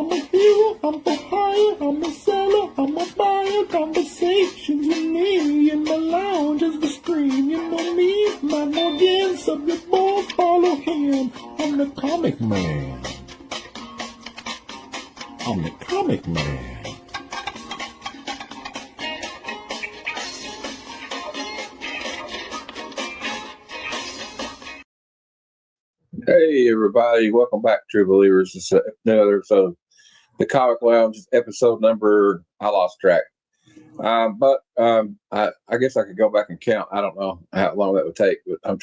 I'm a hero, I'm for hire, I'm a seller, I'm a buyer. Conversations with me in the lounge as we scream. You know me, my Morgan, subject boy, follow him. I'm the comic man. I'm the comic man. Hey everybody, welcome back, True Believers. It's another episode of the Comic Lounge, episode number, I lost track. But I guess I could go back and count. I don't know how long that would take, but I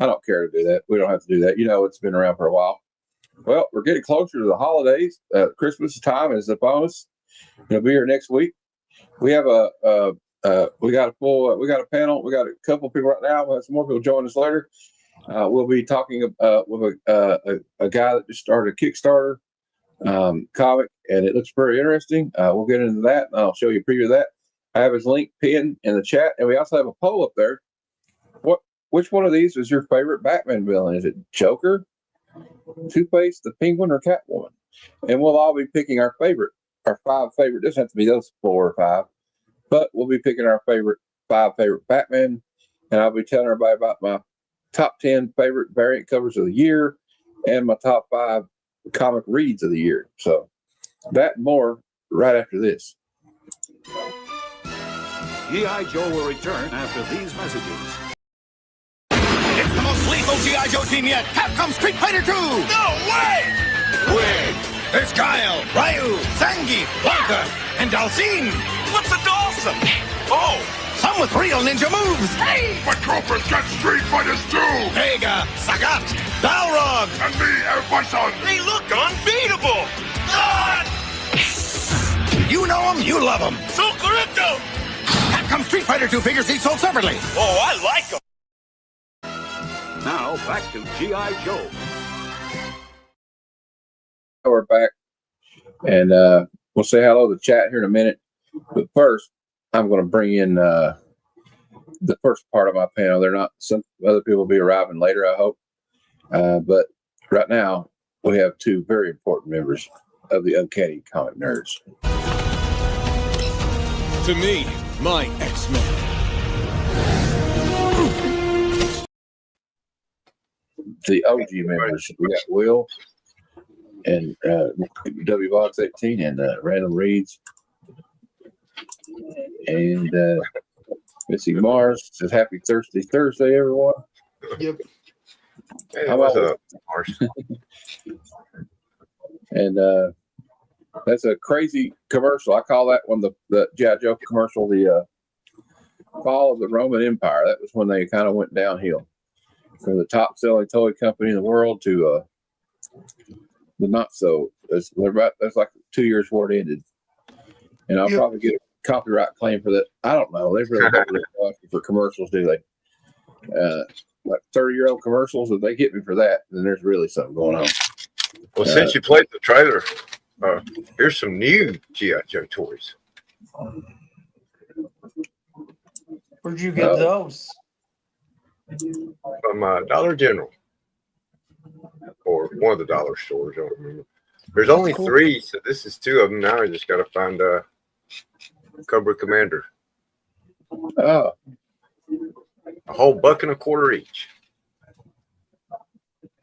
don't care to do that. We don't have to do that. You know, it's been around for a while. Well, we're getting closer to the holidays. Christmas time is upon us. It'll be here next week. We have we got a panel. We got a couple of people right now. We'll have some more people join us later. We'll be talking with a guy that just started a Kickstarter comic, and it looks very interesting. We'll get into that, and I'll show you a preview of that. I have his link pinned in the chat, and we also have a poll up there. Which one of these is your favorite Batman villain? Is it Joker, Two-Face, the Penguin, or Catwoman? And we'll all be picking our five favorite. It doesn't have to be those 4 or 5, but we'll be picking our five favorite Batman, and I'll be telling everybody about my top 10 favorite variant covers of the year and my top 5 comic reads of the year. So that and more right after this. G.I. Joe will return after these messages. It's the most lethal G.I. Joe team yet. Capcom Street Fighter 2. No way! Wait! There's Guile, Ryu, Zangief, Blanca, and Dalsim. What's a Dalsim? Oh! Some with real ninja moves. Hey! My Troopers got Street Fighters too! Vega, Sagat, Balrog. And me, El Bison! They look unbeatable! Ah! You know them, you love them. So correcto! Capcom Street Fighter 2 figures each sold separately. Oh, I like them. Now, back to G.I. Joe. We're back, and we'll say hello to the chat here in a minute. But first, I'm going to bring in the first part of my panel. Some other people will be arriving later, I hope. But right now, we have 2 very important members of the Uncanny Comic Nerds. To me, my X-Men. The OG members. We got Will and WBox18 and Random Reads. And Missy Mars says happy Thursday, everyone. Yep. Hey, what's up, Mars? And that's a crazy commercial. I call that one the G.I. Joe commercial, the fall of the Roman Empire. That was when they kind of went downhill from the top selling toy company in the world to the not so. That's like 2 years before it ended. And I'll probably get a copyright claim for that. I don't know. They really don't really go after for commercials, do they? Like 30-year-old commercials. If they hit me for that, then there's really something going on. Well, since you played the trailer, here's some new G.I. Joe toys. Where'd you get those? From Dollar General. Or one of the dollar stores. I don't remember. There's only 3, so this is 2 of them. Now I just got to find Cobra Commander. Oh. A whole $1.25 each.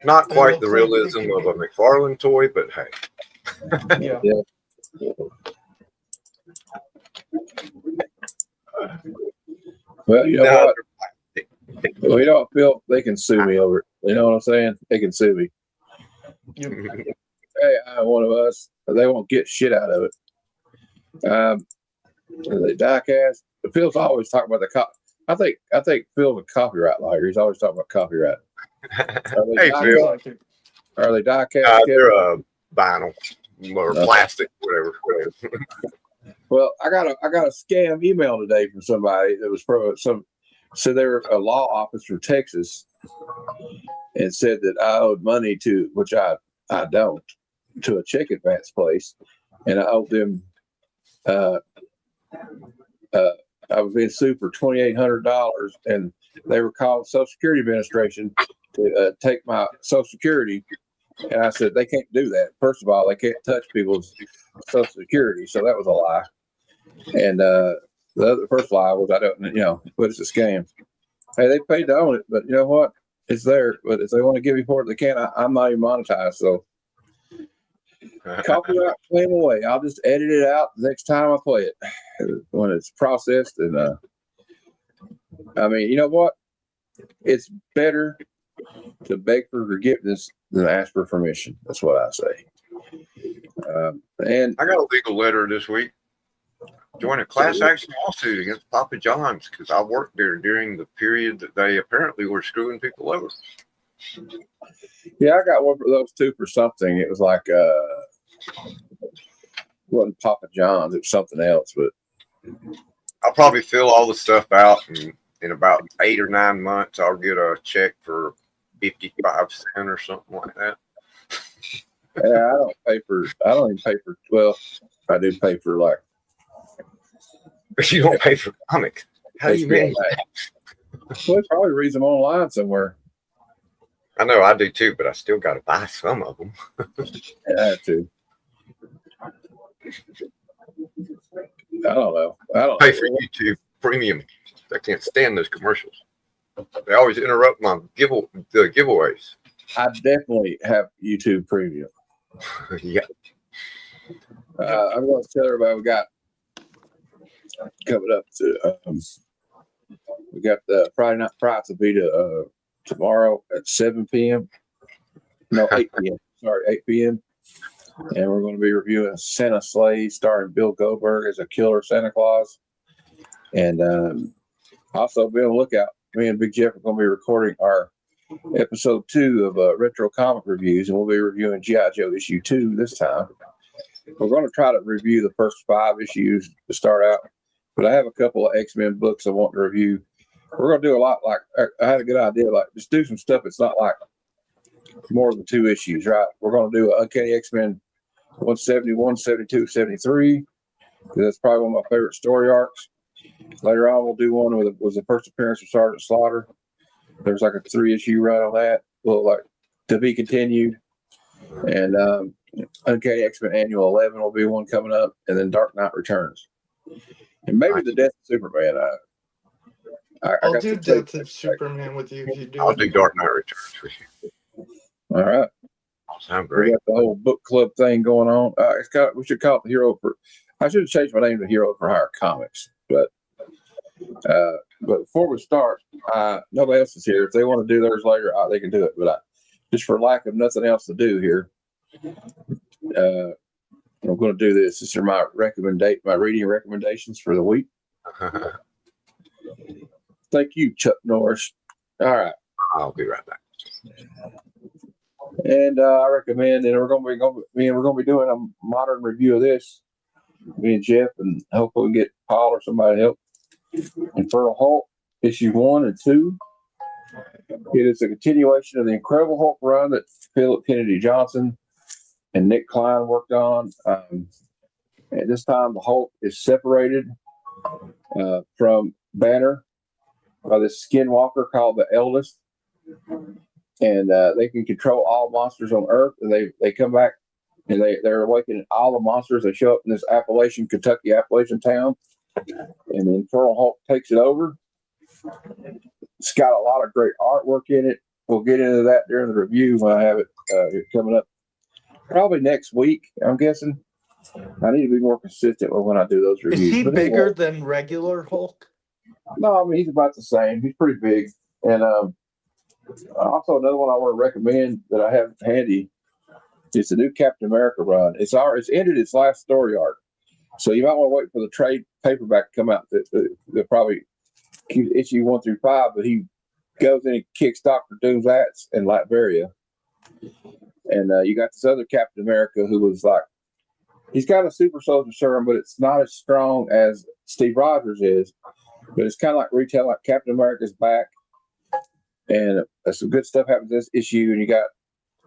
Not quite the realism of a McFarlane toy, but hey. Yeah. Well, you know what? We don't feel they can sue me over it. You know what I'm saying? They can sue me. Hey, one of us. They won't get shit out of it. The diecast. Phil's always talking about the cop. I think Phil's a copyright lawyer. He's always talking about copyright. Hey, Phil. Are they diecast? They're vinyl or plastic, whatever. Well, I got a scam email today from somebody that was from so they're a law office from Texas, and said that I owed money to, which I don't, to a check advance place, and I owed them. I was being sued for $2,800, and they were calling Social Security Administration to take my Social Security And I said, they can't do that. First of all, they can't touch people's Social Security. So that was a lie. And the first lie was, I don't, but it's a scam. Hey, they paid to own it, but you know what? It's there. But if they want to give me for it, they can. I'm not even monetized. So copyright claim away. I'll just edit it out the next time I play it when it's processed. And I mean, you know what? It's better to beg for forgiveness than ask for permission. That's what I say. And I got a legal letter this week. Join a class action lawsuit against Papa John's because I worked there during the period that they apparently were screwing people over. Yeah, I got one for those two for something. It was like it wasn't Papa John's, it was something else, but I'll probably fill all the stuff out, and in about 8 or 9 months I'll get a check for 55 cents or something like that. yeah, I don't even pay for 12. I do pay for like. But you don't pay for comics. How do you manage that? Well, it probably reads them online somewhere. I know I do too, but I still got to buy some of them. Yeah, I have to. I don't know. Pay for YouTube Premium. I can't stand those commercials. They always interrupt my giveaways. I definitely have YouTube Premium. Yeah. I'm going to tell everybody we got coming up to. We got the Friday Night Frights will be tomorrow at 7 p.m. No, 8 p.m. Sorry, 8 p.m. And we're going to be reviewing Santa Sleigh starring Bill Goldberg as a killer Santa Claus. And also be on the lookout. Me and Big Jeff are going to be recording our episode 2 of Retro Comic Reviews, and we'll be reviewing G.I. Joe issue 2 this time. We're going to try to review the first 5 issues to start out, but I have a couple of X-Men books I want to review. We're going to do a lot like, I had a good idea, like just do some stuff. It's not like more than 2 issues, right? We're going to do Uncanny X-Men 171, 72, 73. That's probably one of my favorite story arcs. Later on, we'll do one was the first appearance of Sergeant Slaughter. There's like a 3-issue run on that. Well, like to be continued. And Uncanny X-Men Annual 11 will be one coming up, and then Dark Knight Returns, and maybe the Death of Superman. I'll do Death of Superman with you if you do. I'll do Dark Knight Returns with you. All right. Sound We great. got the whole book club thing going on. We should call it the Hero for. I should have changed my name to Hero for Hire Comics, but before we start, nobody else is here. If they want to do theirs later, they can do it. But just for lack of nothing else to do here, I'm going to do this. These are my reading recommendations for the week. Thank you, Chuck Norris. All right. I'll be right back. And I recommend, and we're going to be doing a modern review of this. Me and Jeff, and hopefully we can get Paul or somebody to help. Infernal Hulk, issue 1 and 2. It is a continuation of the Incredible Hulk run that Philip Kennedy Johnson and Nick Klein worked on. At this time, the Hulk is separated from Banner by this skinwalker called the Eldest. And they can control all monsters on Earth. And they come back and they're awakening all the monsters. They show up in this Kentucky Appalachian town. And the Infernal Hulk takes it over. It's got a lot of great artwork in it. We'll get into that during the review when I have it coming up. Probably next week, I'm guessing. I need to be more consistent with when I do those reviews. Is he But bigger anyway, than regular Hulk? No, I mean, he's about the same. He's pretty big. And also another one I want to recommend that I have handy is the new Captain America run. It's ended its last story arc. So you might want to wait for the trade paperback to come out. They'll probably keep issue 1 through 5, but he goes in and kicks Dr. Doom's ass in Latveria. And you got this other Captain America who was like, he's got a super soldier serum, but it's not as strong as Steve Rogers is. But it's kind of like retail, like Captain America's back. And some good stuff happens in this issue. And you got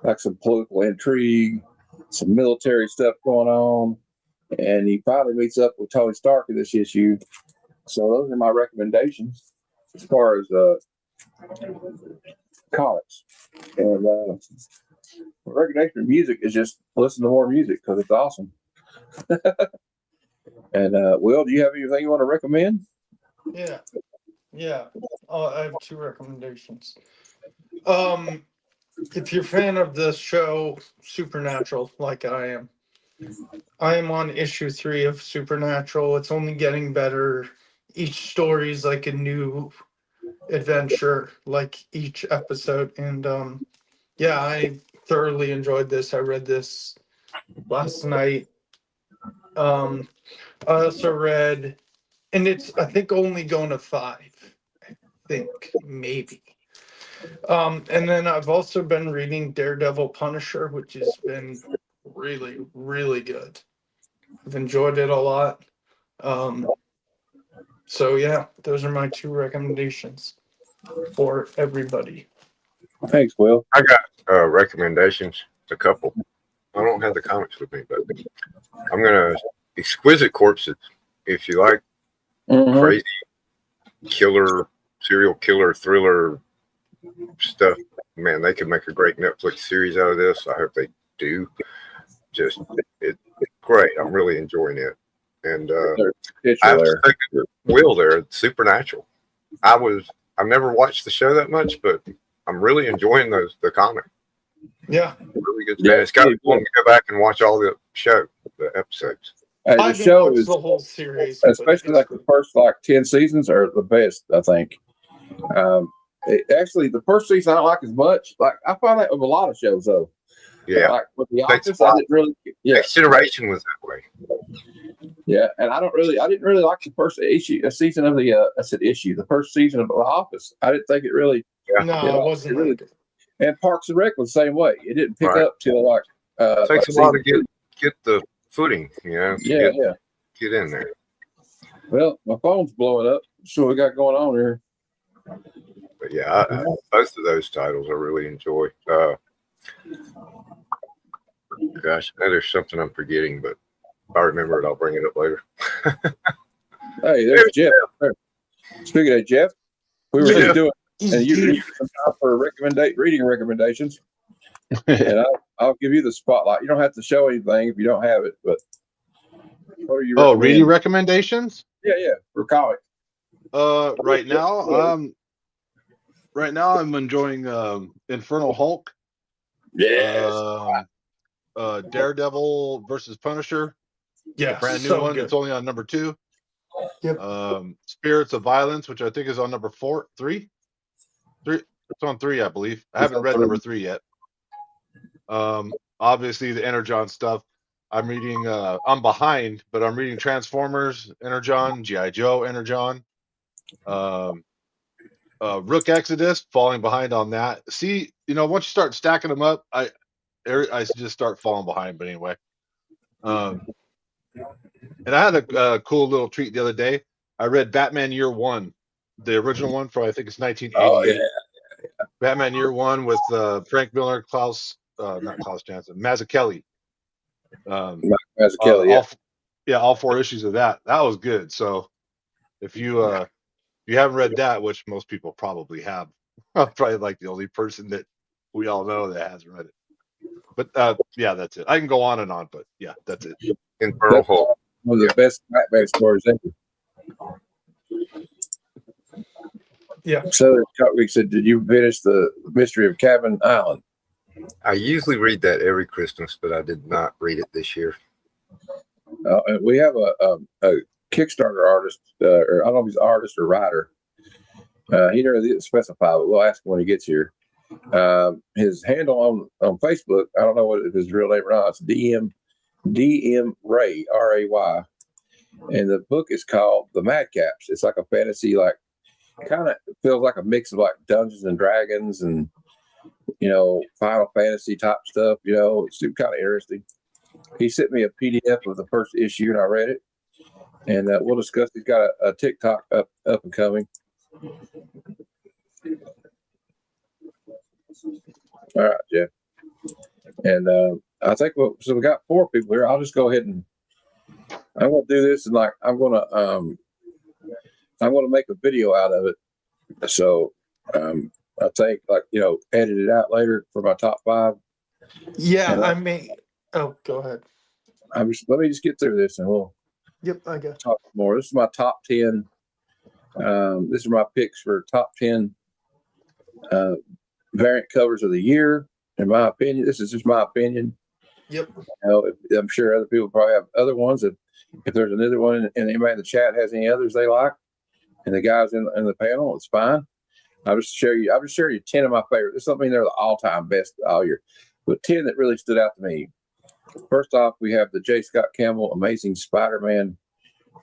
like some political intrigue, some military stuff going on. And he finally meets up with Tony Stark in this issue. So those are my recommendations as far as comics. And recommendation of music is just listen to more music because it's awesome. And Will, do you have anything you want to recommend? Yeah. Yeah. I have two recommendations. If you're a fan of the show Supernatural, like I am on issue 3 of Supernatural. It's only getting better. Each story is like a new adventure, like each episode. And yeah, I thoroughly enjoyed this. I read this last night. I also read, and it's I think only going to 5. I think maybe. And then I've also been reading Daredevil Punisher, which has been really, really good. I've enjoyed it a lot. So yeah, those are my 2 recommendations for everybody. Thanks, Will. I got recommendations, a couple. I don't have the comics with me, but I'm gonna Exquisite Corpses. If you like crazy killer, serial killer, thriller stuff, man, they could make a great Netflix series out of this. I hope they do. Just it's great. I'm really enjoying it. And I have to say, Will there, Supernatural. I've never watched the show that much, but I'm really enjoying the comic. Yeah, really good. Yeah, it's got to want to go back and watch all the episodes. The show is the whole series, especially like the first 10 seasons are the best, I think. Actually, the first season I don't like as much. Like I find that with a lot of shows though. Yeah, like with The Office, I didn't really. Yeah, Next Generation was that way. Yeah, and I didn't really like the first season of the first season of The Office. I didn't think it really. Yeah. No, it wasn't really good. And Parks and Rec was the same way. It didn't pick up till it takes a while to get the footing, get in there. Well, my phone's blowing up. So we got going on here. But yeah, both of those titles I really enjoy. Gosh, there's something I'm forgetting, but if I remember it, I'll bring it up later. Hey, there's Jeff. Speaking of Jeff, we were just doing, and you read some time for reading recommendations, and I'll give you the spotlight. You don't have to show anything if you don't have it, but what are you? Oh, reading recommendations? Yeah, for comic. Right now I'm enjoying Infernal Hulk. Yes. Daredevil versus Punisher. Yeah, brand new one. Good. It's only on number 2. Yep. Spirits of Violence, which I think is on number 3. It's on 3, I believe. I haven't read number 3 yet. Obviously the Energon stuff. I'm reading. I'm behind, but I'm reading Transformers Energon, G.I. Joe Energon, Rook Exodus. Falling behind on that. See, once you start stacking them up, I just start falling behind. But anyway, and I had a cool little treat the other day. I read Batman Year One, the original one from I think it's 1988. Oh yeah. Batman Year One with Frank Miller, not Klaus Janson, Mazzucchelli. Mazzucchelli, all 4 issues of that. That was good. So if you haven't read that, which most people probably have, I'm probably like the only person that we all know that hasn't read it. But yeah, that's it. I can go on and on, but yeah, that's it. Infernal Hulk, one of the best Batman stories ever. Yeah. So we said, did you finish the Mystery of Cabin Island? I usually read that every Christmas, but I did not read it this year. We have a Kickstarter artist, or I don't know if he's an artist or writer. He never didn't specify, but we'll ask him when he gets here. His handle on Facebook, I don't know what his real name or not. It's DM Ray, RAY, and the book is called The Madcaps. It's like a fantasy, kind of feels like a mix of Dungeons and Dragons and Final Fantasy type stuff. It's kind of interesting. He sent me a PDF of the first issue, and I read it. And we'll discuss. He's got a TikTok up and coming. All right, Jeff. And I think we got 4 people here. I'll just go ahead and I'm going to do this, and I'm going to make a video out of it. So I think edit it out later for my top 5. Yeah, And I may. Oh, go ahead. let me just get through this and we'll Yep, I got. talk more. This is my top 10. This is my picks for top 10 variant covers of the year. In my opinion, this is just my opinion. Yep. I'm sure other people probably have other ones. If there's another one and anybody in the chat has any others they like, and the guys in the panel, it's fine. I'll just share you 10 of my favorites. This doesn't mean they're the all-time best all year, but 10 that really stood out to me. First off, we have the J. Scott Campbell Amazing Spider-Man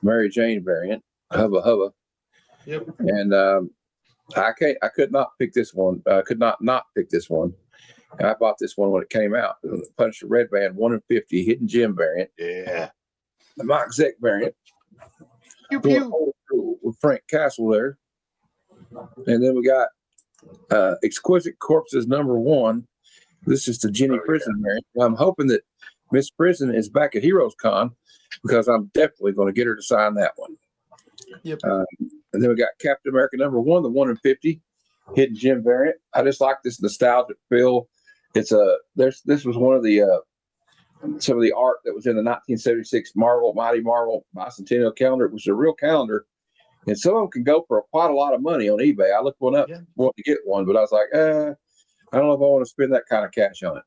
Mary Jane variant, Hubba Hubba. Yep. And I could not pick this one. I could not pick this one. I bought this one when it came out. The Punisher Red Band 1 in 50 Hidden Gem variant. Yeah. The Mike Zeck variant. Pew pew. Old school with Frank Castle there. And then we got Exquisite Corpses #1. This is the Jenny Prison variant. I'm hoping that Miss Prison is back at Heroes Con because I'm definitely going to get her to sign that one. Yep. And then we got Captain America #1, the 1 in 50 Hidden Gem variant. I just like this nostalgic feel. It's this was one of the some of the art that was in the 1976 Mighty Marvel bicentennial calendar. It was a real calendar, and some of them can go for quite a lot of money on eBay. I looked one up, wanted to get one, but I was like, I don't know if I want to spend that kind of cash on it.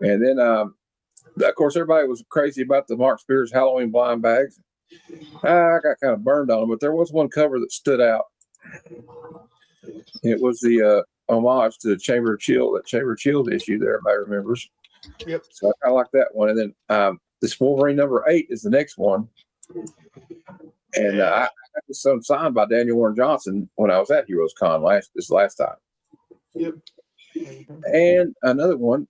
And then, of course, everybody was crazy about the Mark Spears Halloween blind bags. I got kind of burned on them, but there was one cover that stood out. It was the homage to the Chamber of Chills issue there, everybody remembers. Yep. So I kind of like that one. And then this Wolverine #8 is the next one. And I got this one signed by Daniel Warren Johnson when I was at Heroes Con this last time. Yep. And another one,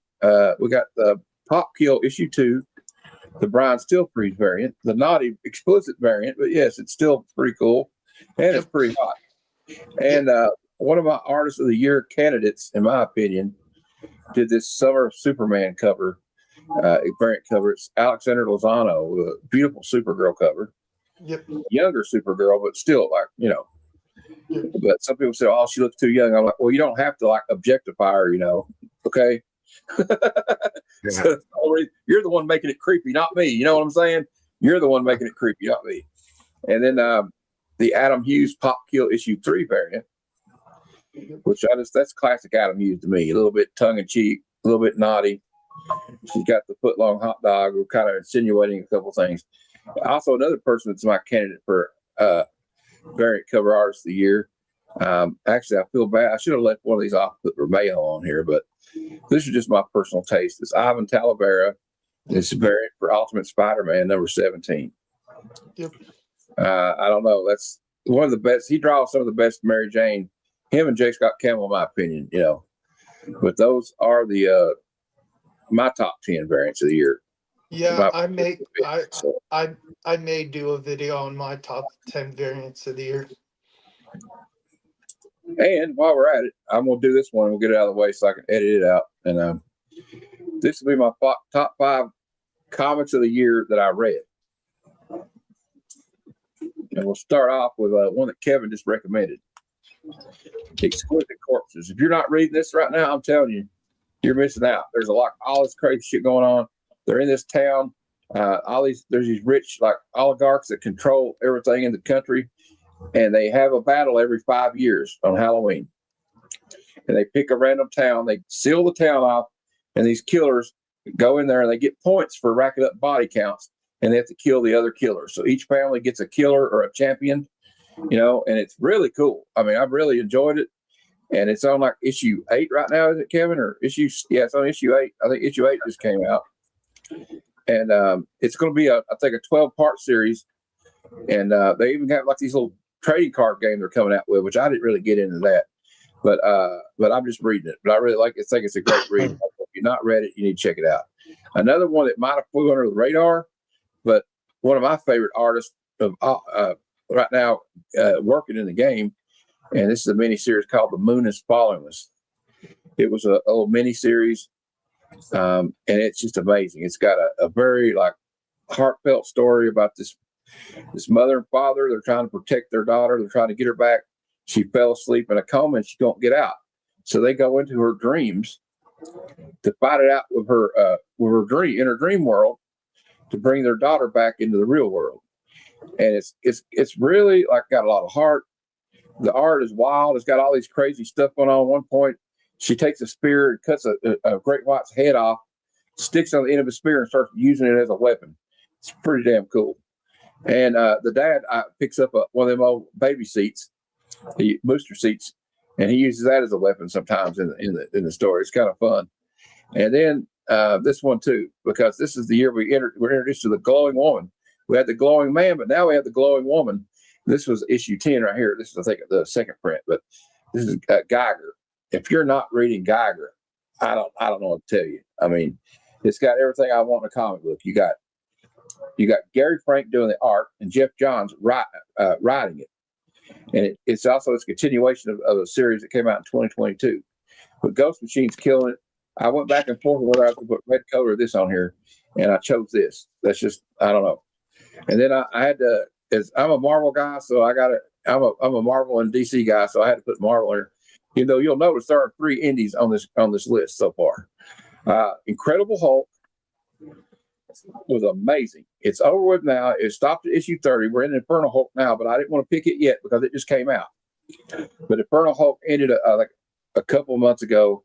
we got the Pop Kill #2, the Brian Stillfreeze variant, the naughty explicit variant, but yes, it's still pretty cool. And it's pretty hot. And one of my Artist of the Year candidates, in my opinion, did this Summer of Superman cover, variant cover. It's Alexander Lozano, a beautiful Supergirl cover. Yep. Younger Supergirl, but still, like, Yep. But some people say, oh, she looks too young. I'm like, well, you don't have to, like, objectify her, okay? So you're the one making it creepy, not me. You know what I'm saying? You're the one making it creepy, not me. And then the Adam Hughes Pop Kill #3 variant, which that's classic Adam Hughes to me. A little bit tongue in cheek, a little bit naughty. She's got the foot long hot dog. We're kind of insinuating a couple things. Also, another person that's my candidate for variant cover Artist of the Year. Actually, I feel bad. I should have left one of these off, put Romeo on here, but this is just my personal taste. It's Ivan Talavera. It's a variant for Ultimate Spider-Man #17. Yep. I don't know. That's one of the best. He draws some of the best Mary Jane. Him and J. Scott Campbell, in my opinion, But those are the my top 10 variants of the year. Yeah, I may do a video on my top 10 variants of the year. And while we're at it, I'm gonna do this one. We'll get it out of the way so I can edit it out. And this will be my top 5 comics of the year that I read. And we'll start off with one that Kevin just recommended. Exquisite Corpses. If you're not reading this right now, I'm telling you, you're missing out. There's all this crazy shit going on. They're in this town. There's these rich like oligarchs that control everything in the country, and they have a battle every 5 years on Halloween. And they pick a random town, they seal the town off, and these killers go in there and they get points for racking up body counts, and they have to kill the other killers. So each family gets a killer or a champion, and it's really cool. I mean, I've really enjoyed it. And it's on like issue 8 right now, is it, Kevin? Or it's on issue 8. I think issue 8 just came out. And it's going to be I think a 12-part series. And they even have like these little trading card games they're coming out with, which I didn't really get into that. But I'm just reading it. But I really like it. I think it's a great read. If you've not read it, you need to check it out. Another one that might have flew under the radar, but one of my favorite artists of right now working in the game, and this is a mini series called "The Moon Is Following Us." It was a little mini series, and it's just amazing. It's got a very like heartfelt story about this mother and father. They're trying to protect their daughter. They're trying to get her back. She fell asleep in a coma and she don't get out. So they go into her dreams to fight it out with her dream in her dream world to bring their daughter back into the real world. And it's really like got a lot of heart. The art is wild. It's got all these crazy stuff going on. At one point, she takes a spear and cuts a great white's head off, sticks on the end of a spear, and starts using it as a weapon. It's pretty damn cool. And the dad picks up one of them old baby seats, the booster seats, and he uses that as a weapon sometimes in the story. It's kind of fun. And then this one too, because this is the year we're introduced to the glowing woman. We had the glowing man, but now we have the glowing woman. This was issue 10 right here. This is, I think, the second print, but this is Geiger. If you're not reading Geiger, I don't know what to tell you. I mean, it's got everything I want in a comic book. You got Gary Frank doing the art and Jeff Johns writing it. And it's also a continuation of a series that came out in 2022. But Ghost Machine's killing it. I went back and forth whether I was going to put red color or this on here, and I chose this. That's just, I don't know. And then I had to, I'm a Marvel guy, so I'm a Marvel and DC guy, so I had to put Marvel in. You know, you'll notice there are 3 indies on this list so far. Incredible Hulk was amazing. It's over with now. It stopped at issue 30. We're in Infernal Hulk now, but I didn't want to pick it yet because it just came out. But Infernal Hulk ended like a couple of months ago,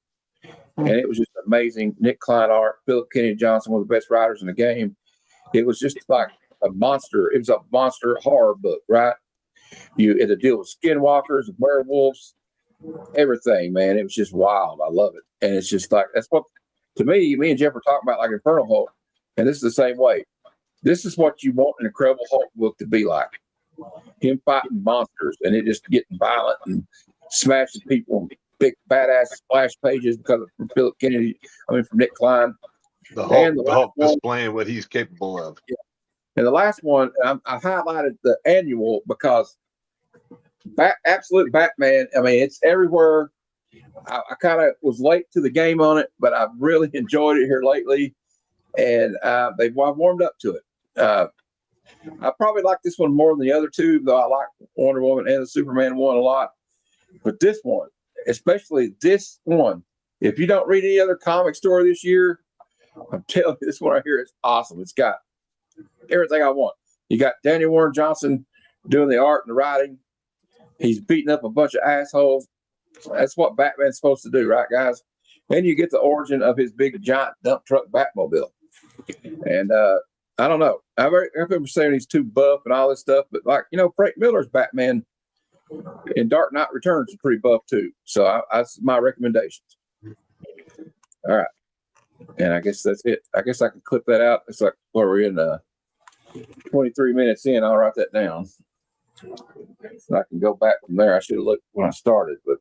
and it was just amazing. Nick Klein art, Philip Kennedy Johnson, one of the best writers in the game. It was just like a monster. It was a monster horror book, right? It had to deal with skinwalkers, werewolves, everything, man. It was just wild. I love it. And it's just like, that's what, to me and Jeff were talking about like Infernal Hulk, and this is the same way. This is what you want an Incredible Hulk book to be like. Him fighting monsters and it just getting violent and smashing people, big badass splash pages because of Philip Kennedy, from Nick Klein. The Hulk displaying what he's capable of. Yeah. And the last one, I highlighted the annual because Absolute Batman, it's everywhere. I kind of was late to the game on it, but I've really enjoyed it here lately. And I've warmed up to it. I probably like this one more than the other two, though I like Wonder Woman and the Superman one a lot. But this one, especially this one, if you don't read any other comic story this year, I'm telling you, this one right here is awesome. It's got everything I want. You got Daniel Warren Johnson doing the art and the writing. He's beating up a bunch of assholes. That's what Batman's supposed to do, right, guys? And you get the origin of his big giant dump truck Batmobile. And I don't know. I remember saying he's too buff and all this stuff, but Frank Miller's Batman in Dark Knight Returns is pretty buff too. So that's my recommendations. All right. And I guess that's it. I guess I can clip that out. It's like, where we're in 23 minutes in. I'll write that down. So I can go back from there. I should have looked when I started, but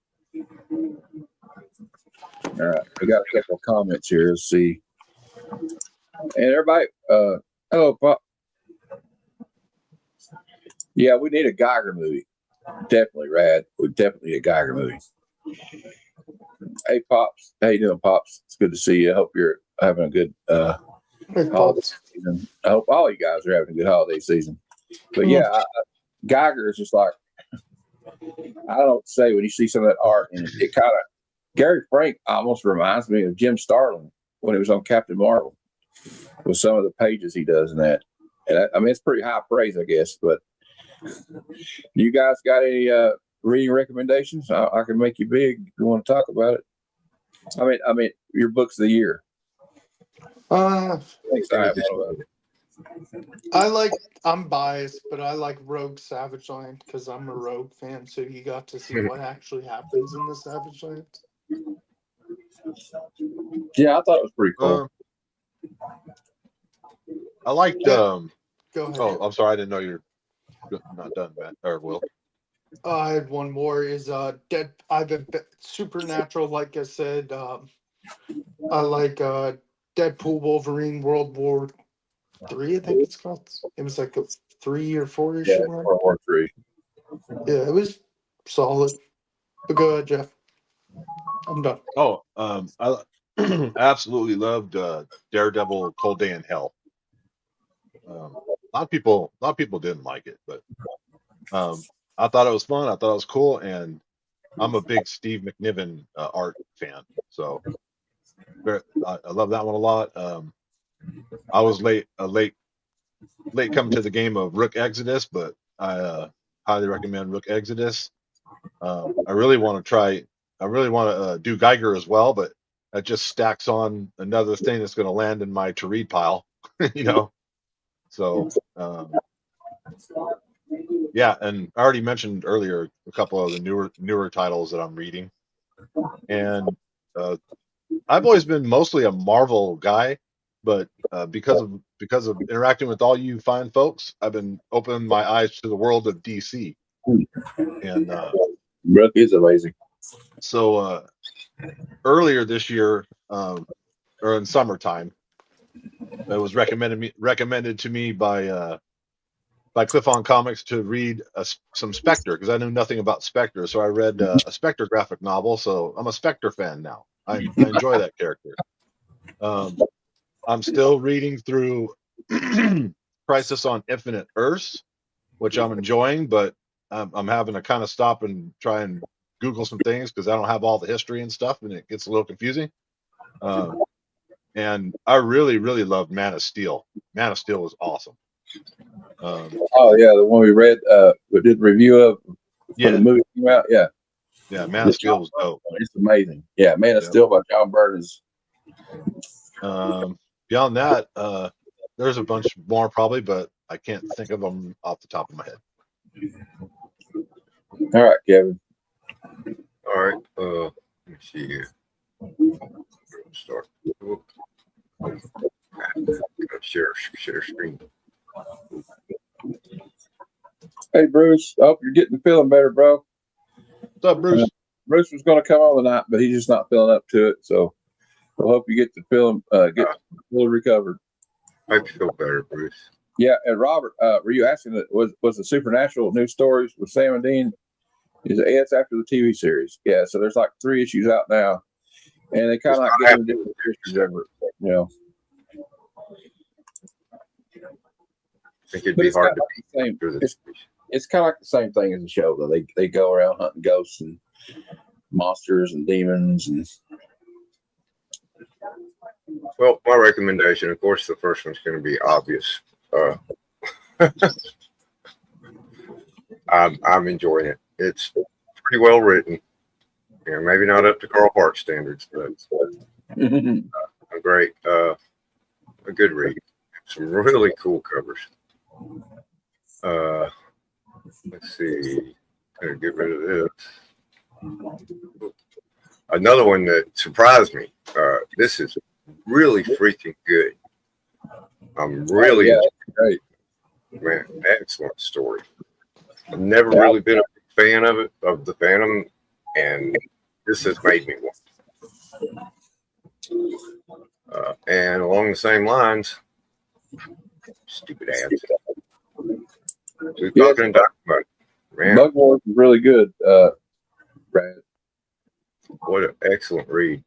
all right. We got a couple of comments here. Let's see. And everybody, hello, Pop. Yeah, we need a Geiger movie. Definitely, Rad. We definitely need a Geiger movie. Hey, Pops. How you doing, Pops? It's good to see you. I hope you're having a good holiday season. I hope all you guys are having a good holiday season. But yeah, Geiger is just like, I don't know what to say when you see some of that art. And it kind of, Gary Frank almost reminds me of Jim Starlin when he was on Captain Marvel with some of the pages he does in that. And it's pretty high praise, I guess. But you guys got any reading recommendations? I can make you big if you want to talk about it. I mean, your books of the year. I'm biased, but I like Rogue Savage Land because I'm a Rogue fan. So you got to see what actually happens in the Savage Land. Yeah, I thought it was pretty cool. I liked. Go ahead. Oh, I'm sorry. I didn't know you're not done, Matt or Will. I had one more. Is Supernatural. Like I said, I like Deadpool, Wolverine, World War III. I think it's called. It was like a 3 or 4 issue. Yeah, World War III. Yeah, it was solid. But go ahead, Jeff. I'm done. Oh, I absolutely loved Daredevil: Cold Day in Hell. A lot of people didn't like it, but I thought it was fun. I thought it was cool, and I'm a big Steve McNiven art fan. So I love that one a lot. I was late coming to the game of Rook Exodus, but I highly recommend Rook Exodus. I really want to try. I really want to do Geiger as well, but that just stacks on another thing that's going to land in my to read pile. you know. So yeah, and I already mentioned earlier a couple of the newer titles that I'm reading, and I've always been mostly a Marvel guy, but because of interacting with all you fine folks, I've been opening my eyes to the world of DC, and Brooke is amazing. so earlier this year, or in summertime, it was recommended to me by Cliff on Comics to read some Spectre because I knew nothing about Spectre. So I read a Spectre graphic novel. So I'm a Spectre fan now. I enjoy that character. I'm still reading through Crisis on Infinite Earths, which I'm enjoying, but I'm having to kind of stop and try and Google some things because I don't have all the history and stuff, and it gets a little confusing. And I really, really loved Man of Steel. Man of Steel was awesome. Oh yeah, the one we did review of when the movie came out. Yeah, Man of Steel was dope. It's amazing. Yeah, Man of Steel by John Byrne is. Beyond that, there's a bunch more probably, but I can't think of them off the top of my head. All right, Kevin. All right. Let me see here. Start. Share screen. Hey, Bruce. I hope you're getting feeling better, bro. What's up, Bruce? Bruce was going to come on tonight, but he's just not feeling up to it. So I hope you get to get fully recovered. I feel better, Bruce. Yeah, and Robert, were you asking that was the Supernatural news stories with Sam and Dean? It's after the TV series. Yeah, so there's like 3 issues out now, and they kind of like get into different issues ever, you know. I think it'd be hard to beat. It's kind of like the same thing as the show, though. They go around hunting ghosts and monsters and demons and. Well, my recommendation, of course, the first one's going to be obvious. I'm enjoying it. It's pretty well written. You know, maybe not up to Carl Hart standards, but a great, a good read. Some really cool covers. Let's see. Gonna get rid of this. Another one that surprised me. This is really freaking good. I'm really great. Man, excellent story. I've never really been a big fan of it, of the Phantom, and this has made me one. And along the same lines, stupid ads. We're talking and talking about it. Man, Bug Wars is really good, Brad. What an excellent read.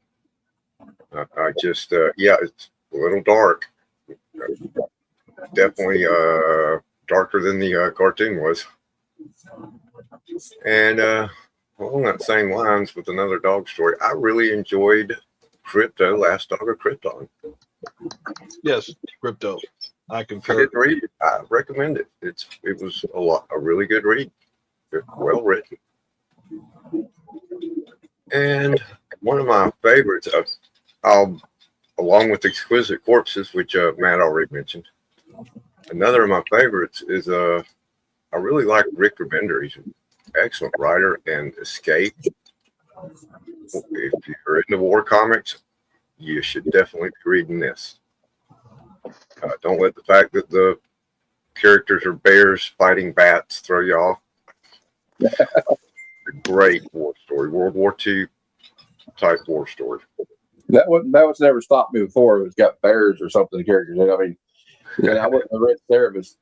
I just, it's a little dark. Definitely darker than the cartoon was. And along that same lines with another dog story, I really enjoyed Crypto, Last Dog of Krypton. Yes, Crypto. I I concur. didn't read it. I recommend it. It was a really good read. Well written. And one of my favorites, along with Exquisite Corpses, which Matt already mentioned, another of my favorites is I really like Rick Remender. He's an excellent writer, and Escape. If you're into war comics, you should definitely be reading this. Don't let the fact that the characters are bears fighting bats throw you off. A great war story, World War II type war story. That was never stopped me before. It was got bears or something. Characters. I mean, I wouldn't have read Cerebus.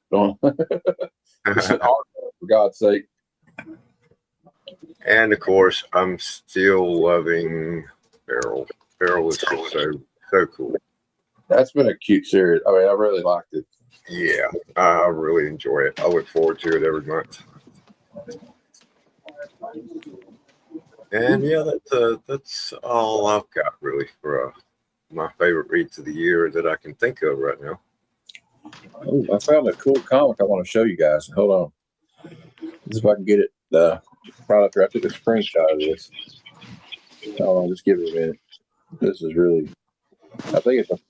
It's an art, for God's sake. And of course, I'm still loving Feral. Feral is so cool. That's been a cute series. I mean, I really liked it. Yeah, I really enjoy it. I look forward to it every month. And yeah, that's all I've got really for my favorite reads of the year that I can think of right now. Ooh, I found a cool comic I want to show you guys. Hold on. Let's see if I can get it. Right after I took a screenshot of this. Hold on, just give it a minute. This is really. I think it's like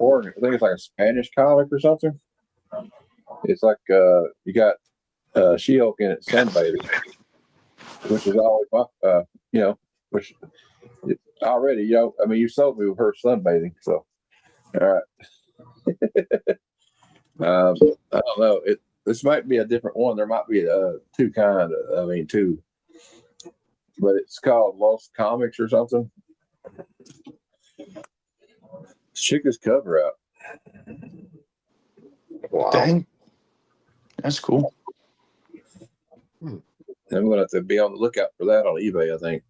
a Spanish comic or something. It's like you got She-Hulk in it sunbathing, which is always which already I mean you sold me with her sunbathing, so all right. I don't know. This might be a different one. There might be two, but it's called Lost Comics or something. Check this cover out. Wow. Dang. That's cool. I'm gonna have to be on the lookout for that on eBay, I think.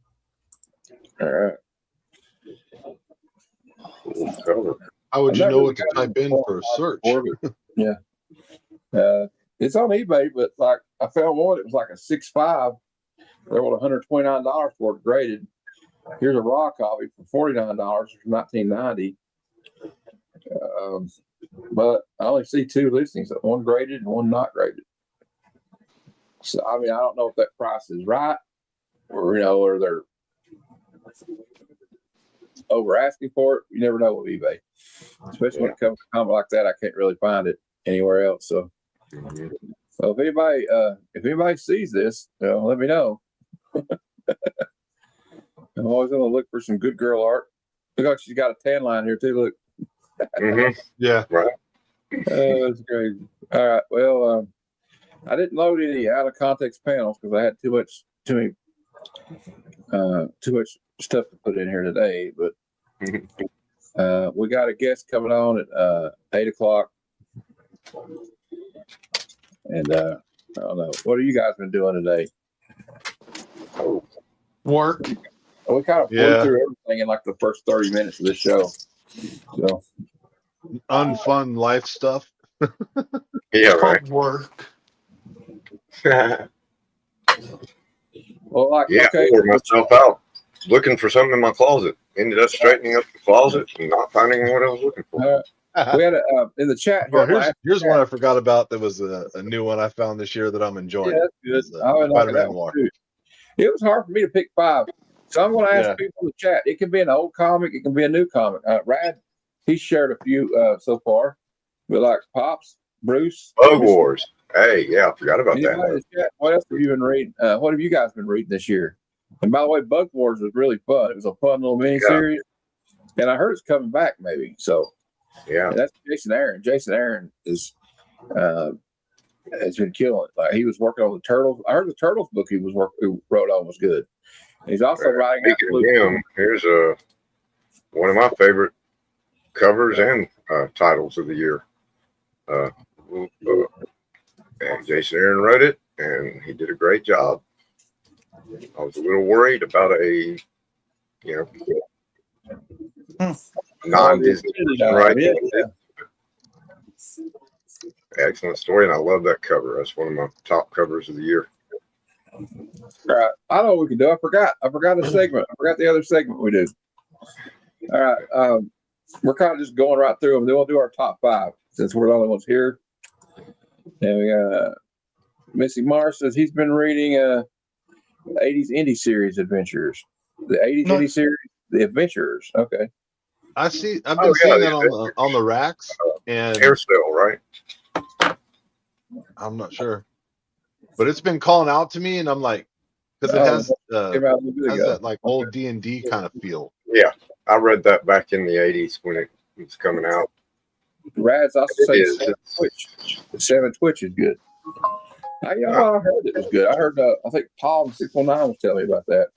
All right. Cool cover. How would I've you never know really what to got type in for a search? before, but, yeah. It's on eBay, but like I found one. It was like a 6.5. They were $129 for it graded. Here's a raw copy for $49 from 1990. But I only see two listings, one graded and one not graded. So I mean, I don't know if that price is right, or or they're over asking for it. You never know with eBay, especially when it comes to a comic like that. I can't really find it anywhere else. So, so if anybody sees this, let me know. I'm always going to look for some good girl art. Look like she's got a tan line here too. Look. Yeah. Right. That's crazy. All right. Well, I didn't load any out of context panels because I had too much stuff to put in here today. But we got a guest coming on at 8:00, and I don't know. What have you guys been doing today? Work. We kind of flew through everything in like the first 30 minutes of this show. So Unfun life stuff. Yeah, right. Called work. well, like Yeah, okay, I wore myself out looking for something in my closet. Ended up straightening up the closet and not finding what I was looking for. we had in the chat here. Oh, here's one I forgot about. That was a new one I found this year that I'm enjoying. Yeah, that's good. It's, I would like Spider-Man that Noir. too. It was hard for me to pick 5. So I'm going to ask people in the chat. It can be an old comic. It can be a new comic. Rad, he's shared a few so far. But like Pops, Bruce. Bug Wars. Hey, yeah, I forgot about that one. What else have you been reading? What have you guys been reading this year? And by the way, Bug Wars was really fun. It was a fun little miniseries. Yeah. And I heard it's coming back maybe. So yeah, that's Jason Aaron. Jason Aaron has been killing it. Like he was working on the Turtles. I heard the Turtles book he wrote on was good. He's also writing. Speaking of him, here's one of my favorite covers and titles of the year. And Jason Aaron wrote it, and he did a great job. I was a little worried about a non-Disney writing. Excellent story, and I love that cover. That's one of my top covers of the year. All right, I know what we can do. I forgot a segment. I forgot the other segment we do. All right, we're kind of just going right through them. Then we'll do our top 5 since we're the only ones here. And we got Missy Mars says he's been reading 80s indie series adventures. The 80s indie series, The Adventurers. Okay. I've been seeing that on the racks and Hair Sale, right? I'm not sure, but it's been calling out to me, and I'm like, because it has that like old D&D kind of feel. Yeah, I read that back in the 80s when it was coming out. Rad's also saying Seven Twitch is good. I heard it was good. I heard I think Paul 619 was telling me about that.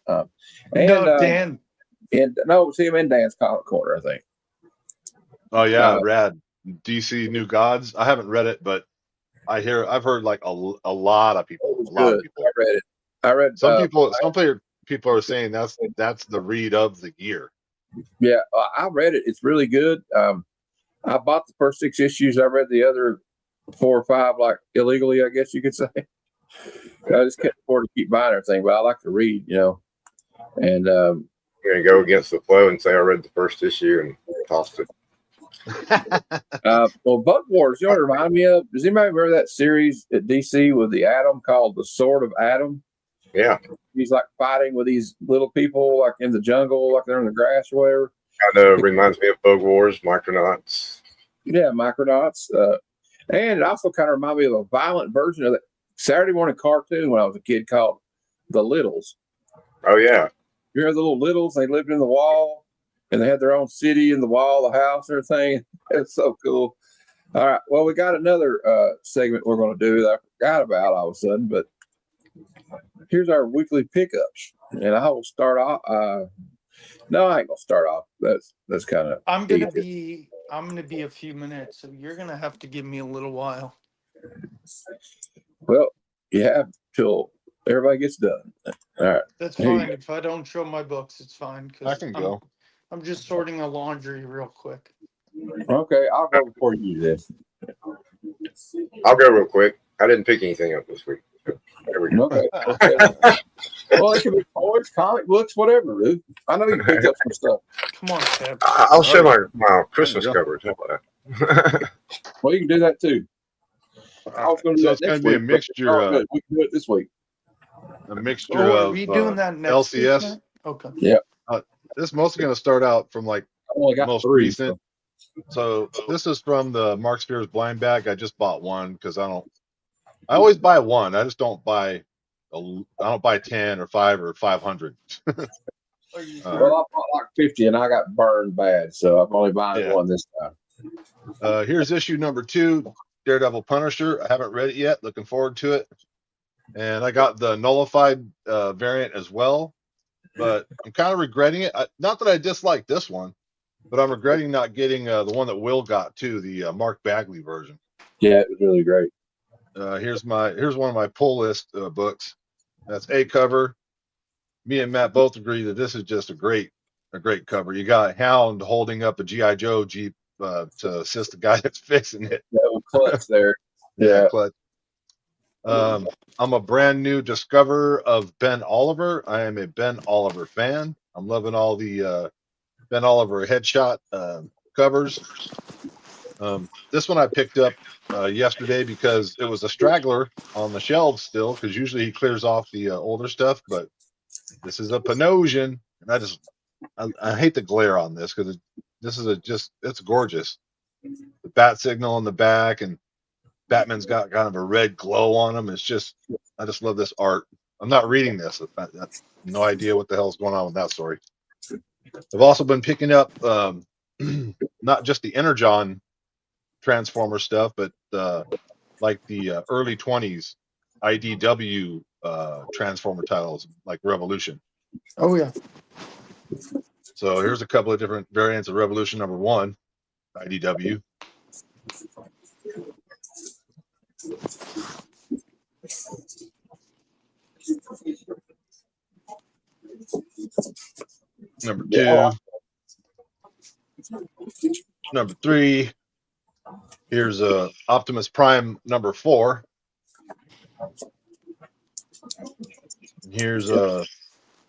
Dan. And no, it was him and Dan's Comic Corner, I think. Oh yeah, rad. DC New Gods. I haven't read it, but I've heard like a lot of people. A lot of people. I read it. I read some people. Some people are saying that's the read of the year. Yeah, I read it. It's really good. I bought the first 6 issues. I read the other 4 or 5 like illegally, I guess you could say. I just can't afford to keep buying everything, but I like to read, And you're gonna go against the flow and say I read the first issue and tossed it. Well, Bug Wars, you know what it reminded me of? Does anybody remember that series at DC with the Atom called The Sword of Adam? Yeah. He's like fighting with these little people like in the jungle, like they're in the grass or whatever. Kind of reminds me of Bug Wars, Micronauts. Yeah, Micronauts. And it also kind of reminded me of a violent version of that Saturday morning cartoon when I was a kid called The Littles. Oh, yeah. You remember the little Littles? They lived in the wall and they had their own city in the wall, the house, and everything. It's so cool. All right. Well, we got another segment we're going to do that I forgot about all of a sudden, but here's our weekly pickups. And I will start off. No, I ain't gonna start off. That's kind of. I'm gonna be a few minutes, so you're gonna have to give me a little while. Well, you have till everybody gets done. All right. That's fine. If I don't show my books, it's fine. I can go. I'm just sorting a laundry real quick. Okay, I'll go before you do this. I'll go real quick. I didn't pick anything up this week. There we go. Okay. Well, it could be toys, comic books, whatever, dude. I know you picked up some stuff. Come on, Tab. I'll show my Christmas covers. How about that? Well, you can do that too. I was going to do So that it's going next to be a week, but mixture. we can do it this week. A mixture Oh, of are we doing that next LCS. week, Matt? Okay. Yeah. This is mostly going to start out from like I only got most 3. recent. So this is from the Mark Spears blind bag. I just bought one because I always buy one. I just don't buy. I don't buy 10 or 5 or 500. Well, I bought like 50 and I got burned bad, so I'm only buying one this time. Here's issue number 2, Daredevil Punisher. I haven't read it yet. Looking forward to it. And I got the nullified variant as well, but I'm kind of regretting it. Not that I dislike this one, but I'm regretting not getting the one that Will got too, the Mark Bagley version. Yeah, it was really great. Here's one of my pull list books. That's a cover. Me and Matt both agree that this is just a great cover. You got Hound holding up a GI Joe Jeep to assist the guy that's fixing it. Yeah, with Clutch there. Yeah, Clutch. I'm a brand new discoverer of Ben Oliver. I am a Ben Oliver fan. I'm loving all the Ben Oliver headshot covers. This one I picked up yesterday because it was a straggler on the shelves still, because usually he clears off the older stuff, but this is a Panosian, and I hate the glare on this because it's gorgeous. The bat signal on the back, and Batman's got kind of a red glow on him. I just love this art. I'm not reading this. That's no idea what the hell's going on with that story. I've also been picking up not just the Energon Transformer stuff, but like the early 20s IDW Transformer titles like Revolution. Oh yeah. So here's a couple of different variants of Revolution number 1, IDW. Number 2. Number 3. Here's Optimus Prime number 4. Here's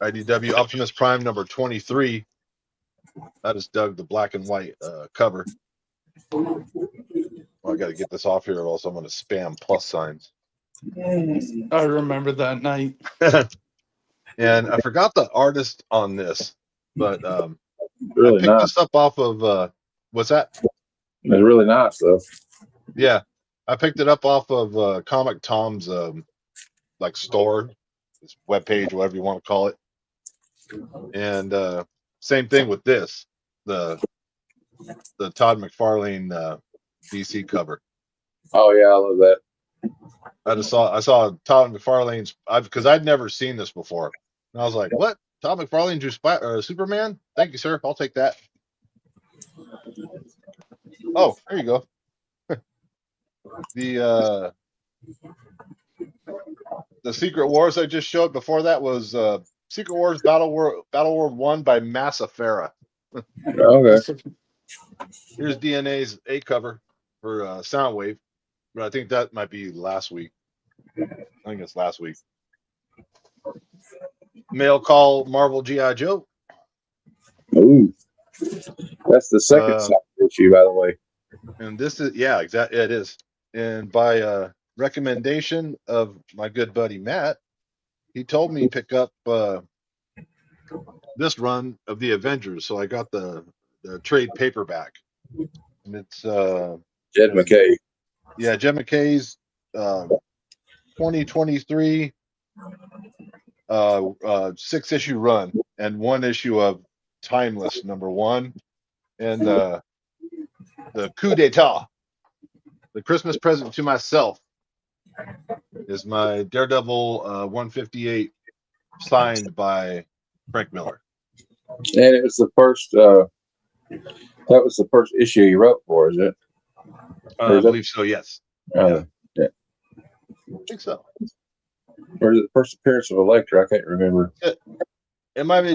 IDW Optimus Prime number 23. I just dug the black and white cover. Well, I got to get this off here, or else I'm going to spam plus signs. I remember that night. And I forgot the artist on this, but Really I picked nice. this up off of what's that? It's really nice though. Yeah, I picked it up off of Comic Tom's like store, his webpage, whatever you want to call it. And same thing with this, the Todd McFarlane DC cover. Oh yeah, I love that. I saw Todd McFarlane's, because I'd never seen this before, and I was like, "What? Todd McFarlane drew Superman? Thank you, sir. I'll take that." Oh, there you go. The Secret Wars I just showed before that was Secret Wars Battle War 1 by Massafera. Okay. Here's DNA's A cover for Soundwave, but I think that might be last week. I think it's last week. Mail Call Marvel G.I. Joe. Ooh, that's the second side. issue, by the way. And this is, yeah, exactly. It is. And by recommendation of my good buddy Matt, he told me pick up this run of the Avengers. So I got the trade paperback. And it's Jed McKay. yeah, Jed McKay's 2023 6-issue run and 1 issue of Timeless #1 and the coup d'etat. The Christmas present to myself is my Daredevil 158 signed by Frank Miller. And it was the first. That was the first issue you wrote for, is it? I believe so. Yes. Yeah. I think so. Or the first appearance of Elektra? I can't remember. It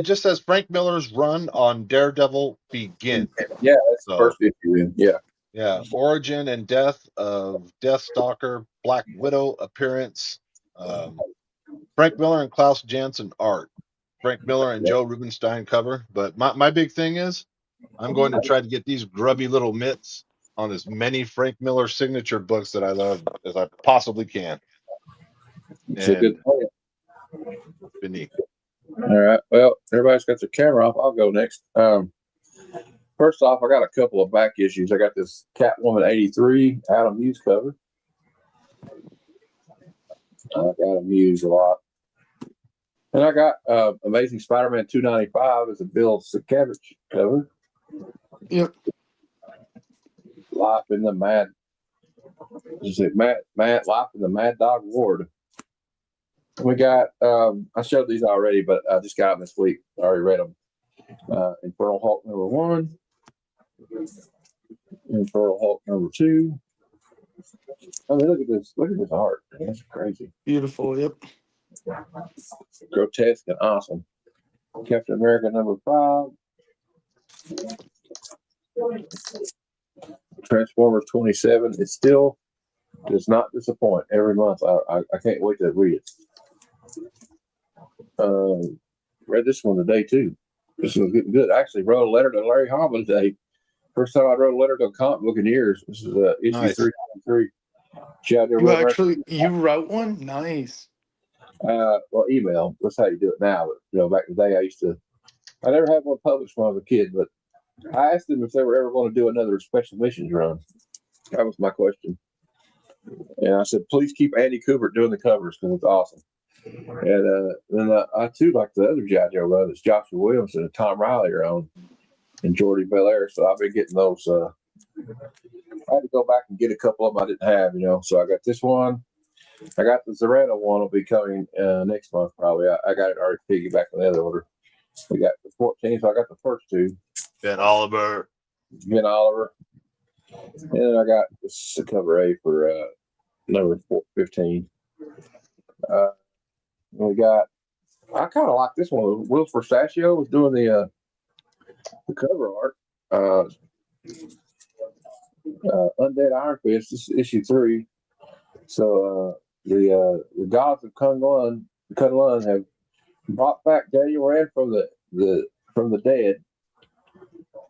just says Frank Miller's run on Daredevil begins. Yeah, that's the first issue. Then. Yeah. Yeah, origin and death of Deathstalker, Black Widow appearance, Frank Miller and Klaus Janson art, Frank Miller and Joe Rubenstein cover. But my big thing is I'm going to try to get these grubby little mitts on as many Frank Miller signature books that I love as I possibly can. It's a good point. Beneath. All right. Well, everybody's got their camera off. I'll go next. First off, I got a couple of back issues. I got this Catwoman 83 Adam Hughes cover. I got him used a lot. And I got Amazing Spider-Man 295 as a Bill Sienkiewicz cover. Yep. Life in the Mad Life in the Mad Dog Ward. We got I showed these already, but I just got them this week. I already read them. Infernal Hulk #1. Infernal Hulk #2. I mean, look at this art. That's crazy. Beautiful. Yep. Grotesque and awesome. Captain America #5. Transformers 27. It still does not disappoint. Every month, I can't wait to read it. Read this one today too. This was good. I actually wrote a letter to Larry Hama today. First time I wrote a letter to a comic book in years. This is issue Nice. 393. You wrote one? Nice. Well, email. That's how you do it now. But back in the day, I never had one published when I was a kid. But I asked them if they were ever going to do another Special Missions run. That was my question. And I said, please keep Andy Kubert doing the covers because it's awesome. And then I too like the other G.I. Joe run. It's Joshua Williamson and Tom Riley are on, and Jordy Belair. So I've been getting those. I had to go back and get a couple of them I didn't have, So I got this one. I got the Zaretta one will be coming next month probably. I got it already piggyback on the other order. We got the 14th, so I got the first two. Ben Oliver. And then I got this cover A for number 15. I kind of like this one. Will Forstachio was doing the cover art. Undead Iron Fist. This is issue 3. So the gods of Kunlun have brought back Daniel Rand from the dead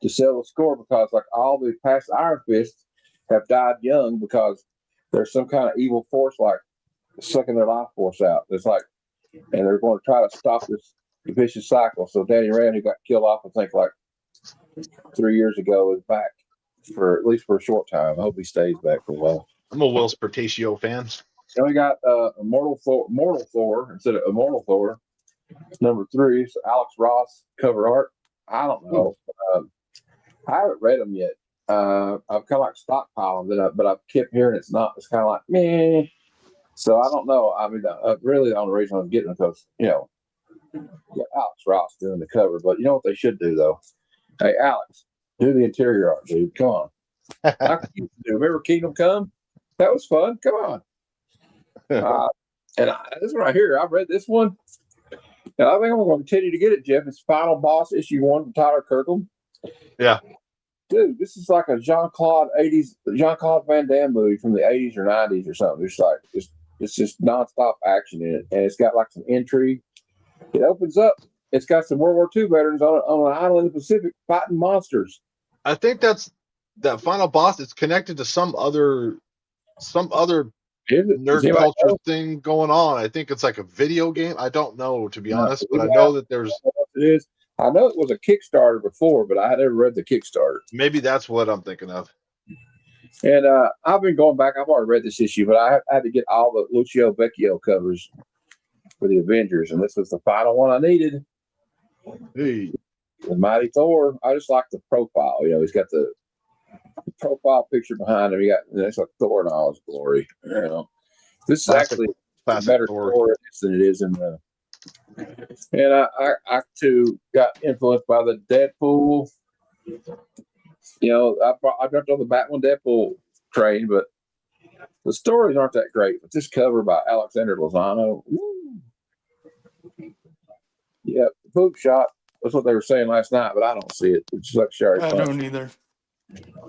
to settle the score because like all the past Iron Fists have died young because there's some kind of evil force like sucking their life force out. It's like, and they're going to try to stop this vicious cycle. So Danny Rand, who got killed off, I think like 3 years ago, is back for at least for a short time. I hope he stays back for a while. I'm a Will Spertatio fan. Then we got Mortal Thor instead of Immortal Thor, number 3. So Alex Ross cover art. I don't know. I haven't read them yet. I've kind of like stockpiling them, but I've kept hearing it's not. It's kind of like meh. So I don't know. I mean, really the only reason I'm getting them because Alex Ross doing the cover. But you know what they should do though? Hey Alex, do the interior art, dude. Come on. Remember Kingdom Come? That was fun. Come on. This one right here, I've read this one. And I think I'm going to continue to get it, Jeff. It's Final Boss issue 1 from Tyler Kirkham. Yeah. Dude, this is like a Jean-Claude Van Damme movie from the 80s or 90s or something. It's just nonstop action in it. And it's got like some intrigue. It opens up. It's got some World War II veterans on an island in the Pacific fighting monsters. I think that's that final boss is connected to some other Is it? Does nerd anybody culture know thing going on. I think it's like a video game. I don't know, to be honest, Does but I anybody know else that there's know what it is? I know it was a Kickstarter before, but I had never read the Kickstarter. maybe that's what I'm thinking of. And I've been going back. I've already read this issue, but I had to get all the Lucio Vecchio covers for the Avengers, and this was the final one I needed. Hey, The Mighty Thor. I just like the profile. You know, he's got the profile picture behind him. It's like Thor in all his glory. You know, this is classic, actually a classic better Thor. Thor than it is in the. And I too got influenced by the Deadpool. You know, I jumped on the Batman Deadpool train, but the stories aren't that great. But this cover by Alexander Lozano, woo. Yeah, the poop shot. That's what they were saying last night, but I don't see it. It's just like Sherry I Punch. don't either.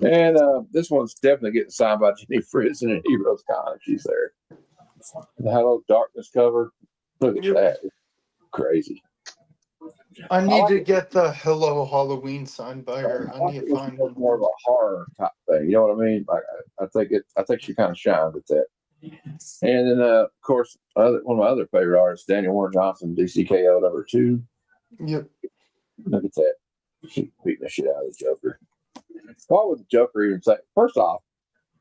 And this one's definitely getting signed by Jenny Fritzen and Heroes Comics. She's there. The Hello Darkness cover. Look at Yep. that. It's crazy. I need like to it. get the Hello Halloween signed by her. I need to It's find more of one. a horror type thing. You know what I mean? Like I think she kind of shines with that. And then of course one of my other favorite artists, Daniel Warren Johnson, DCKO #2. Yep. Look at that. She's beating the shit out of the Joker. Why would the Joker even think? First off,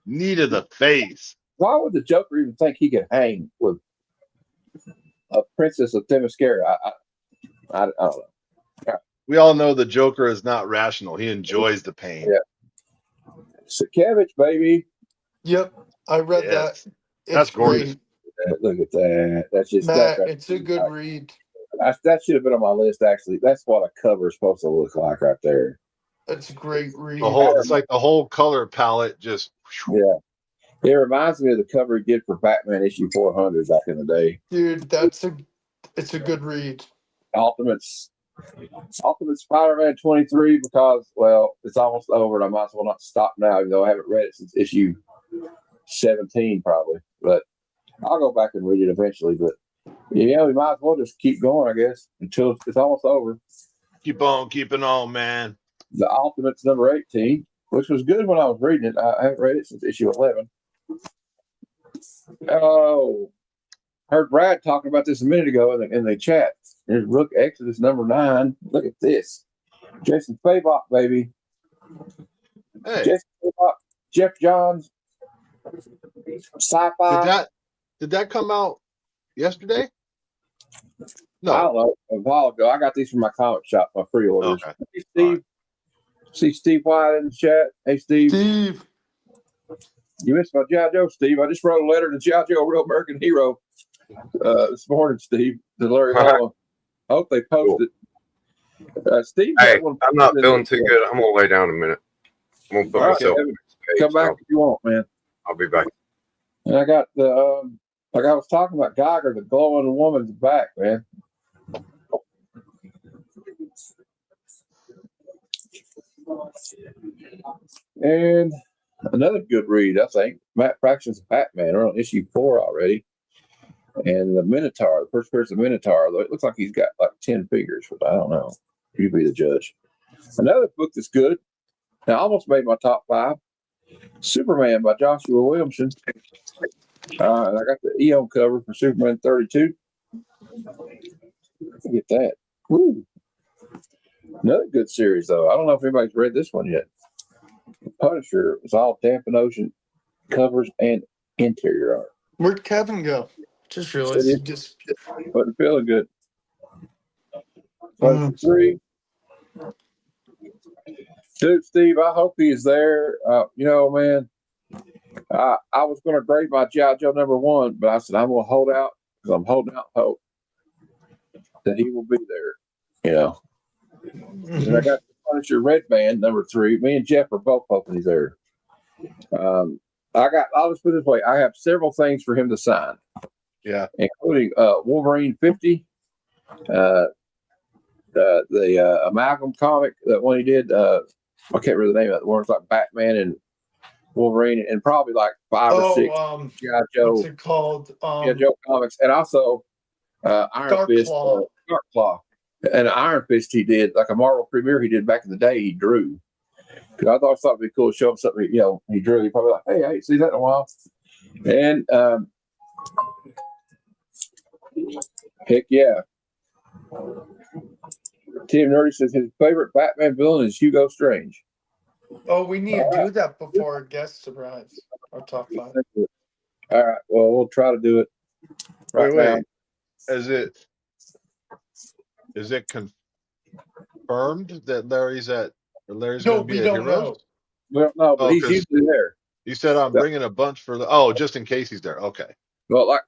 Knee to the face. why would the Joker even think he could hang with a princess of Themyscira? I don't know. We all know the Joker is not rational. He enjoys the pain. Yeah. Sakevich, baby. Yep. I read Yes. that. That's It's gorgeous. great. Look at that. That's just Matt, that. it's a good read. That should have been on my list. Actually, that's what a cover is supposed to look like right there. It's a great read. It's like the whole color palette just. Yeah, it reminds me of the cover he did for Batman issue 400 back in the day. Dude, it's a good read. Ultimate Spider-Man 23 because, well, it's almost over and I might as well not stop now, even though I haven't read it since issue 17 probably. But I'll go back and read it eventually. But yeah, we might as well just keep going, I guess, until it's almost over. Keep on keeping on, man. The Ultimates #18, which was good when I was reading it. I haven't read it since issue 11. Oh, heard Brad talking about this a minute ago in the chat. There's Rook Exodus #9. Look at this. Jason Fabok, baby. Hey, Jason Fabok, Jeff Johns, sci-fi. did that come out yesterday? I No. don't know. A while ago. I got these from my comic shop, my pre-orders. Okay. Hey, Steve. See Steve White in the chat. Hey, Steve. Steve. You missed my G.I. Joe, Steve. I just wrote a letter to G.I. Joe, Real American Hero, this morning, Steve, to Larry Hall. I hope they posted. Steve, Hey, I'm not feeling too good. I'm gonna lay down a minute. I'm gonna put All right, myself. Evan, come back if you want, man. I'll be back. And I got the like I was talking about Geiger, the glowing woman's back, man. And another good read, I think. Matt Fraction's Batman. We're on issue 4 already. And the Minotaur, the first person Minotaur, though it looks like he's got like 10 figures, but I don't know. You be the judge. Another book that's good. I almost made my top 5. Superman by Joshua Williamson. And I got the Eon cover for Superman 32. Look at that. Woo. Another good series, though. I don't know if anybody's read this one yet. The Punisher is all Dampen Ocean covers and interior art. Where'd Kevin go? Just realized he just Wasn't feeling good. Punisher 3. Dude, Steve, I hope he is there. You know, man, I was going to grade my G.I. Joe #1, but I said I'm going to hold out because I'm holding out hope that he will be there. You know, and I got the Punisher Red Band #3. Me and Jeff are both hoping he's there. I'll just put it this way: I have several things for him to sign. Yeah, including Wolverine 50, the amalgam comic that one he did. I can't remember the name of it. The one that's like Batman and Wolverine, and probably like 5 or 6 G.I. Joe. What's it called? G.I. Joe comics, and also Iron Dark Fist, Claw. Dark Claw, and Iron Fist he did like a Marvel premiere he did back in the day. He drew, 'Cause I thought something would be cool to show him something, he drew. He probably like, hey, I ain't seen that in a while. And heck yeah. Tim Nerdy says his favorite Batman villain is Hugo Strange. Oh, we need to do that before our guests arrives. Our top 5. All right. Well, we'll try to do it right now. Wait. Is it confirmed that Larry's No, going to be we at don't Heroes? know. We don't know, but Oh, he's because usually there. he said I'm bringing a bunch for just in case he's there. Okay. Well,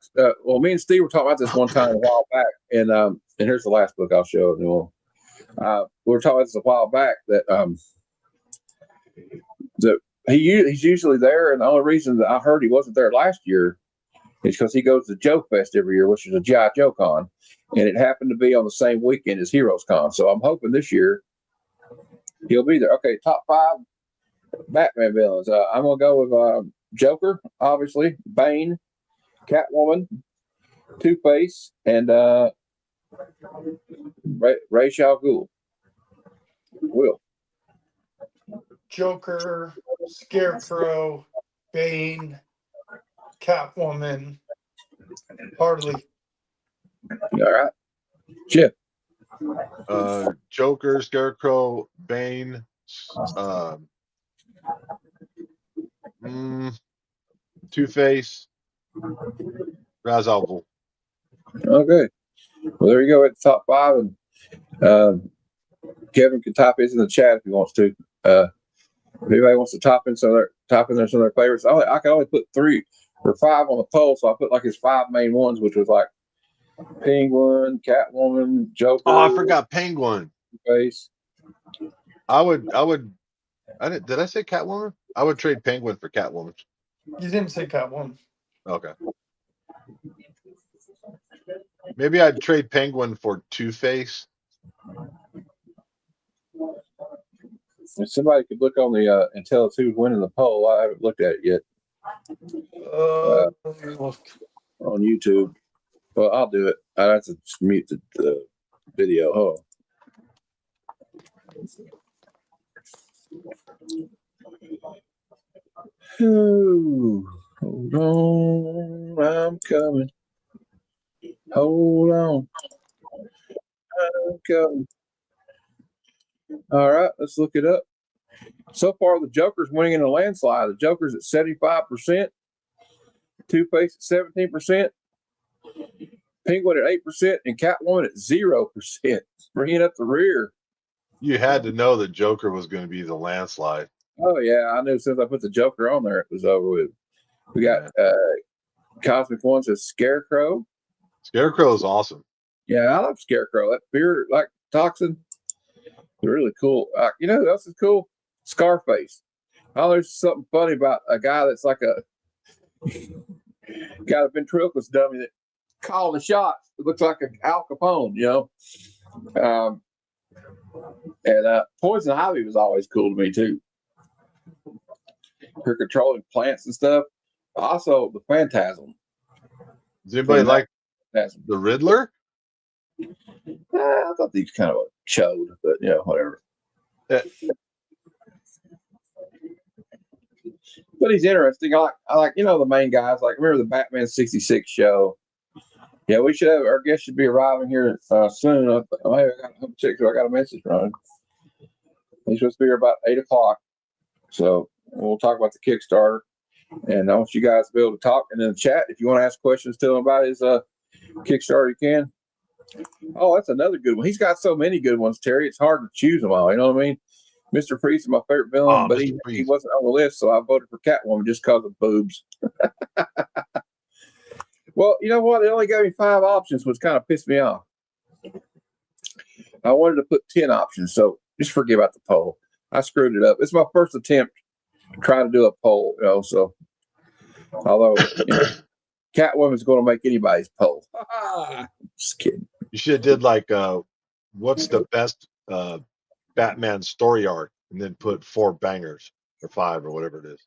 me and Steve were talking about this one time a while back, and here's the last book I'll show you. We were talking about this a while back that he's usually there, and the only reason that I heard he wasn't there last year is because he goes to Joe Fest every year, which is a GI Joe Con, and it happened to be on the same weekend as Heroes Con. So I'm hoping this year he'll be there. Okay, top 5 Batman villains. I'm gonna go with Joker, obviously, Bane, Catwoman, Two-Face, and Ra's al Ghul. Will. Joker, Scarecrow, Bane, Catwoman, Harley. All right. Chip. Joker, Scarecrow, Bane, Two-Face, Ra's al Ghul. Okay. Well, there you go at the top 5, and Kevin can type this in the chat if he wants to. If anybody wants to type in some of their favorites, I can only put 3 or 5 on the poll, so I put like his 5 main ones, which was like Penguin, Catwoman, Joker. Oh, I forgot Penguin. Face. Did I say Catwoman? I would trade Penguin for Catwoman. You didn't say Catwoman. Okay. Maybe I'd trade Penguin for Two-Face. If somebody could look on the and tell us who's winning the poll, I haven't looked at it yet. On YouTube. Well, I'll do it. I have to just mute the video. Oh. Hold on, I'm coming. Hold on, I'm coming. All right, let's look it up. So far, the Joker's winning in a landslide. The Joker's at 75%, Two-Face at 17%, Penguin at 8%, and Catwoman at 0%, bringing up the rear. You had to know that Joker was going to be the landslide. Oh yeah, I knew since I put the Joker on there, it was over with. We got Cosmic One says Scarecrow. Scarecrow is awesome. Yeah, I love Scarecrow. That beard, like toxin, really cool. You know who else is cool? Scarface. Oh, there's something funny about a guy that's like a got a ventriloquist dummy that called the shots. It looks like an Al Capone, And Poison Ivy was always cool to me too. Her controlling plants and stuff. Also, the Phantasm. Does anybody like Phantasm. the Riddler? I thought these kind of showed, but whatever. Yeah. But he's interesting. I like the main guys. Like, remember the Batman '66 show? Yeah, we should have our guest should be arriving here soon. I got a message from him. He's supposed to be here about 8:00. So we'll talk about the Kickstarter, and I want you guys to be able to talk in the chat. If you want to ask questions to him about his Kickstarter, you can. Oh, that's another good one. He's got so many good ones, Terry. It's hard to choose them all. You know what I mean? Mr. Priest is my favorite villain, but he wasn't on the list, so I voted for Catwoman just because of boobs. Well, you know what? It only gave me 5 options, which kind of pissed me off. I wanted to put 10 options, so just forget about the poll. I screwed it up. It's my first attempt trying to do a poll, so although Catwoman's going to make anybody's poll. Just kidding. You should have did like what's the best Batman story arc, and then put 4 bangers or 5 or whatever it is.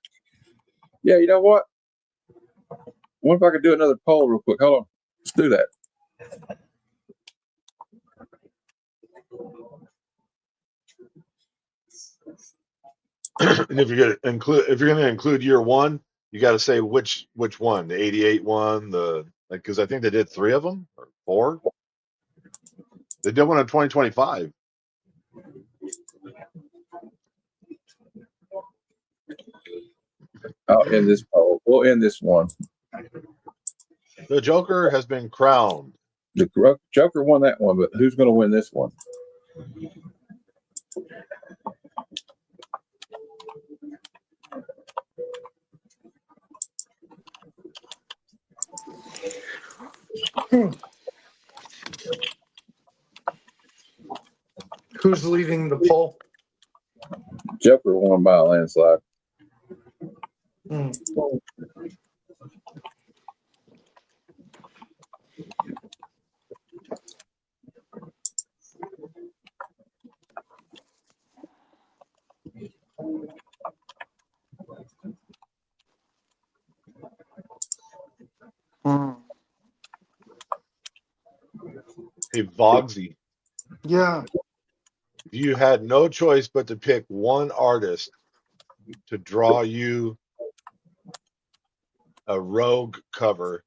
Yeah, you know what? What if I could do another poll real quick? Hold on. Let's do that. And if you're gonna include year one, you got to say which one, the '88 one, because I think they did 3 of them or 4. They did one in 2025. I'll end this poll. We'll end this one. The Joker has been crowned. The Joker won that one, but who's going to win this one? Who's leading the poll? Joker won by a landslide. Hmm. Hmm. Hey, Vogsy, Yeah. you had no choice but to pick one artist to draw you a Rogue cover.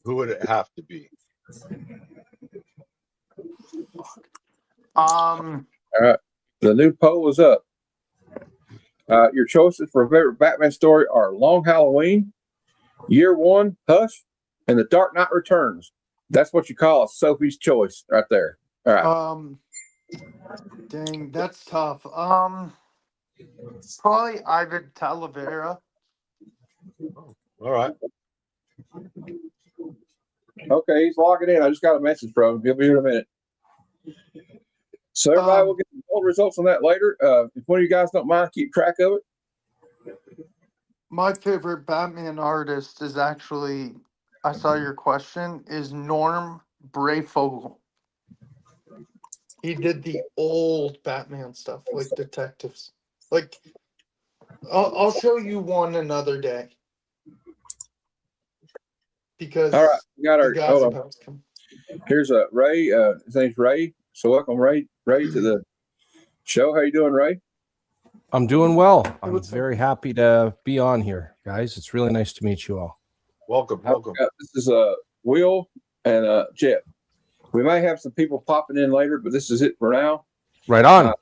Who would it have to be? All right. The new poll is up. Your choices for a favorite Batman story are Long Halloween, Year One, Hush, and The Dark Knight Returns. That's what you call a Sophie's choice right there. All right. Dang, that's tough. Probably Ivan Talavera. All right. Okay, he's logging in. I just got a message from him. He'll be here in a minute. So everybody will get the poll results on that later. If one of you guys don't mind, keep track of it. My favorite Batman artist is actually, I saw your question, is Norm Brayfogle. He did the old Batman stuff, like detectives. Like, I'll show you one another day. Because all right, we got our hold on. Here's Ray. His name's Ray. So welcome, Ray. Ray to the show. How you doing, Ray? I'm doing well. I'm very happy to be on here, guys. It's really nice to meet you all. Welcome. This is Will and Jet. We may have some people popping in later, but this is it for now. Right on.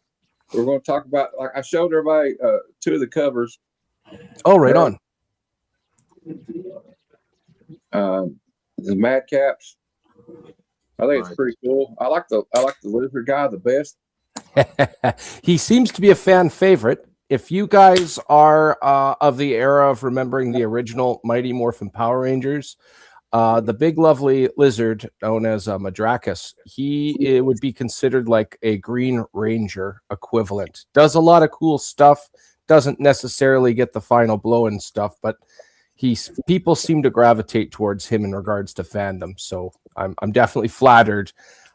We're going to talk about, like I showed everybody, 2 of the covers. Oh, right on. The Madcaps. I think it's pretty cool. I like the lizard guy the best. He seems to be a fan favorite. If you guys are of the era of remembering the original Mighty Morphin Power Rangers, the big lovely lizard known as Madracus, it would be considered like a Green Ranger equivalent. Does a lot of cool stuff. Doesn't necessarily get the final blow and stuff, but people seem to gravitate towards him in regards to fandom. So I'm definitely flattered.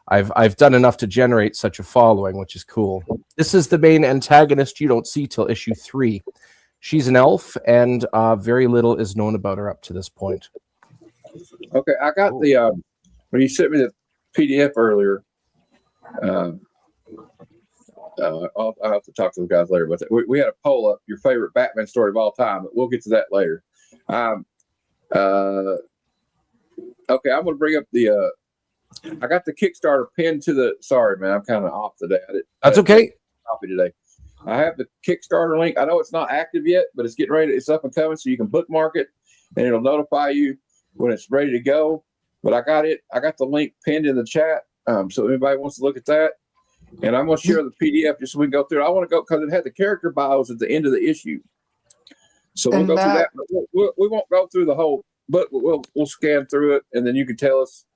I've done enough to generate such a following, which is cool. This is the main antagonist you don't see till issue 3. She's an elf, and very little is known about her up to this point. Okay, I got the when you sent me the PDF earlier. I'll have to talk to the guys later about that. We had a poll up your favorite Batman story of all time, but we'll get to that later. Okay, I'm going to bring up the. I got the Kickstarter pinned to the. Sorry, man, I'm kind of off today. That's okay. Copy today. I have the Kickstarter link. I know it's not active yet, but it's getting ready. It's up and coming, so you can bookmark it, and it'll notify you when it's ready to go. But I got it. I got the link pinned in the chat. So if anybody wants to look at that, and I'm going to share the PDF just so we can go through it. I want to go because it had the character bios at the end of the issue. So we'll go through that. But we won't go through the whole, but we'll scan through it, and then you can tell us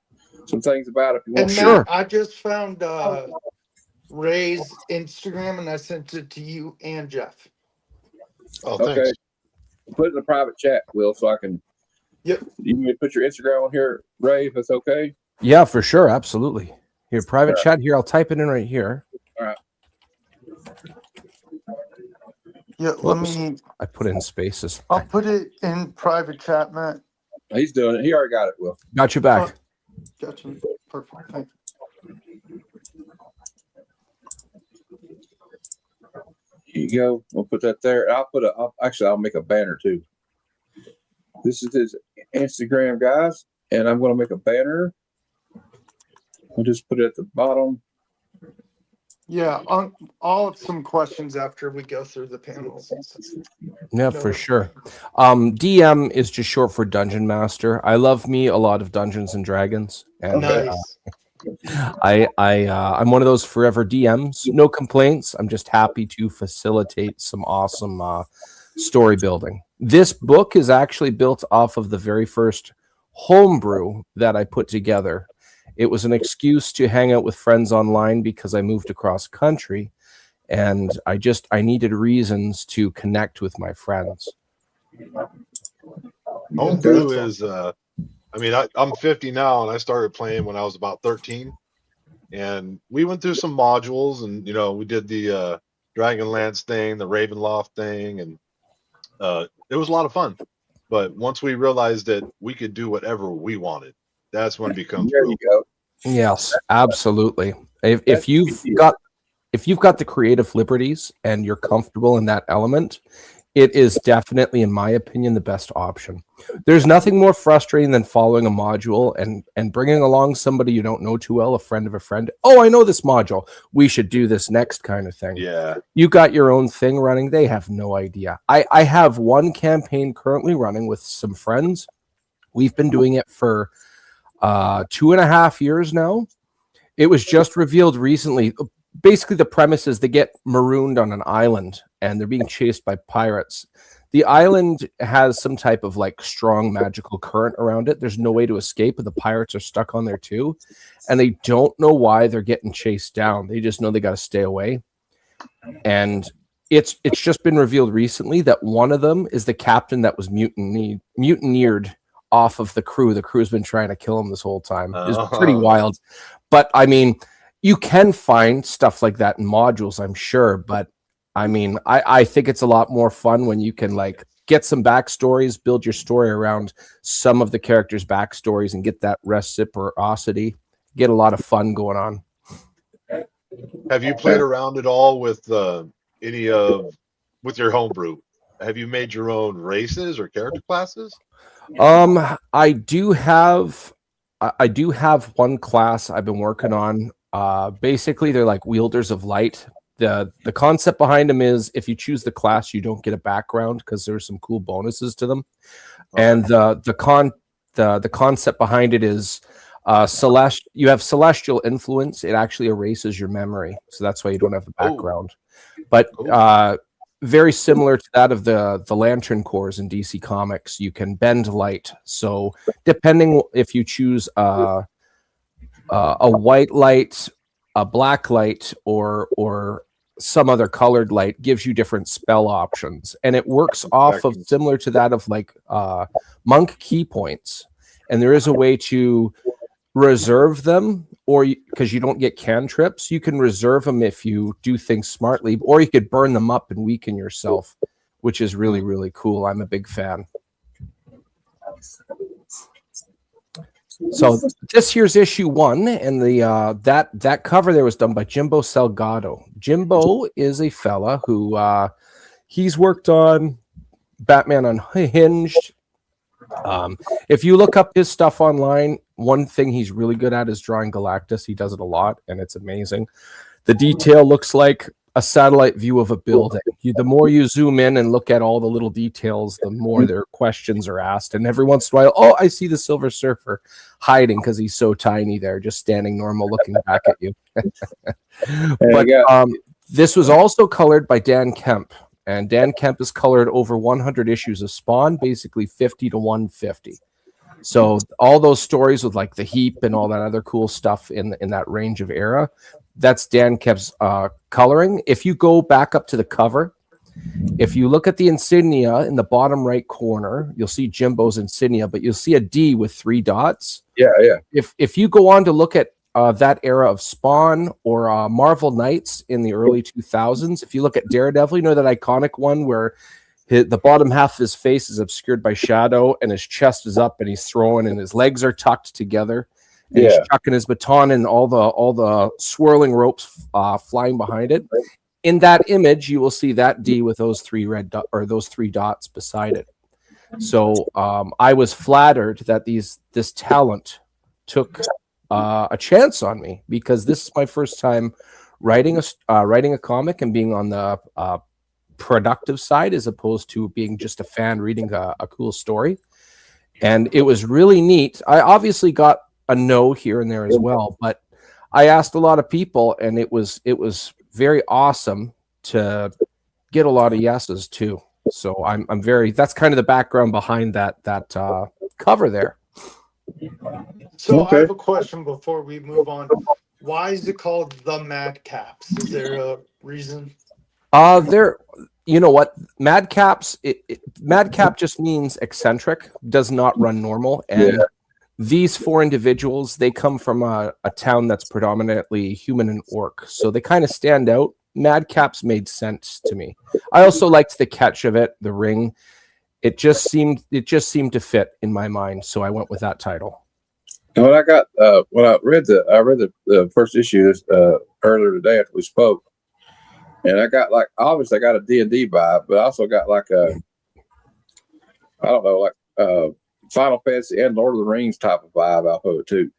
some things about it if you want. Sure. I just found Ray's Instagram, and I sent it to you and Jeff. Oh, thanks. Okay. Put it in the private chat, Will, so I can. Yep. You can put your Instagram on here, Ray, if that's okay. Yeah, for sure, absolutely. Here, private chat here. I'll type it in right here. All right. Yeah, let me. I put it in spaces. I'll put it in private chat, Matt. He's doing it. He already got it, Will. Got you back. Got you. Perfect. Thank you. you go. We'll put that there. I'll make a banner too. This is his Instagram, guys, and I'm going to make a banner. I'll just put it at the bottom. Yeah, I'll have some questions after we go through the panels. Yeah, for sure. DM is just short for Dungeon Master. I love me a lot of Dungeons and Dragons, and Nice. I'm one of those forever DMs. No complaints. I'm just happy to facilitate some awesome story building. This book is actually built off of the very first homebrew that I put together. It was an excuse to hang out with friends online because I moved across country, and I needed reasons to connect with my friends. Homebrew is, I'm 50 now, and I started playing when I was about 13. And we went through some modules, and we did the Dragonlance thing, the Ravenloft thing, and it was a lot of fun. But once we realized that we could do whatever we wanted, that's when it becomes There real. you go. Yes, absolutely. If you've got the creative liberties and you're comfortable in that element, it is definitely, in my opinion, the best option. There's nothing more frustrating than following a module and bringing along somebody you don't know too well, a friend of a friend. Oh, I know this module. We should do this next kind of thing. Yeah. You got your own thing running. They have no idea. I have one campaign currently running with some friends. We've been doing it for 2.5 years now. It was just revealed recently. Basically, the premise is they get marooned on an island and they're being chased by pirates. The island has some type of strong magical current around it. There's no way to escape, but the pirates are stuck on there too. And they don't know why they're getting chased down. They just know they got to stay away. And it's just been revealed recently that one of them is the captain that was mutineered off of the crew. The crew's been trying to kill him this whole time. It's pretty wild. But you can find stuff like that in modules, I'm sure. But I think it's a lot more fun when you can get some backstories, build your story around some of the characters' backstories, and get that reciprocity. Get a lot of fun going on. Have you played around at all with with your homebrew? Have you made your own races or character classes? I do have one class I've been working on. Basically, they're like wielders of light. The concept behind them is if you choose the class, you don't get a background because there's some cool bonuses to them. Okay. And the concept behind it is you have celestial influence. It actually erases your memory, so that's why you don't have the background. But very similar to that of the Lantern Corps in DC Comics, you can bend light. So depending if you choose a white light, a black light, or some other colored light, gives you different spell options, and it works off of similar to that of monk key points. And there is a way to reserve them, or because you don't get cantrips, you can reserve them if you do things smartly, or you could burn them up and weaken yourself, which is really, really cool. I'm a big fan. So this here's issue 1, and the that cover there was done by Jimbo Salgado. Jimbo is a fella who he's worked on Batman Unhinged. If you look up his stuff online, one thing he's really good at is drawing Galactus. He does it a lot, and it's amazing. The detail looks like a satellite view of a building. The more you zoom in and look at all the little details, the more their questions are asked. And every once in a while, oh, I see the Silver Surfer hiding because he's so tiny there, just standing normal, looking back at you. But this was also colored by Dan Kemp. And Dan Kemp has colored over 100 issues of Spawn, basically 50 to 150. So all those stories with the Heap and all that other cool stuff in that range of era, that's Dan Kemp's coloring. If you go back up to the cover, if you look at the insignia in the bottom right corner, you'll see Jimbo's insignia, but you'll see a D with 3 dots. Yeah. If you go on to look at that era of Spawn or Marvel Knights in the early 2000s, if you look at Daredevil, that iconic one where the bottom half of his face is obscured by shadow and his chest is up and he's throwing and his legs are tucked together. And he's chucking his baton and all the swirling ropes flying behind it. in that image, you will see that D with those three those three dots beside it. So I was flattered that this talent took a chance on me, because this is my first time writing a comic and being on the productive side, as opposed to being just a fan reading a cool story. And it was really neat. I obviously got a no here and there as well, but I asked a lot of people, and it was very awesome to get a lot of yeses too. So I'm very, that's kind of the background behind that cover there. So Okay. I have a question before we move on. Why is it called the Madcaps? Is there a reason? You know what? Madcaps, madcap just means eccentric, does not run normal. And these four individuals, they come from a town that's predominantly human and orc. So they kind of stand out. Madcaps made sense to me. I also liked the catch of it, the ring. It just seemed to fit in my mind. So I went with that title. And when I got when I read the first issue earlier today after we spoke, and I got obviously I got a D&D vibe, but I also got like Final Fantasy and Lord of the Rings type of vibe out of it too.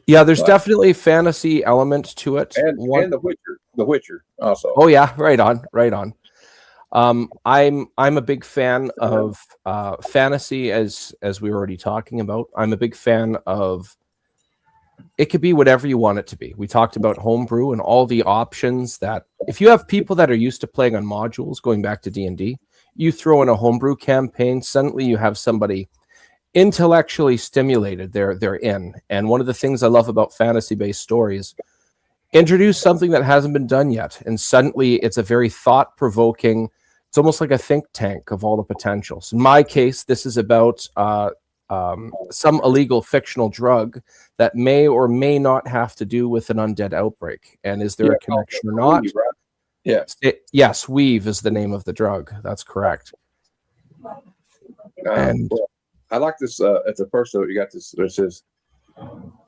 Yeah, there's definitely a fantasy element to it, and the Witcher also. Oh yeah, right on. I'm a big fan of fantasy, as we were already talking about. I'm a big fan of, it could be whatever you want it to be. We talked about homebrew and all the options that, if you have people that are used to playing on modules, going back to D&D, you throw in a homebrew campaign, suddenly you have somebody intellectually stimulated. They're in. And one of the things I love about fantasy-based stories, introduce something that hasn't been done yet, and suddenly it's a very thought-provoking, it's almost like a think tank of all the potentials. In my case, this is about some illegal fictional drug that may or may not have to do with an undead outbreak. And is there a connection or not? Weave, right? Yeah. Yes, Weave is the name of the drug. That's correct. And I like this. At the first note, you got this. It says,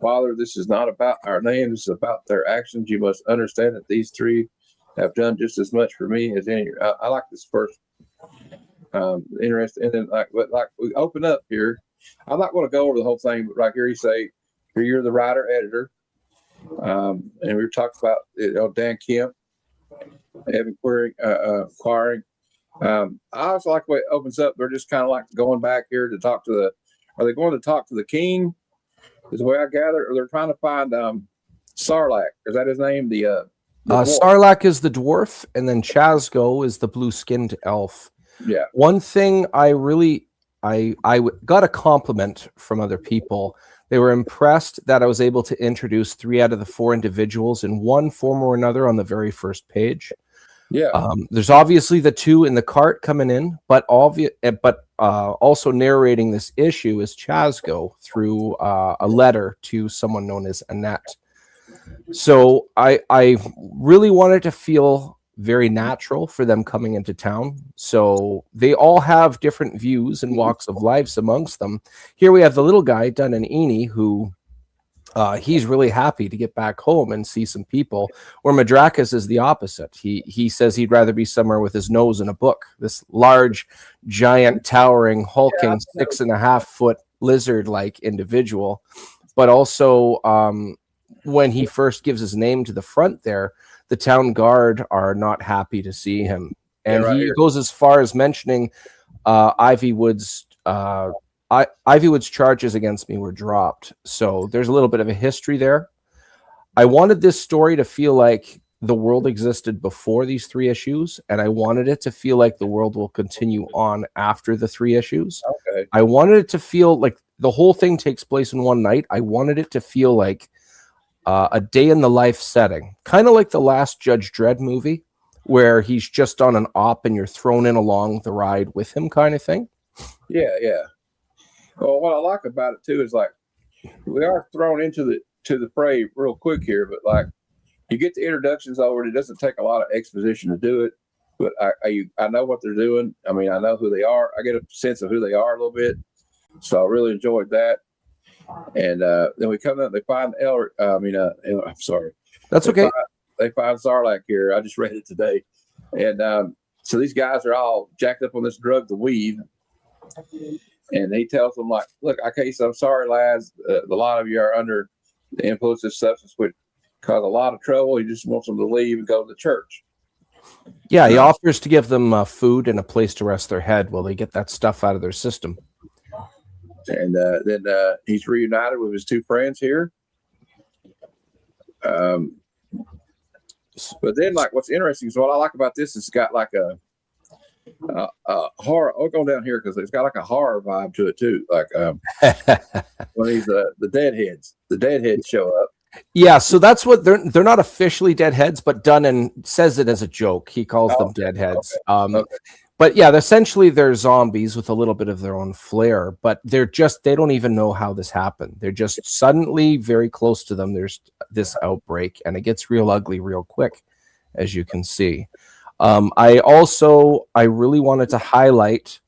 "Father, this is not about our name. This is about their actions. You must understand that these three have done just as much for me as any." I like this first. Interesting. And then like we open up here. I'm not going to go over the whole thing, but right here you say, "Here you're the writer editor," and we were talking about Dan Kemp, Evan Quarring. I also like the way it opens up. They're just kind of like going back here to talk to are they going to talk to the king? Is the way I gather, or they're trying to find Sarlacc. Is that his name? The Sarlacc is the dwarf, and then Chazgo is the blue-skinned elf. Yeah. One thing I got a compliment from other people. They were impressed that I was able to introduce 3 out of the 4 individuals in one form or another on the very first page. Yeah. There's obviously the 2 in the cart coming in, but also narrating this issue is Chazgo through a letter to someone known as Annette. So I really wanted to feel very natural for them coming into town. So they all have different views and walks of lives amongst them. Here we have the little guy, Dun and Eni, who he's really happy to get back home and see some people, where Madrakas is the opposite. He says he'd rather be somewhere with his nose in a book. This large, giant, towering, hulking, 6.5-foot lizard-like individual. But also, when he first gives his name to the front there, the town guard are not happy to see him. And he goes as far as mentioning Ivywood's charges against me were dropped. So there's a little bit of a history there. I wanted this story to feel like the world existed before these 3 issues, and I wanted it to feel like the world will continue on after the 3 issues. Okay. I wanted it to feel like the whole thing takes place in one night. I wanted it to feel like a day in the life setting, kind of like the last Judge Dredd movie, where he's just on an op and you're thrown in along the ride with him, kind of thing. Yeah. Well, what I like about it too is like we are thrown into the fray real quick here, but like you get the introductions already. It doesn't take a lot of exposition to do it, but I know what they're doing. I mean, I know who they are. I get a sense of who they are a little bit, so I really enjoyed that. And then we come up, they find I'm sorry. That's okay. they find Sarlacc here. I just read it today, and so these guys are all jacked up on this drug, the weed, and he tells them like, "Look, okay, so I'm sorry, lads. A lot of you are under the influence of substance, which cause a lot of trouble. He just wants them to leave and go to the church." Yeah, he offers to give them food and a place to rest their head while they get that stuff out of their system. And then he's reunited with his two friends here. But then, like, what's interesting is what I like about this is it's got like a horror. I'll go down here because it's got like a horror vibe to it too. Like when he's the deadheads show up. Yeah, so that's what they're not officially deadheads, but Dunnan says it as a joke. He calls them deadheads. Okay. But yeah, essentially they're zombies with a little bit of their own flair, but they don't even know how this happened. They're just suddenly very close to them. There's this outbreak and it gets real ugly real quick, as you can see. I really wanted to highlight,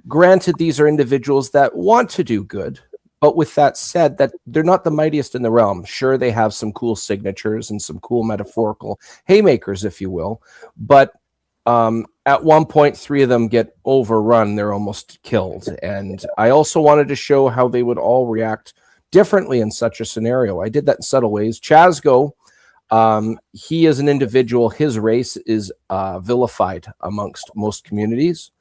granted, these are individuals that want to do good, but with that said, that they're not the mightiest in the realm. Sure, they have some cool signatures and some cool metaphorical haymakers, if you will, but at one point, 3 of them get overrun. They're almost killed. And I also wanted to show how they would all react differently in such a scenario. I did that in subtle ways. Chazgo, he is an individual. His race is vilified amongst most communities.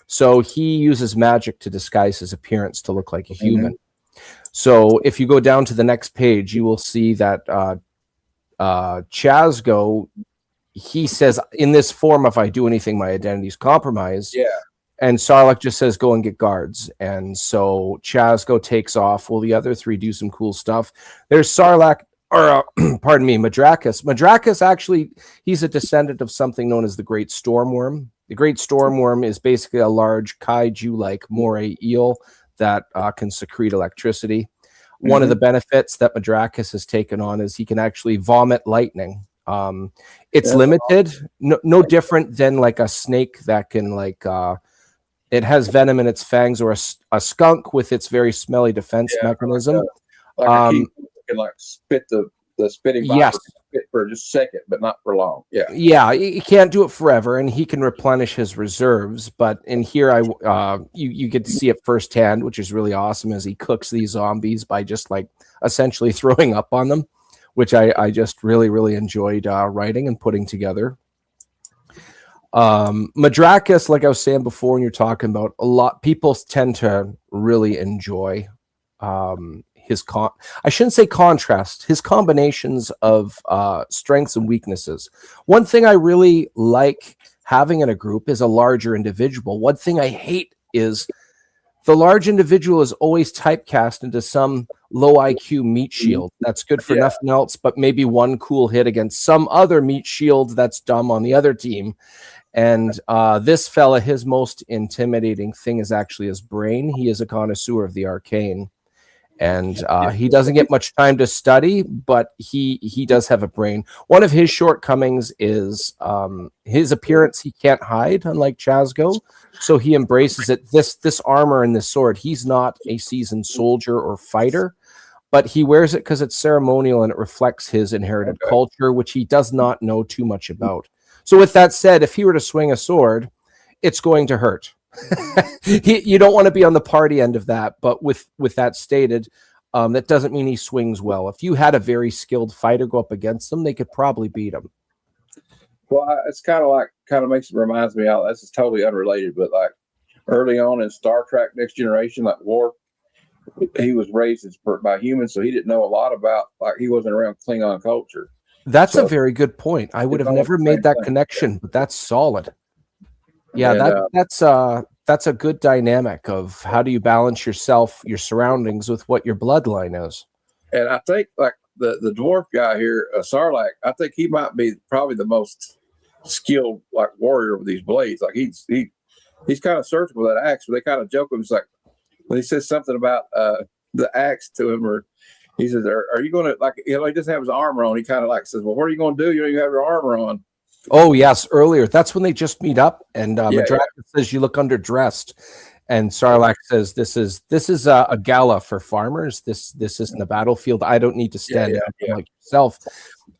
So he uses magic to disguise his appearance to look like a human. So if you go down to the next page, you will see that Chazgo, he says, in this form, if I do anything, my identity is compromised. Yeah. And Sarlacc just says, go and get guards. And so Chazgo takes off. Well, the other 3 do some cool stuff. There's Sarlacc, or pardon me, Madrakis. Madrakis, actually, he's a descendant of something known as the Great Stormworm. The Great Stormworm is basically a large kaiju-like moray eel that can secrete electricity. One of the benefits that Madrakis has taken on is he can actually vomit lightning. It's limited, no different than like a snake that can it has venom in its fangs, or a skunk with its very smelly defense mechanism. He can like spit the spitting viper, spit for just a second, but not for long. Yeah, he can't do it forever, and he can replenish his reserves. But in here, you get to see it firsthand, which is really awesome, as he cooks these zombies by just like essentially throwing up on them, which I just really, really enjoyed writing and putting together. Madrakis, like I was saying before, when you're talking about, a lot people tend to really enjoy his I shouldn't say contrast, his combinations of strengths and weaknesses. One thing I really like having in a group is a larger individual. One thing I hate is the large individual is always typecast into some low IQ meat shield that's good for nothing else but maybe one cool hit against some other meat shield that's dumb on the other team. And this fella, his most intimidating thing is actually his brain. He is a connoisseur of the arcane. And he doesn't get much time to study, but he does have a brain. One of his shortcomings is his appearance. He can't hide, unlike Chazgo. So he embraces it. This armor and this sword, he's not a seasoned soldier or fighter, but he wears it because it's ceremonial and it reflects his inherited culture, which he does not know too much about. So with that said, if he were to swing a sword, it's going to hurt. You don't want to be on the party end of that, but with that stated, that doesn't mean he swings well. If you had a very skilled fighter go up against him, they could probably beat him. Well, it's kind of reminds me of, this is totally unrelated, but like early on in Star Trek Next Generation, like Worf, he was raised by humans, so he didn't know a lot about, like, he wasn't around Klingon culture. That's a very good point. I would have never made that connection, but that's solid. Yeah, that's a good dynamic of how do you balance yourself, your surroundings, with what your bloodline is. And I think like the dwarf guy here, Sarlacc, I think he might be probably the most skilled like warrior with these blades. Like he's kind of searching for that axe. But they kind of joke him. It's like when he says something about the axe to him, or he says, "Are you going to like?" You know, he doesn't have his armor on. He kind of like says, "Well, what are you going to do? You don't even have your armor on." Oh yes, earlier. That's when they just meet up, and Madrakis says, "You look underdressed," and Sarlacc says, "This is a gala for farmers. This isn't a battlefield. I don't need to stand up like yourself."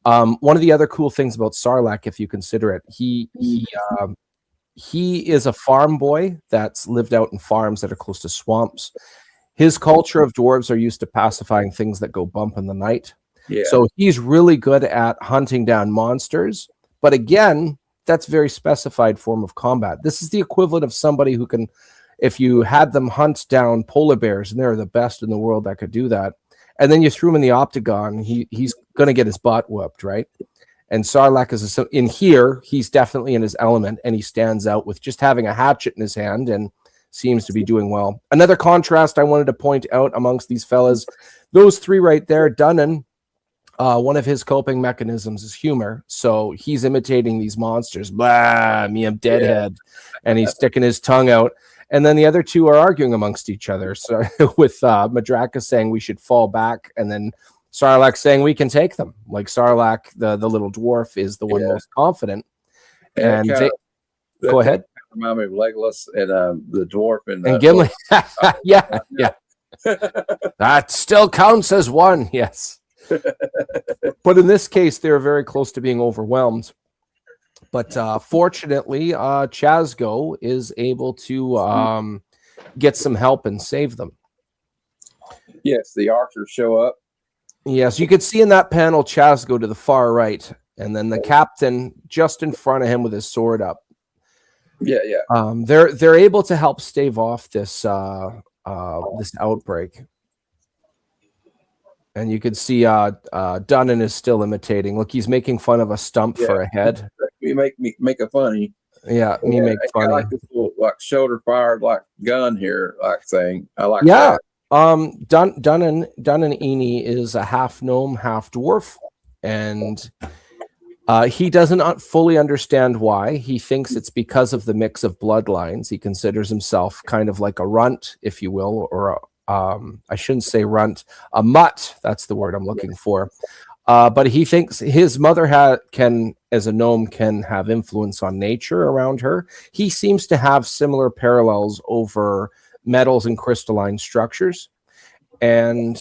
One of the other cool things about Sarlacc, if you consider it, he is a farm boy that's lived out in farms that are close to swamps. His culture of dwarves are used to pacifying things that go bump in the night. Yeah. So he's really good at hunting down monsters. But again, that's very specified form of combat. This is the equivalent of somebody who can, if you had them hunt down polar bears, and they're the best in the world that could do that, and then you threw him in the octagon, he's going to get his butt whooped, right? And Sarlacc is in here. He's definitely in his element, and he stands out with just having a hatchet in his hand and seems to be doing well. Another contrast I wanted to point out amongst these fellas, those three right there, Dunnan, one of his coping mechanisms is humor. So he's imitating these monsters. Blah, me, I'm deadhead. And he's sticking his tongue out. And then the other two are arguing amongst each other. So with Madraka saying we should fall back, and then Sarlacc saying we can take them. Like Sarlacc, the little dwarf, is the one most confident. And go ahead. Remind me of Legolas and the dwarf and Gimli. Yeah. That still counts as one. Yes. But in this case, they're very close to being overwhelmed. But fortunately, Chazgo is able to get some help and save them. Yes, the archers show up. Yes, you could see in that panel Chazgo to the far right, and then the captain just in front of him with his sword up. Yeah. They're able to help stave off this this outbreak. And you could see Dunnan is still imitating. Look, he's making fun of a stump for a head. You make a funny. Yeah, me make funny. I like this little shoulder fired gun here, thing. I like that. Dunnan Eni is a half gnome, half dwarf, and he doesn't fully understand why. He thinks it's because of the mix of bloodlines. He considers himself kind of like a runt, if you will, or I shouldn't say runt, a mutt. That's the word I'm looking for. But he thinks his mother can, as a gnome, can have influence on nature around her. He seems to have similar parallels over metals and crystalline structures. And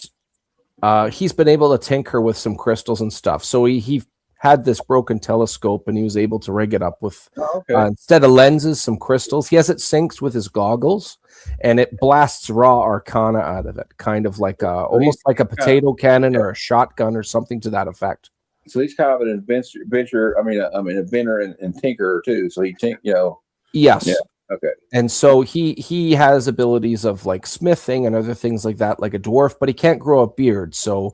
he's been able to tinker with some crystals and stuff. So he had this broken telescope, and he was able to rig it up with, instead of lenses, some crystals. He has it synced with his goggles, and it blasts raw arcana out of it, kind of like almost like a potato cannon or a shotgun or something to that effect. So he's kind of an inventor. I mean, inventor and tinkerer too. So he Yes. Yeah. Okay. And so he has abilities of like smithing and other things like that, like a dwarf, but he can't grow a beard. So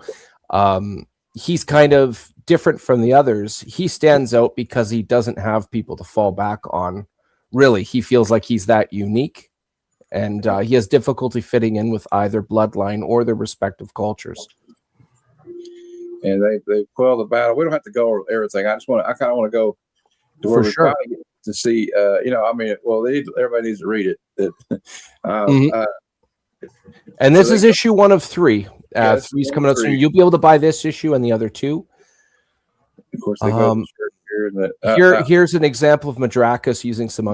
he's kind of different from the others. He stands out because he doesn't have people to fall back on. Really, he feels like he's that unique, and he has difficulty fitting in with either bloodline or their respective cultures. And they quell the battle. We don't have to go over everything. I kind of want to go to where sure. To see. Everybody needs to read it. And this is issue 1 of 3. 3's coming out soon. You'll be able to buy this issue and the other 2. Of course, they go here. Here's an example of Madrakas using some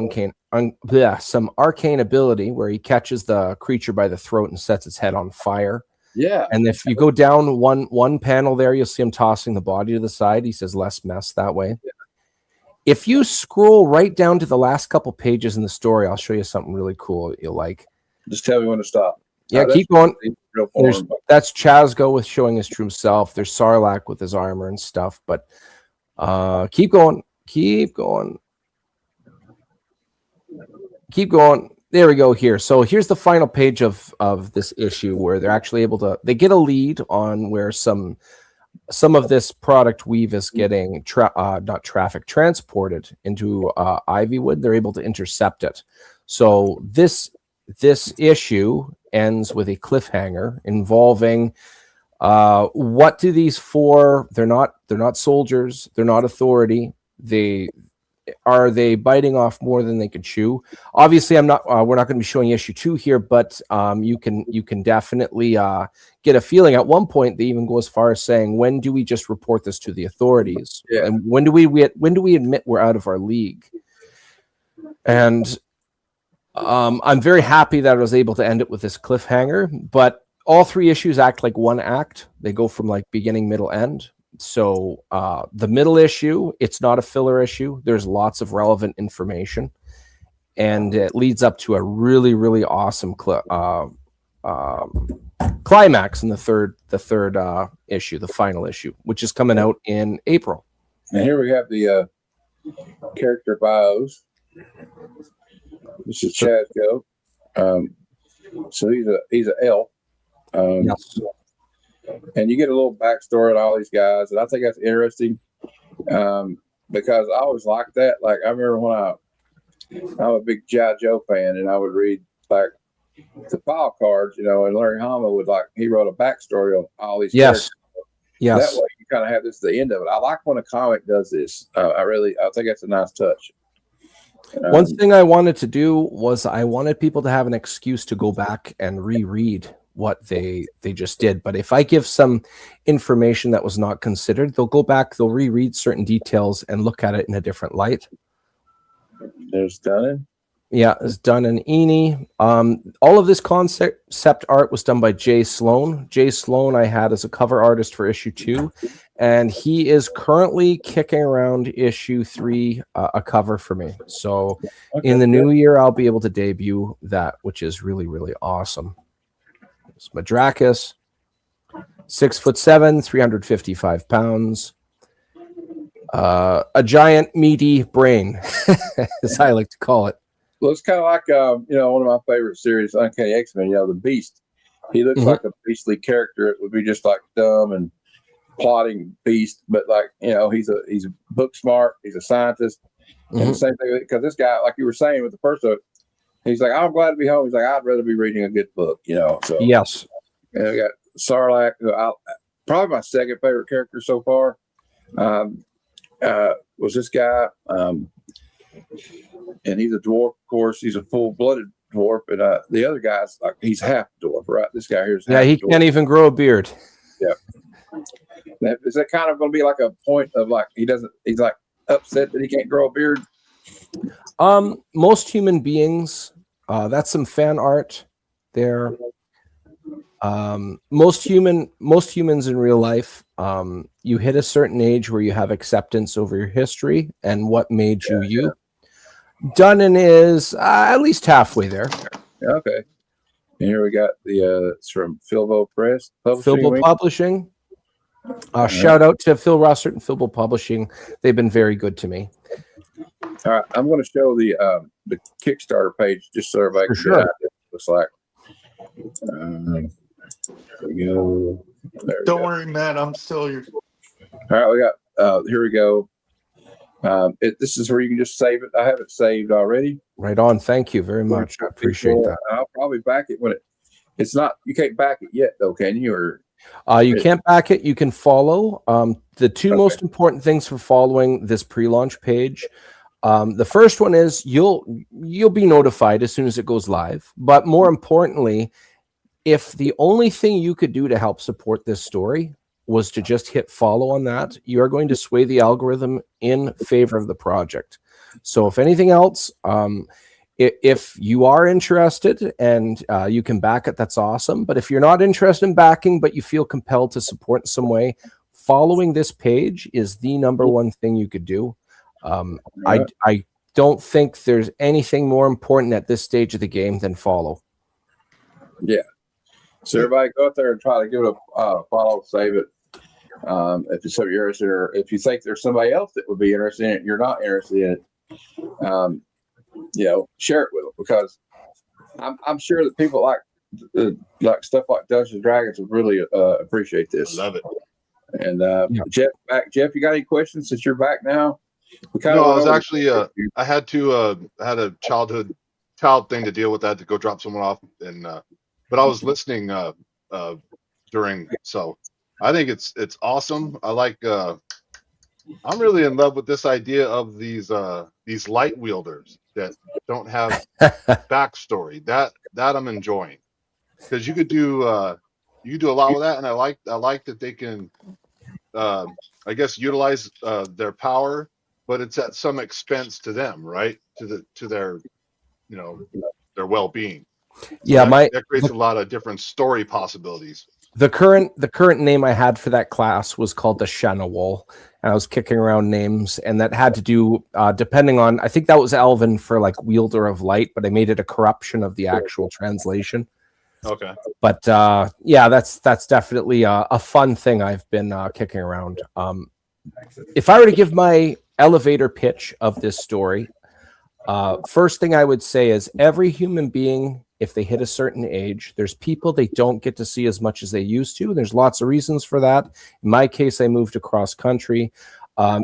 arcane ability where he catches the creature by the throat and sets its head on fire. Yeah. And if you go down one panel there, you'll see him tossing the body to the side. He says less mess that way. Yeah. If you scroll right down to the last couple pages in the story, I'll show you something really cool you'll like. Just tell me when to stop. Yeah, keep going. That's Chazgo with showing his true self. There's Sarlacc with his armor and stuff. But keep going. There we go here. So here's the final page of this issue where they're actually able to, they get a lead on where some of this product weave is getting transported into Ivywood. They're able to intercept it. So this issue ends with a cliffhanger involving what do these four, they're not soldiers, they're not authority, are they biting off more than they can chew? Obviously, we're not going to be showing issue 2 here, but you can definitely get a feeling. At one point, they even go as far as saying, "When do we just report this to the authorities? Yeah. And when do we admit we're out of our league?" And I'm very happy that I was able to end it with this cliffhanger. But all 3 issues act like one act. They go from like beginning, middle, end. So the middle issue, it's not a filler issue. There's lots of relevant information, and it leads up to a really, really awesome climax in the third issue, the final issue, which is coming out in April. And here we have the character bios. This is Chaz Go. So he's an elf. Yes. And you get a little backstory on all these guys, and I think that's interesting because I always liked that. Like I remember when I'm a big G.I. Joe fan, and I would read like the file cards, and Larry Hama would he wrote a backstory on all these. Yes. That way you kind of have this at the end of it. I like when a comic does this. I think that's a nice touch. One thing I wanted to do was I wanted people to have an excuse to go back and reread what they just did. But if I give some information that was not considered, they'll go back, they'll reread certain details and look at it in a different light. There's Dunnan. Yeah, it's done in Eni. All of this concept art was done by Jay Sloan. Jay Sloan I had as a cover artist for issue 2, and he is currently kicking around issue 3, a cover for me. So in the new year, I'll be able to debut that, which is really, really awesome. It's Madrakis, 6'7", 355 pounds. A giant meaty brain, as I like to call it. Well, it's kind of like, one of my favorite series, Uncanny X-Men, the Beast. He looks like a beastly character. It would be just like dumb and plotting beast, but he's book smart. He's a scientist. And the same thing, because this guy, like you were saying with the first book, he's like, I'm glad to be home. He's like, I'd rather be reading a good book, So yes. And we got Sarlacc, probably my second favorite character so far. Was this guy. And he's a dwarf, of course. He's a full-blooded dwarf, and the other guy's he's half dwarf, right? This guy here is half he dwarf. Can't even grow a beard. Yeah. Is that kind of going to be like a point of he's upset that he can't grow a beard? Most human beings, that's some fan art there. Most humans in real life, you hit a certain age where you have acceptance over your history and what made you you. Dunnan is at least halfway there. Okay. And here we got it's from Filbo Press. Filbo Publishing. Shout out to Phil Russert and Filbo Publishing. They've been very good to me. All right, I'm going to show the Kickstarter page just so everybody can get what it looks like. There we go. Don't worry, Matt. I'm still here. All right, we got here we go. This is where you can just save it. I have it saved already. Right on. Thank you very much. I appreciate that. I'll probably back it when it's not. You can't back it yet, though, can you? Or you can't back it. You can follow. The two most important things for following this pre-launch page. The first one is you'll be notified as soon as it goes live. But more importantly, if the only thing you could do to help support this story was to just hit follow on that, you are going to sway the algorithm in favor of the project. So if anything else, if you are interested and you can back it, that's awesome. But if you're not interested in backing, but you feel compelled to support in some way, following this page is the number one thing you could do. I don't think there's anything more important at this stage of the game than follow. Yeah. So everybody go out there and try to give it a follow, save it. If it's something you're interested in, or if you think there's somebody else that would be interested in it, you're not interested in it, share it with them, because I'm sure that people like stuff like Dungeons and Dragons would really appreciate this. I love it. And Jeff, you got any questions since you're back now? I was actually I had a child thing to deal with. I had to go drop someone off, and but I was listening during. So I think it's awesome. I like. I'm really in love with this idea of these light wielders that don't have backstory. That I'm enjoying, because you could do a lot with that, and I like that they can I guess utilize their power, but it's at some expense to them, right? To their their well-being. So Yeah, that creates a lot of different story possibilities. The current name I had for that class was called the Shanawol, and I was kicking around names, and that had to do depending on, I think that was Elven for like wielder of light, but I made it a corruption of the actual translation. Okay. But yeah, that's definitely a fun thing I've been kicking around. If I were to give my elevator pitch of this story, first thing I would say is every human being, if they hit a certain age, there's people they don't get to see as much as they used to. There's lots of reasons for that. In my case, I moved across country.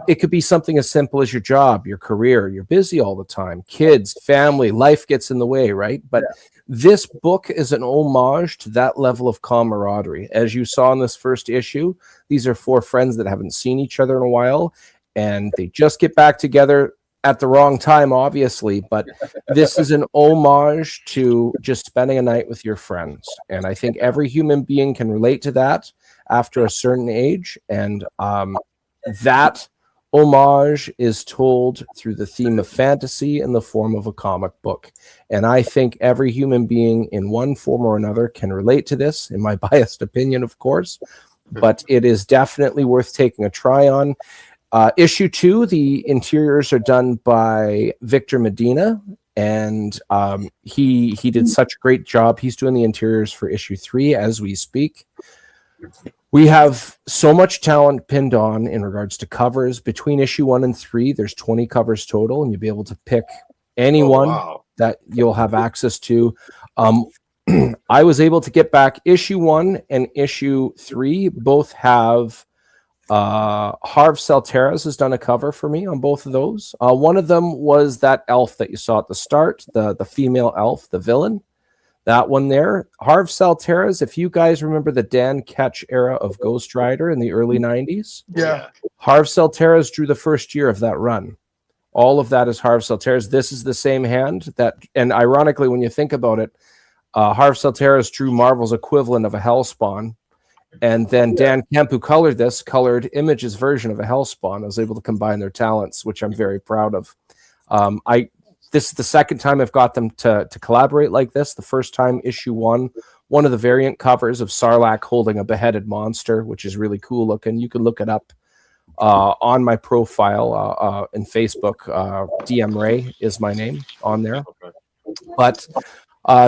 It could be something as simple as your job, your career. You're busy all the time. Kids, family, life gets in the way, right? But this book is an homage to that level of camaraderie. As you saw in this first issue, these are 4 friends that haven't seen each other in a while, and they just get back together at the wrong time, obviously, but this is an homage to just spending a night with your friends. And I think every human being can relate to that after a certain age. And that homage is told through the theme of fantasy in the form of a comic book. And I think every human being in one form or another can relate to this, in my biased opinion, of course, but it is definitely worth taking a try on. Issue 2, the interiors are done by Victor Medina, and he did such a great job. He's doing the interiors for issue 3 as we speak. We have so much talent pinned on in regards to covers. Between issue 1 and 3, there's 20 covers total, and you'll be able to pick anyone that you'll have access to. I was able to get back issue 1 and issue 3 both have Harv Salteras has done a cover for me on both of those. One of them was that elf that you saw at the start, the female elf, the villain. That one there. Harv Salteras, if you guys remember the Dan Ketch era of Ghost Rider in the early 90s. Yeah. Harv Salteras drew the first year of that run. All of that is Harv Salteras. This is the same hand that, and ironically, when you think about it, Harv Salteras drew Marvel's equivalent of a Hellspawn. And then Dan Kemp, who colored this, colored Image's version of a Hellspawn. I was able to combine their talents, which I'm very proud of. This is the second time I've got them to collaborate like this. The first time, issue 1, one of the variant covers of Sarlacc holding a beheaded monster, which is really cool looking. You can look it up on my profile in Facebook. DM Ray is my name on there. But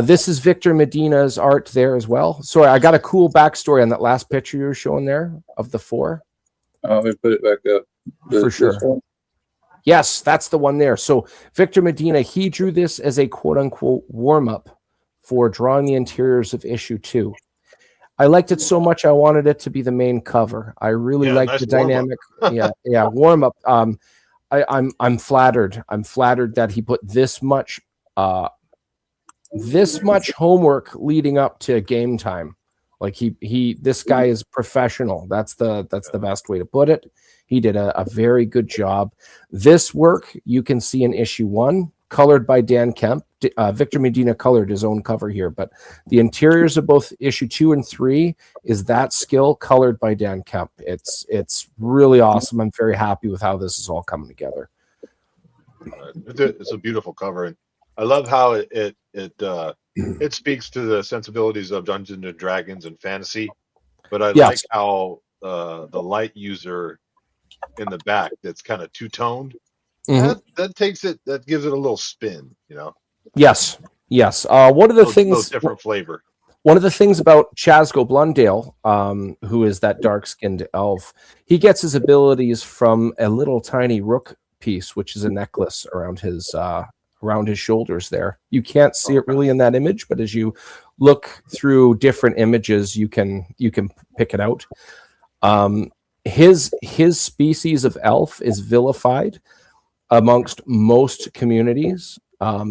this is Victor Medina's art there as well. Sorry, I got a cool backstory on that last picture you were showing there of the 4. Let me put it back up. For sure. Yes, that's the one there. So Victor Medina, he drew this as a quote-unquote warm-up for drawing the interiors of issue 2. I liked it so much I wanted it to be the main cover. I really liked the dynamic. Warm-up. I'm flattered. I'm flattered that he put this much homework leading up to game time. Like this guy is professional. That's the best way to put it. He did a very good job. This work you can see in issue 1, colored by Dan Kemp. Victor Medina colored his own cover here, but the interiors of both issue 2 and 3 is that skill colored by Dan Kemp. It's really awesome. I'm very happy with how this is all coming together. It's a beautiful cover, and I love how it speaks to the sensibilities of Dungeons and Dragons and fantasy. But I like how the light user in the back that's kind of two-toned. That takes it, that gives it a little spin, you know. Yes. One of the things, different flavor. One of the things about Chasgo Blundale, who is that dark-skinned elf, he gets his abilities from a little tiny rook piece, which is a necklace around his shoulders there. You can't see it really in that image, but as you look through different images, you can pick it out. His species of elf is vilified amongst most communities.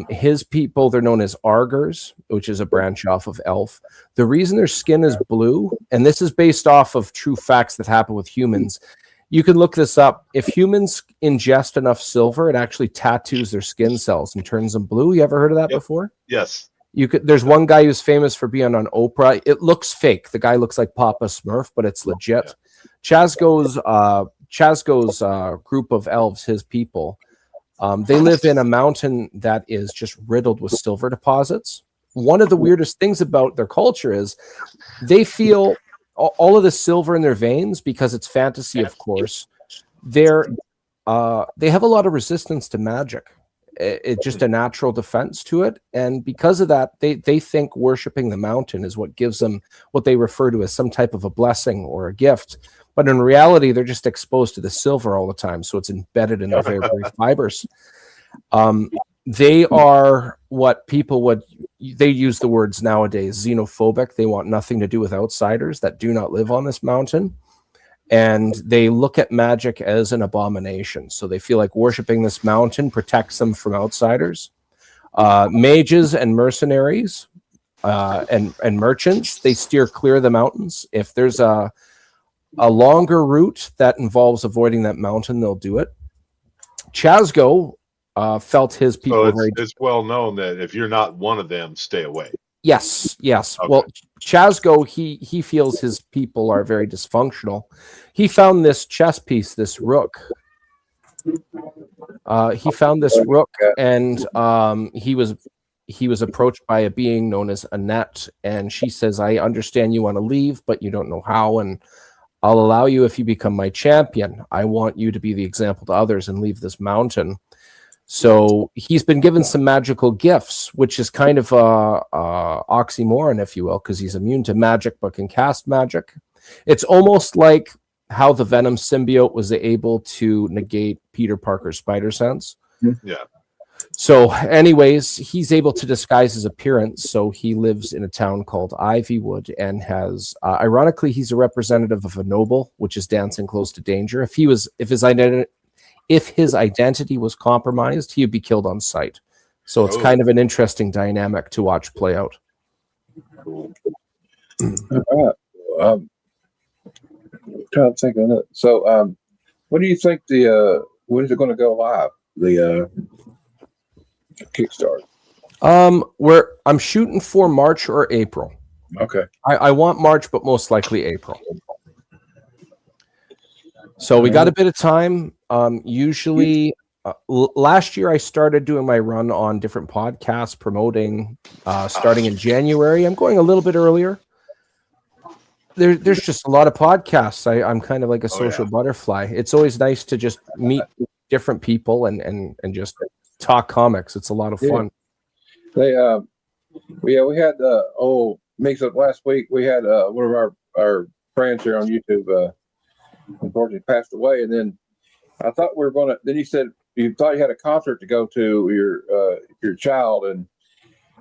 His people, they're known as Argers, which is a branch off of elf. The reason their skin is blue, and this is based off of true facts that happen with humans. You can look this up. If humans ingest enough silver, it actually tattoos their skin cells and turns them blue. You ever heard of that before? Yes. There's one guy who's famous for being on Oprah. It looks fake. The guy looks like Papa Smurf, but it's legit. Chasgo's group of elves, his people, they live in a mountain that is just riddled with silver deposits. One of the weirdest things about their culture is they feel all of the silver in their veins, because it's fantasy, of course. They have a lot of resistance to magic. It's just a natural defense to it, and because of that, they think worshiping the mountain is what gives them what they refer to as some type of a blessing or a gift. But in reality, they're just exposed to the silver all the time, so it's embedded in their very, very fibers. They are what people they use the words nowadays, xenophobic. They want nothing to do with outsiders that do not live on this mountain. And they look at magic as an abomination. So they feel like worshiping this mountain protects them from outsiders. Mages and mercenaries and merchants, they steer clear of the mountains. If there's a longer route that involves avoiding that mountain, they'll do it. Chasgo felt his people it's well known that if you're not one of them, stay away. Yes. Okay. Well, Chasgo, he feels his people are very dysfunctional. He found this chess piece, this rook. He found this rook, and he was approached by a being known as Annette, and she says, "I understand you want to leave, but you don't know how, and I'll allow you if you become my champion. I want you to be the example to others and leave this mountain." So he's been given some magical gifts, which is kind of a oxymoron, if you will, because he's immune to magic but can cast magic. It's almost like how the Venom symbiote was able to negate Peter Parker's spider sense. Yeah. So anyways, he's able to disguise his appearance. So he lives in a town called Ivywood and has, ironically, he's a representative of a noble, which is dancing close to danger. If his identity was compromised, he would be killed on sight. So it's kind of an interesting dynamic to watch play out. Cool. All right. Trying to think of it. So, what do you think when is it going to go live? The Kickstarter. I'm shooting for March or April. Okay. I want March, but most likely April. So we got a bit of time. Usually, last year I started doing my run on different podcasts, promoting, starting in January. I'm going a little bit earlier. There's just a lot of podcasts. I'm kind of like a social butterfly. It's always nice to just meet different people and just talk comics. It's a lot of fun. We had mix up last week. We had one of our friends here on YouTube unfortunately passed away, and then I thought we were going to. Then you said you thought you had a concert to go to your child, and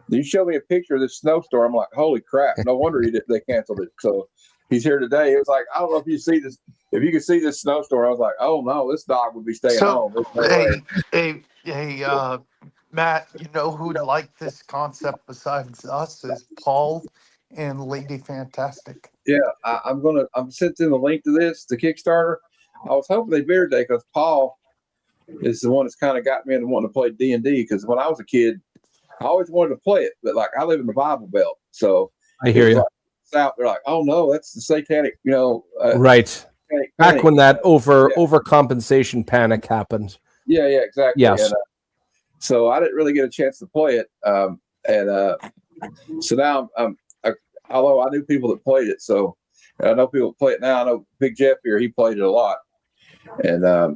you showed me a picture of this snowstorm. I'm like, holy crap! No wonder they canceled it. So he's here today. It was like, I don't know if you see this. If you could see this snowstorm, I was like, oh no, this dog would be staying home. Matt, you know who'd like this concept besides us is Paul and Lady Fantastic. Yeah, I'm sending the link to this, the Kickstarter. I was hoping they'd be here today because Paul is the one that's kind of got me into wanting to play D&D. Because when I was a kid, I always wanted to play it, but like I live in the Bible Belt, so I hear you. Like, South, they're like, oh no, that's the satanic, right. Satanic Back panic. when that overcompensation panic happened. Yeah, exactly. Yes. And, so I didn't really get a chance to play it, so now although I knew people that played it, so I know people that play it now. I know Big Jeff here; he played it a lot, and I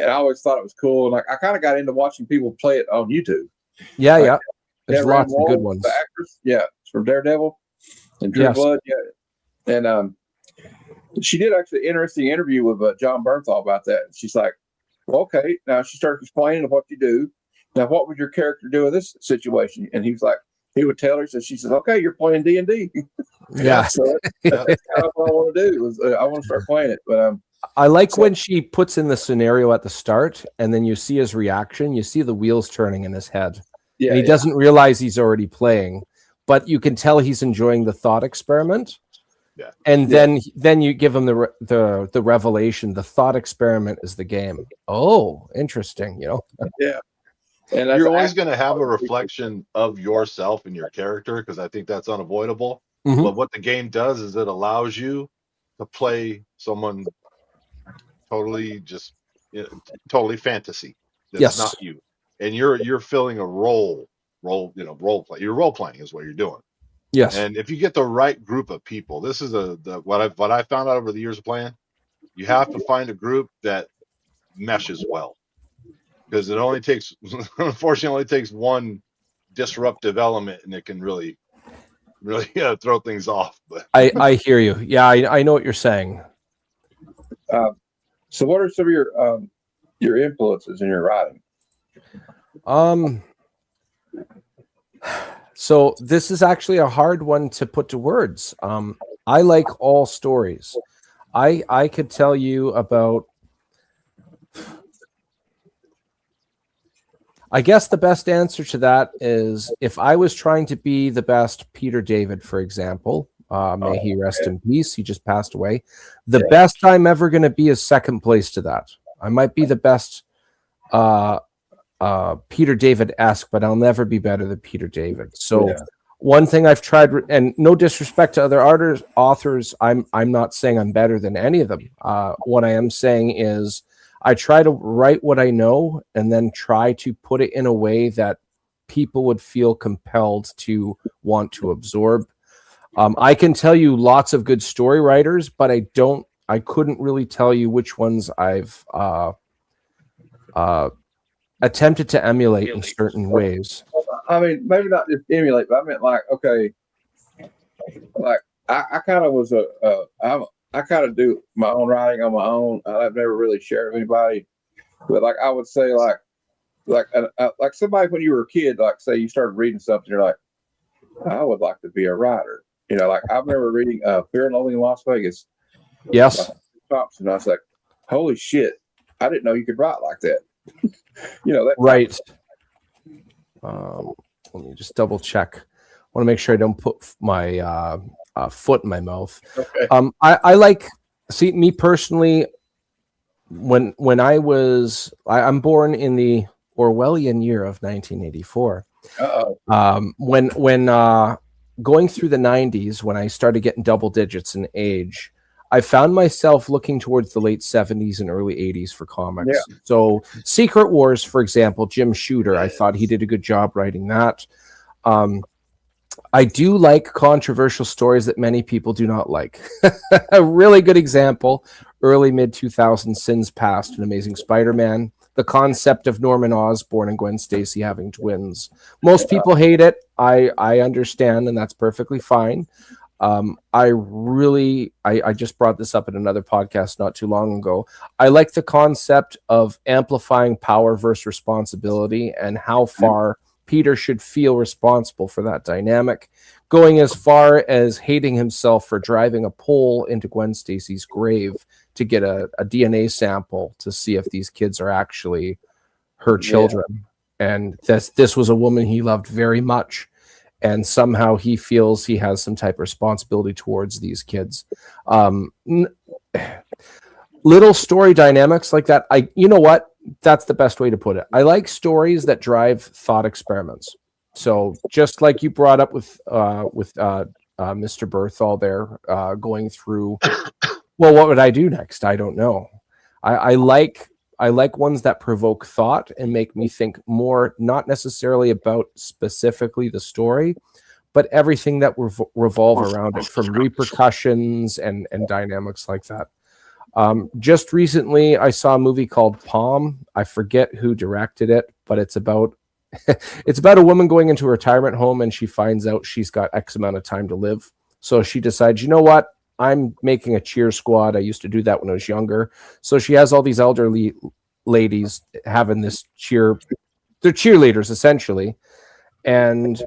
always thought it was cool. And I kind of got into watching people play it on YouTube. Yeah. There's lots of good ones. The actress, from Daredevil and True Blood, and she did actually an interesting interview with John Bernthal about that. She's like, well, okay, now she started explaining what you do. Now, what would your character do in this situation? And he was like, he would tell her, so she says, okay, you're playing D&D. Yeah. So that's kind of what I want to do. I want to start playing it. But I like when she puts in the scenario at the start, and then you see his reaction. You see the wheels turning in his head. Yeah, and he doesn't realize he's already playing, but you can tell he's enjoying the thought experiment. Yeah. And then you give him the revelation. The thought experiment is the game. Oh, interesting. Yeah. And you're always going to have a reflection of yourself and your character, because I think that's unavoidable. Mm-hmm. But what the game does is it allows you to play someone totally fantasy. That's not you, and you're filling a role play. You're role playing is what you're doing. Yes. And if you get the right group of people, this is what I found out over the years of playing. You have to find a group that meshes well, because it only takes, unfortunately, it takes one disruptive element, and it can really throw things off. But I hear you. Yeah, I know what you're saying. So, what are some of your influences in your writing? So this is actually a hard one to put to words. I like all stories. I could tell you about. I guess the best answer to that is if I was trying to be the best Peter David, for example, may he rest in peace. He just passed away. The best I'm ever going to be is second place to that. I might be the best Peter David-esque, but I'll never be better than Peter David. So one thing I've tried, and no disrespect to other authors, I'm not saying I'm better than any of them. What I am saying is I try to write what I know and then try to put it in a way that people would feel compelled to want to absorb. I can tell you lots of good story writers, but I couldn't really tell you which ones I've attempted to emulate in certain ways. I mean, maybe not just emulate, but I meant like, okay, like I kind of was I kind of do my own writing on my own. I've never really shared with anybody, but like I would say, like somebody when you were a kid, like say you started reading something, you're like, I would like to be a writer. You know, like I remember reading Fear and Loathing in Las Vegas. Yes. And I was like, holy shit, I didn't know you could write like that. You know, that right. Let me just double check. I want to make sure I don't put my foot in my mouth. Okay. I like, see, me personally, when I'm born in the Orwellian year of 1984. When going through the 90s, when I started getting double digits in age, I found myself looking towards the late 70s and early 80s for comics. Yeah. So Secret Wars, for example, Jim Shooter, I thought he did a good job writing that. I do like controversial stories that many people do not like. A really good example, early mid-2000s, Sins Past, An Amazing Spider-Man. The concept of Norman Osborn and Gwen Stacy having twins. Most people hate it. I understand, and that's perfectly fine. I just brought this up in another podcast not too long ago. I like the concept of amplifying power versus responsibility and how far Peter should feel responsible for that dynamic, going as far as hating himself for driving a pole into Gwen Stacy's grave to get a DNA sample to see if these kids are actually her children. And this was a woman he loved very much. And somehow he feels he has some type of responsibility towards these kids. Little story dynamics like that. You know what? That's the best way to put it. I like stories that drive thought experiments. So just like you brought up with Mr. Berthal there, going through, well, what would I do next? I don't know. I like ones that provoke thought and make me think more, not necessarily about specifically the story, but everything that revolve around it, from repercussions and dynamics like that. Just recently, I saw a movie called Palm. I forget who directed it, but it's about a woman going into a retirement home and she finds out she's got X amount of time to live. So she decides, you know what? I'm making a cheer squad. I used to do that when I was younger. So she has all these elderly ladies having this they're cheerleaders essentially. And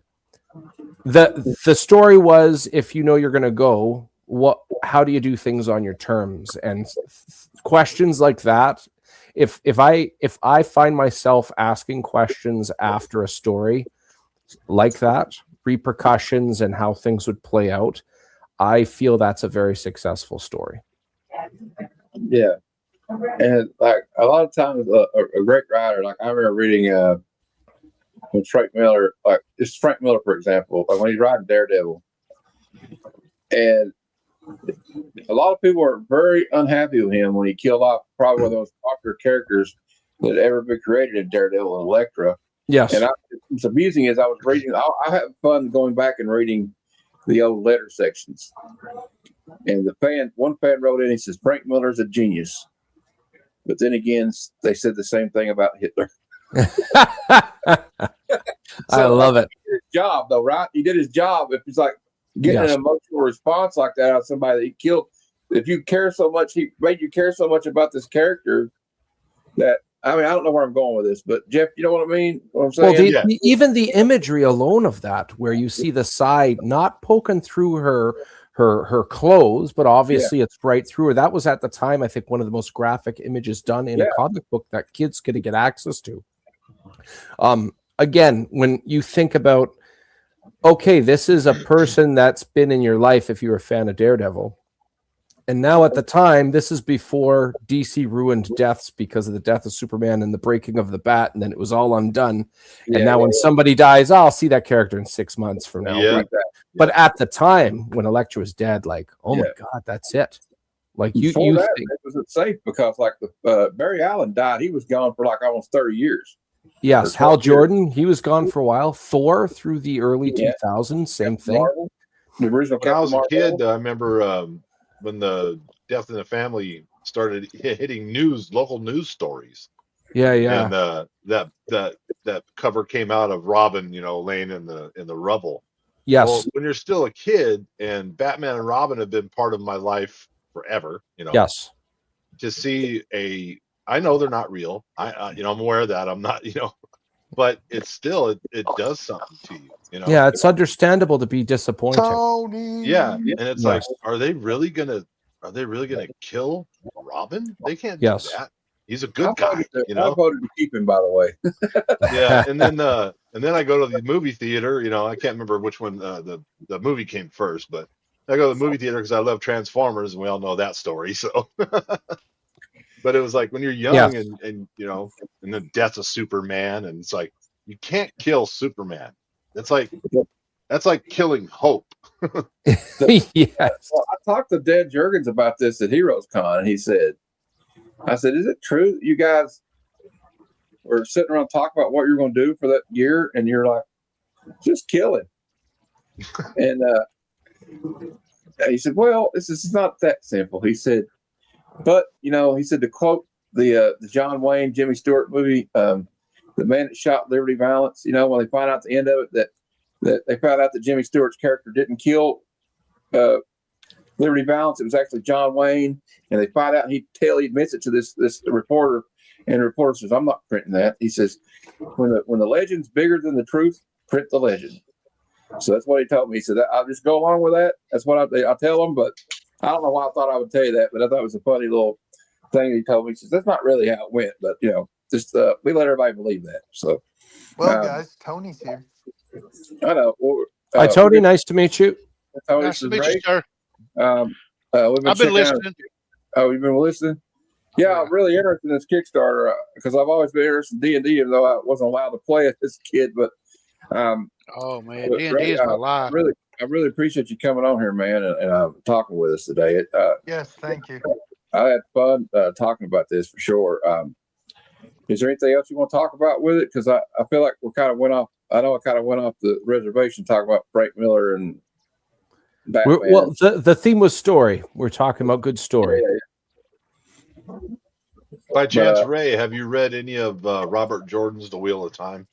the story was, if you know you're going to go, how do you do things on your terms? And questions like that. If I find myself asking questions after a story like that, repercussions and how things would play out, I feel that's a very successful story. Yeah. And like a lot of times a great writer, like I remember reading when Frank Miller, like just Frank Miller, for example, like when he's writing Daredevil, and a lot of people are very unhappy with him when he killed off probably one of those popular characters that ever been created in Daredevil and Elektra. Yes. And it's amusing as I was reading, I had fun going back and reading the old letter sections. And one fan wrote in, he says, Frank Miller's a genius. But then again, they said the same thing about Hitler. I love it. He did his job, though, right? He did his job. If it's like getting an emotional response like that out of somebody that he killed, if you care so much, he made you care so much about this character that, I mean, I don't know where I'm going with this, but Jeff, you know what I mean? What I'm saying? Well, even the imagery alone of that, where you see the side not poking through her clothes, but obviously it's right through her. That was at the time, I think, one of the most graphic images done in a comic book that kids could get access to. Again, when you think about, okay, this is a person that's been in your life if you're a fan of Daredevil. And now at the time, this is before DC ruined deaths because of the death of Superman and the breaking of the bat, and then it was all undone. And now when somebody dies, I'll see that character in 6 months from now. Yeah. But at the time, when Elektra was dead, like, oh my God, that's it. Like you think it wasn't safe because like the Barry Allen died. He was gone for like almost 30 years. Yes, Hal Jordan, he was gone for a while. Thor through the early 2000s, same thing. Marvel, the original. When I was a kid, I remember when the Death in the Family started hitting local news stories. Yeah. And that cover came out of Robin, laying in the rubble. Yes. Well, when you're still a kid, and Batman and Robin have been part of my life forever, Yes. To see I know they're not real. I'm aware of that. I'm not, but it's still, it does something to you, Yeah, it's understandable to be disappointed. Tony. Yeah, and it's like, are they really gonna kill Robin? They can't do that. He's a good guy. I voted to keep him, by the way. Yeah, and then I go to the movie theater. I can't remember which one the movie came first, but I go to the movie theater because I love Transformers, and we all know that story. So, but it was like when you're young and and the death of Superman, and it's like you can't kill Superman. That's like killing hope. Yes. Well, I talked to Dad Jurgens about this at Heroes Con, and I said, is it true that you guys were sitting around talking about what you're going to do for that year, and you're like, just kill him? And he said, well, this is not that simple. He said, but, he said, to quote the John Wayne, Jimmy Stewart movie, the man that shot Liberty Valance, when they find out at the end of it that they found out that Jimmy Stewart's character didn't kill Liberty Valance, it was actually John Wayne, and they find out, and he admits it to this reporter, and the reporter says, I'm not printing that. He says, when the legend's bigger than the truth, print the legend. So that's what he told me. He said, I'll just go along with that. That's what I'll tell him, but I don't know why I thought I would tell you that, but I thought it was a funny little thing he told me. He says, that's not really how it went, but just we let everybody believe that. So, well, guys, Tony's here. I know. Hi, Tony. Nice to meet you. Tony, Nice to meet you, sir. I've been listening. Oh, you've been listening? Yeah, I'm really interested in this Kickstarter because I've always been interested in D&D, even though I wasn't allowed to play it as a kid. But oh man, D&D is my life. I really appreciate you coming on here, man, and talking with us today. Yes, thank you. I had fun talking about this for sure. Is there anything else you want to talk about with it? Because I feel like we kind of went off. I know I kind of went off the reservation talking about Frank Miller and Batman. Well, the theme was story. We're talking about good story. By chance, Ray, have you read any of Robert Jordan's The Wheel of Time?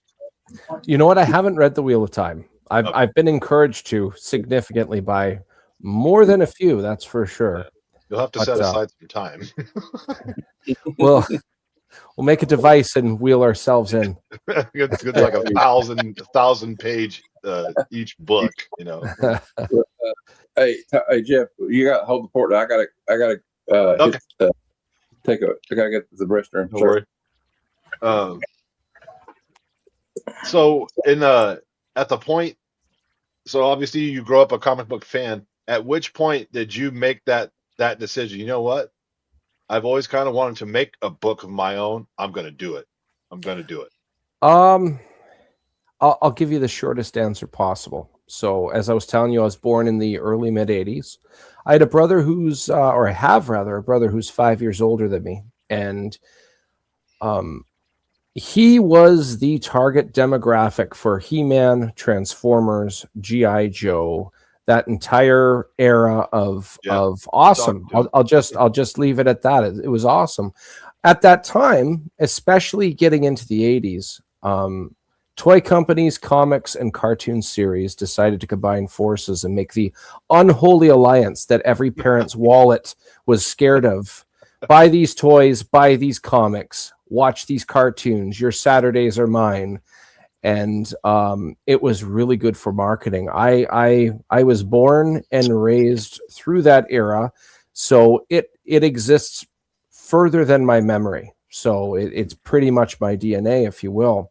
You know what? I haven't read The Wheel of Time. I've been encouraged to significantly by more than a few. That's for sure. You'll have to set aside some time. We'll make a device and wheel ourselves in. It's like a 1,000 page each book. Hey, Jeff, you got to hold the port. I gotta Okay. I gotta get to the restroom. Don't worry. So at the point, so obviously you grow up a comic book fan. At which point did you make that decision? You know what? I've always kind of wanted to make a book of my own. I'm going to do it. I'll give you the shortest answer possible. So as I was telling you, I was born in the early mid 80s. I had a brother who's, or I have rather, a brother who's 5 years older than me. And he was the target demographic for He-Man, Transformers, G.I. Joe, that entire era of awesome. I'll just leave it at that. It was awesome at that time, especially getting into the 80s. Toy companies, comics, and cartoon series decided to combine forces and make the unholy alliance that every parent's wallet was scared of. Buy these toys, buy these comics, watch these cartoons. Your Saturdays are mine. And it was really good for marketing. I was born and raised through that era, so it exists further than my memory. So it's pretty much my DNA, if you will.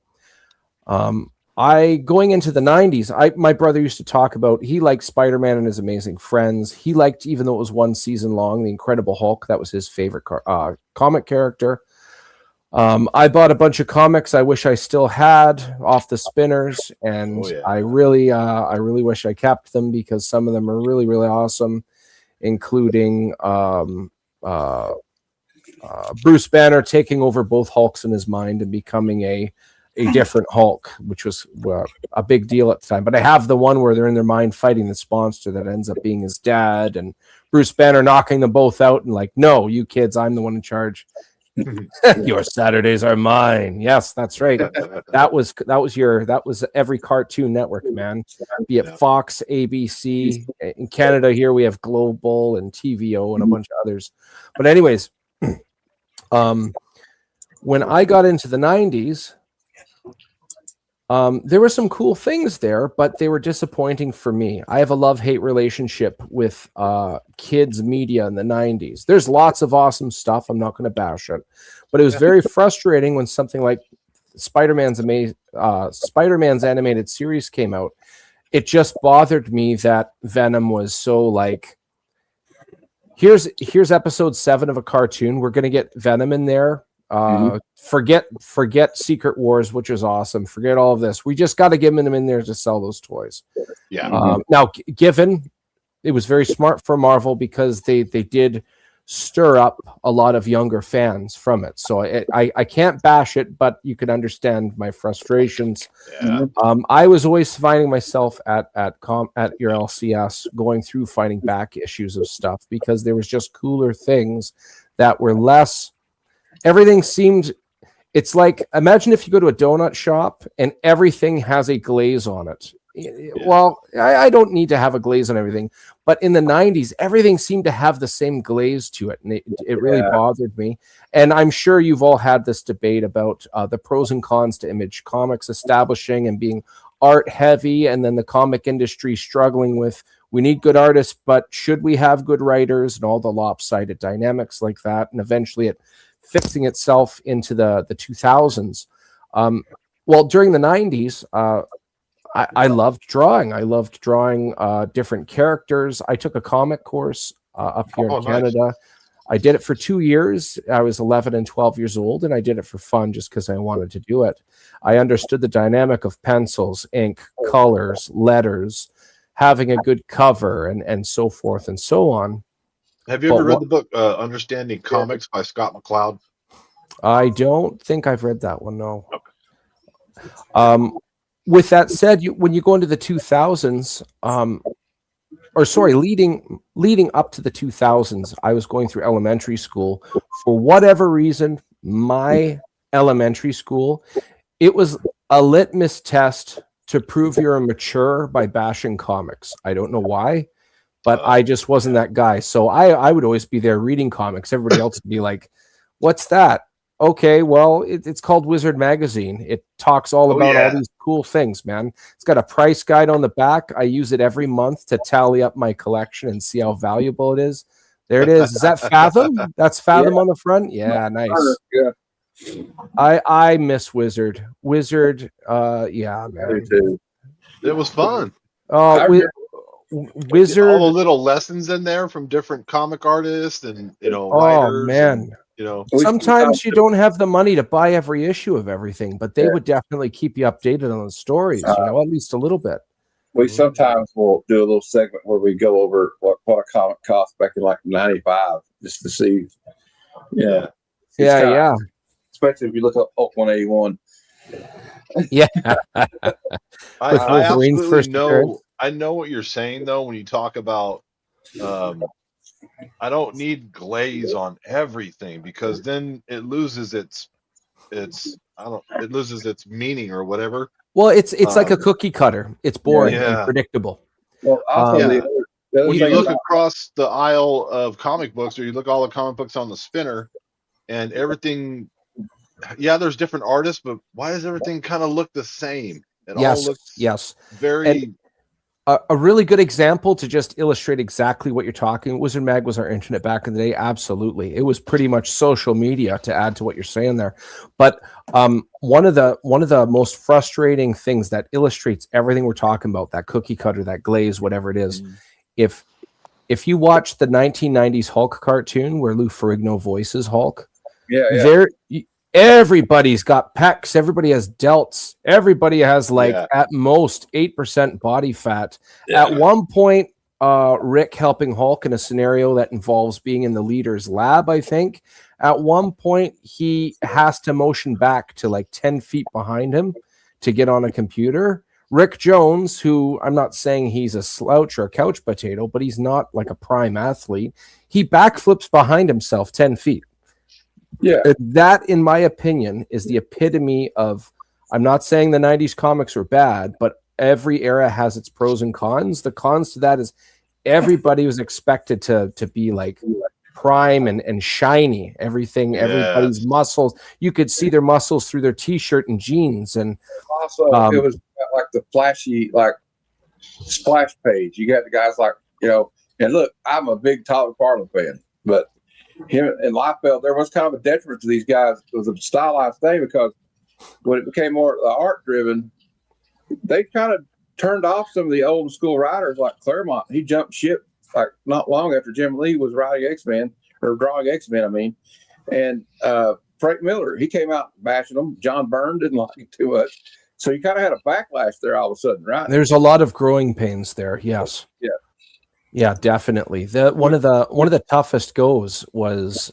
Going into the 90s, my brother used to talk about, he liked Spider-Man and His Amazing Friends. He liked, even though it was one season long, The Incredible Hulk. That was his favorite comic character. I bought a bunch of comics I wish I still had off the spinners, and I really wish I kept them, because some of them are really, really awesome, including Bruce Banner taking over both Hulks in his mind and becoming a different Hulk, which was a big deal at the time. But I have the one where they're in their mind fighting this monster that ends up being his dad, and Bruce Banner knocking them both out and like, no, you kids, I'm the one in charge. Your Saturdays are mine. Yes, that's right. That was every Cartoon Network, man. Be it Fox, ABC. In Canada here we have Global and TVO and a bunch of others. But anyways, when I got into the 90s, there were some cool things there, but they were disappointing for me. I have a love-hate relationship with kids media in the 90s. There's lots of awesome stuff. I'm not going to bash it. But it was very frustrating when something like Spider-Man's animated series came out. It just bothered me that Venom was so like, here's episode 7 of a cartoon. We're going to get Venom in there. Forget Secret Wars, which is awesome. Forget all of this. We just got to get them in there to sell those toys. Now, given it was very smart for Marvel, because they did stir up a lot of younger fans from it. So I can't bash it, but you can understand my frustrations. I was always finding myself at your LCS going through fighting back issues of stuff, because there was just cooler things that were less. Everything seemed, it's like, imagine if you go to a donut shop and everything has a glaze on it. Well, I don't need to have a glaze on everything, but in the 90s, everything seemed to have the same glaze to it, and it really bothered me. And I'm sure you've all had this debate about the pros and cons to Image Comics establishing and being art heavy, and then the comic industry struggling with, we need good artists, but should we have good writers, and all the lopsided dynamics like that, and eventually it fixing itself into the 2000s. Well, during the 90s, I loved drawing. I loved drawing different characters. I took a comic course up here in Canada. Nice. I did it for 2 years. I was 11 and 12 years old, and I did it for fun just because I wanted to do it. I understood the dynamic of pencils, ink, colors, letters, having a good cover, and so forth and so on. Have you ever read the book Understanding Comics by Scott McCloud? I don't think I've read that one, no. Okay. With that said, when you go into the 2000s, leading up to the 2000s, I was going through elementary school. For whatever reason, my elementary school, it was a litmus test to prove you're mature by bashing comics. I don't know why, but I just wasn't that guy. So I would always be there reading comics. Everybody else would be like, what's that? Okay, well, it's called Wizard Magazine. It talks all about all these cool things, man. It's got a price guide on the back. I use it every month to tally up my collection and see how valuable it is. There it is. Is that Fathom? That's Fathom on the front? Yeah, nice. Yeah. I miss Wizard. Wizard, yeah, man. It was fun. Wizard. All the little lessons in there from different comic artists and, writers. Man. And, sometimes you don't have the money to buy every issue of everything, but they would definitely keep you updated on the stories, at least a little bit. We sometimes will do a little segment where we go over what a comic cost back in like 95, just to see. Yeah. Especially if you look up Hulk 181. Yeah. I I know what you're saying though when you talk about I don't need glaze on everything because then it loses its it loses its meaning or whatever. Well, it's like a cookie cutter. It's boring and Yeah. predictable. Well, also Yeah. the other When you thing look about, across the aisle of comic books, or you look all the comic books on the spinner, and everything, yeah, there's different artists, but why does everything kind of look the same? It all looks Yes. very. And a really good example to just illustrate exactly what you're talking. Wizard Mag was our internet back in the day. Absolutely, it was pretty much social media to add to what you're saying there. But one of the most frustrating things that illustrates everything we're talking about, that cookie cutter, that glaze, whatever it is, if you watch the 1990s Hulk cartoon where Lou Ferrigno voices Hulk, there everybody's got pecs, everybody has delts, everybody has at most 8% body fat. At one point, Rick helping Hulk in a scenario that involves being in the leader's lab, I think. At one point, he has to motion back to like 10 feet behind him to get on a computer. Rick Jones, who I'm not saying he's a slouch or a couch potato, but he's not like a prime athlete. He backflips behind himself 10 feet. Yeah. That, in my opinion, is the epitome of, I'm not saying the 90s comics were bad, but every era has its pros and cons. The cons to that is everybody was expected to be like prime and shiny. Everything, everybody's muscles. You could see their muscles through their t-shirt and jeans. And also, it was like the flashy, like splash page. You got the guys like, and look, I'm a big Todd McFarlane fan, but him and Liefeld, there was kind of a detriment to these guys. It was a stylized thing because when it became more art driven, they kind of turned off some of the old school writers like Claremont. He jumped ship like not long after Jim Lee was writing X-Men or drawing X-Men, I mean. And Frank Miller, he came out bashing them. John Byrne didn't like it too much. So you kind of had a backlash there all of a sudden, right? There's a lot of growing pains there. Yes. Yeah. Yeah, definitely. One of the toughest goes was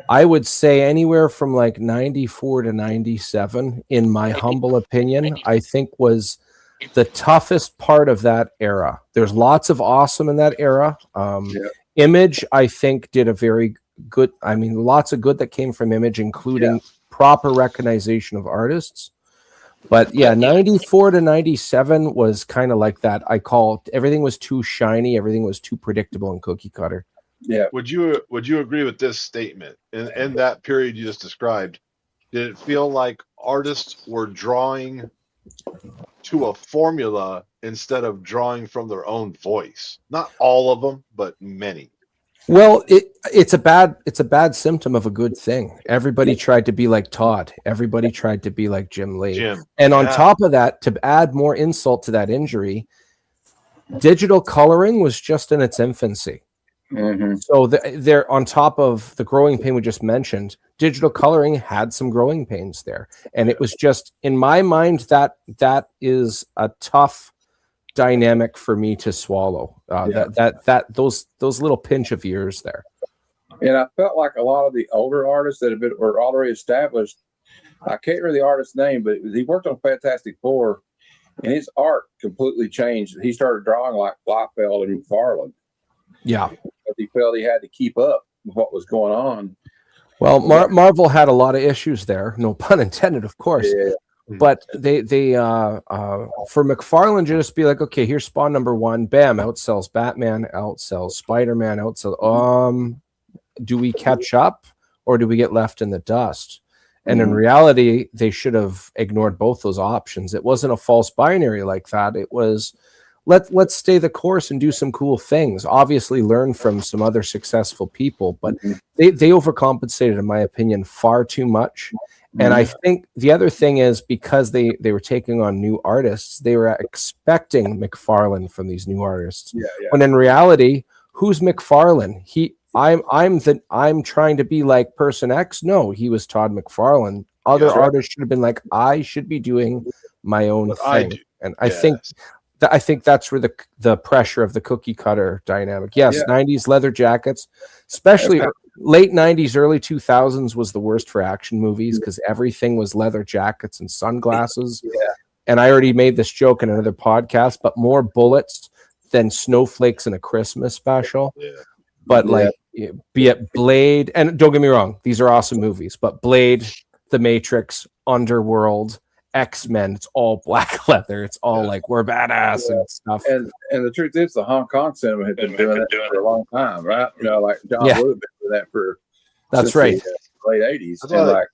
I would say anywhere from like 94 to 97, in my humble opinion, I think was the toughest part of that era. There's lots of awesome in that era. Image, I think, did a very good, lots of good that came from Image, including proper recognition of artists. But yeah, 94 to 97 was kind of like that. I call everything was too shiny, everything was too predictable and cookie cutter. Yeah. Would you agree with this statement? In that period you just described, did it feel like artists were drawing to a formula instead of drawing from their own voice? Not all of them, but many. Well, it's a bad symptom of a good thing. Everybody tried to be like Todd. Everybody tried to be like Jim Lee. And on top of that, to add more insult to that injury, digital coloring was just in its infancy. Mm-hmm. So they're on top of the growing pain we just mentioned. Digital coloring had some growing pains there, and it was just, in my mind, that is a tough dynamic for me to swallow. Those little pinch of years there. And I felt like a lot of the older artists that were already established. I can't remember the artist's name, but he worked on Fantastic Four, and his art completely changed. He started drawing like Liefeld and McFarlane. Yeah, because he felt he had to keep up with what was going on. Well, Marvel had a lot of issues there, no pun intended, of course. Yeah. But they for McFarlane to just be like, okay, here's Spawn number 1, bam, outsells Batman, outsells Spider-Man, outsells. Do we catch up or do we get left in the dust? And in reality, they should have ignored both those options. It wasn't a false binary like that. It was let's stay the course and do some cool things. Obviously, learn from some other successful people, but they overcompensated, in my opinion, far too much. And I think the other thing is because they were taking on new artists, they were expecting McFarlane from these new artists. When in reality, who's McFarlane? I'm trying to be like person X. No, he was Todd McFarlane. Other artists should have been like, I should be doing my own thing. And I think that's where the pressure of the cookie cutter dynamic. Yes, 90s leather jackets, especially late 90s, early 2000s was the worst for action movies because everything was leather jackets and sunglasses. and I already made this joke in another podcast, but more bullets than snowflakes in a Christmas special. Yeah. But like, be it Blade, and don't get me wrong, these are awesome movies, but Blade, The Matrix, Underworld, X-Men, it's all black leather. It's all like, we're badass and stuff. And the truth is, the Hong Kong cinema had been doing that for a long time, right? You know, like John Woo had been doing that for that's right, the, late 80s. That's And like,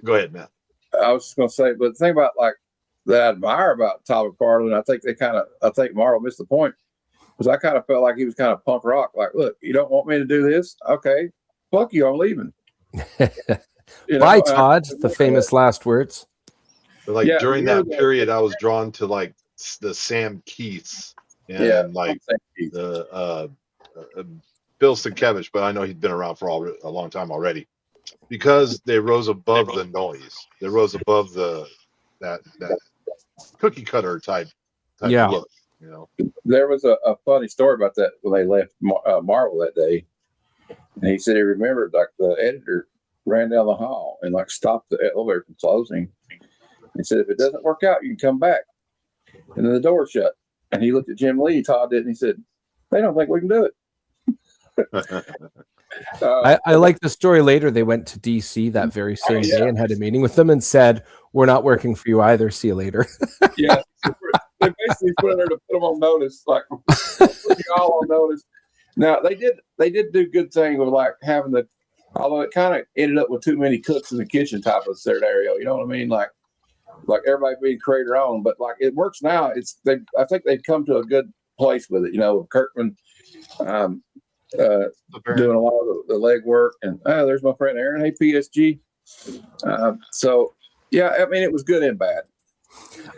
go ahead, Matt. I was just going to say, but the thing about like that I admire about Todd McFarlane, I think Marvel missed the point, because I kind of felt like he was kind of punk rock. Like, look, you don't want me to do this? Okay, fuck you, I'm leaving. Bye, Todd. The famous last words. But like during that period, I was drawn to like the Sam Keiths and like the Bill Sienkiewicz, but I know he's been around for a long time already, because they rose above the noise. They rose above that cookie cutter type look. You know, there was a funny story about that when they left Marvel that day, and he said he remembered like the editor ran down the hall and like stopped the elevator from closing. He said, if it doesn't work out, you can come back. And then the door shut. And he looked at Jim Lee, Todd did, and he said, they don't think we can do it. I like the story later. They went to DC that very same day and had a meeting with them and said, we're not working for you either. See you later. Yeah. They basically put her to put them on notice, like put you all on notice. Now they did do good thing with like having although it kind of ended up with too many cooks in the kitchen type of scenario. You know what I mean? Like everybody being creator owned, but like it works now. I think they've come to a good place with it. You know, Kirkman doing a lot of the leg work, and there's my friend Aaron. Hey, PSG. So yeah, I mean it was good and bad.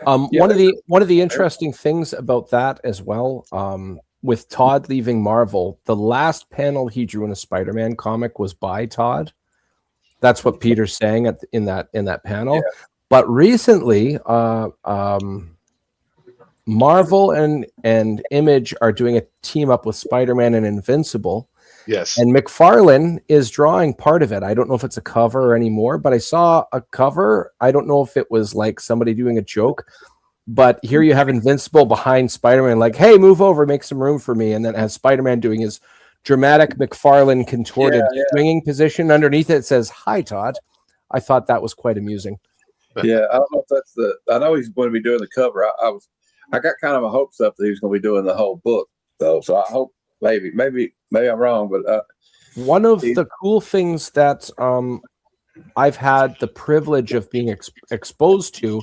One of the interesting things about that as well, with Todd leaving Marvel, the last panel he drew in a Spider-Man comic was by Todd. That's what Peter's saying in that panel. Yeah. But recently, Marvel and Image are doing a team up with Spider-Man and Invincible. Yes. And McFarlane is drawing part of it. I don't know if it's a cover anymore, but I saw a cover. I don't know if it was like somebody doing a joke, but here you have Invincible behind Spider-Man, like, hey, move over, make some room for me. And then has Spider-Man doing his dramatic McFarlane contorted swinging position. Underneath it says, hi, Todd. I thought that was quite amusing. Yeah, I don't know if I know he's going to be doing the cover. I got kind of a hopes up that he was going to be doing the whole book, though. So I hope maybe I'm wrong, but one of the cool things that I've had the privilege of being exposed to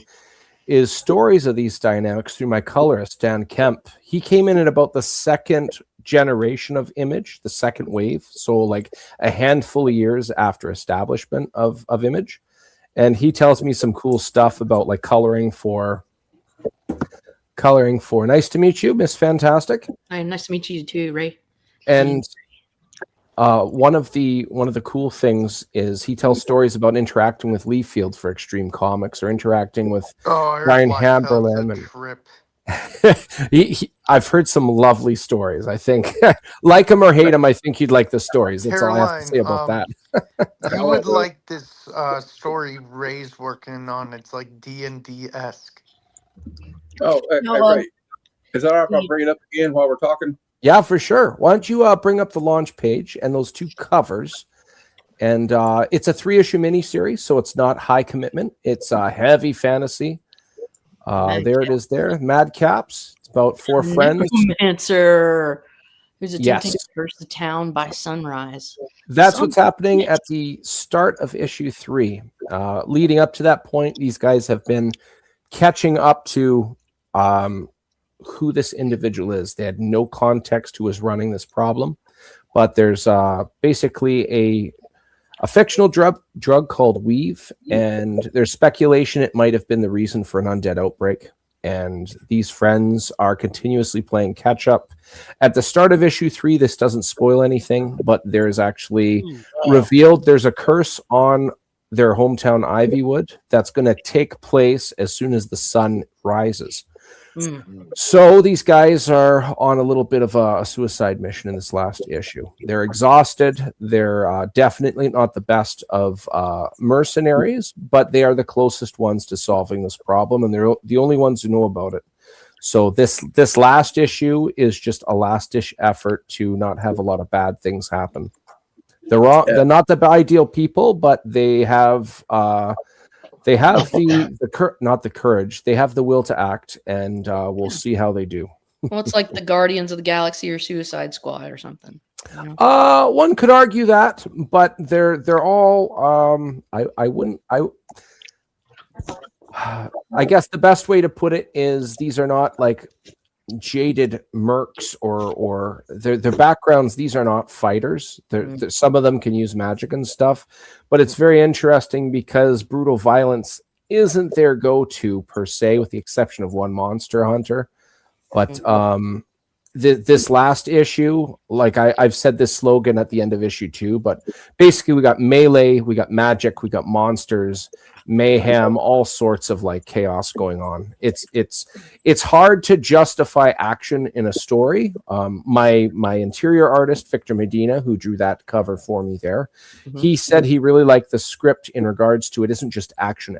is stories of these dynamics through my colorist, Dan Kemp. He came in at about the second generation of Image, the second wave, so like a handful of years after establishment of Image. And he tells me some cool stuff about like coloring for. Nice to meet you, Miss Fantastic. Hi, nice to meet you too, Ray. And one of the cool things is he tells stories about interacting with Lee Field for Extreme Comics, or interacting with Brian Hamberlin. I've heard some lovely stories. I think, like him or hate him, I think you'd like the stories. That's all I have to say about that. You would like this story Ray's working on. It's like D&D-esque. Oh, Ray. Is that all right if I bring it up again while we're talking? Yeah, for sure. Why don't you bring up the launch page and those two covers? And it's a 3-issue miniseries, so it's not high commitment. It's heavy fantasy. There it is there. Madcaps. It's about 4 friends. Necromancer who's attempting to curse the town by sunrise. That's what's happening at the start of issue 3. Leading up to that point, these guys have been catching up to who this individual is. They had no context who was running this problem, but there's basically a fictional drug called Weave, and there's speculation it might have been the reason for an undead outbreak. And these friends are continuously playing catch up. At the start of issue 3, this doesn't spoil anything, but there's actually revealed there's a curse on their hometown Ivywood that's going to take place as soon as the sun rises. So these guys are on a little bit of a suicide mission in this last issue. They're exhausted. They're definitely not the best of mercenaries, but they are the closest ones to solving this problem, and they're the only ones who know about it. So this last issue is just a last-ditch effort to not have a lot of bad things happen. They're not the ideal people, but they have not the courage. They have the will to act, and we'll see how they do. Well, it's like the Guardians of the Galaxy or Suicide Squad or something. You know? One could argue that, but they're all. I guess the best way to put it is these are not like jaded mercs or their backgrounds. These are not fighters. Some of them can use magic and stuff, but it's very interesting because brutal violence isn't their go-to per se, with the exception of one monster hunter. But this last issue, like I've said this slogan at the end of issue 2, but basically we got melee, we got magic, we got monsters, mayhem, all sorts of like chaos going on. It's hard to justify action in a story. My interior artist Victor Medina, who drew that cover for me there, he said he really liked the script in regards to it isn't just action,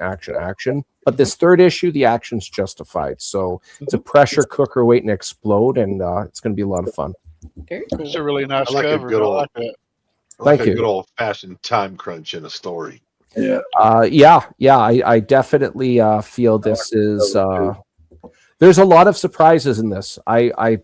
but this third issue, the action's justified. So it's a pressure cooker waiting to explode, and it's going to be a lot of fun. Very cool. It's a really nice I like cover. a good old, I like that. Thank you. Good old fashioned time crunch in a story. Yeah. I definitely feel this is. There's a lot of surprises in this. I've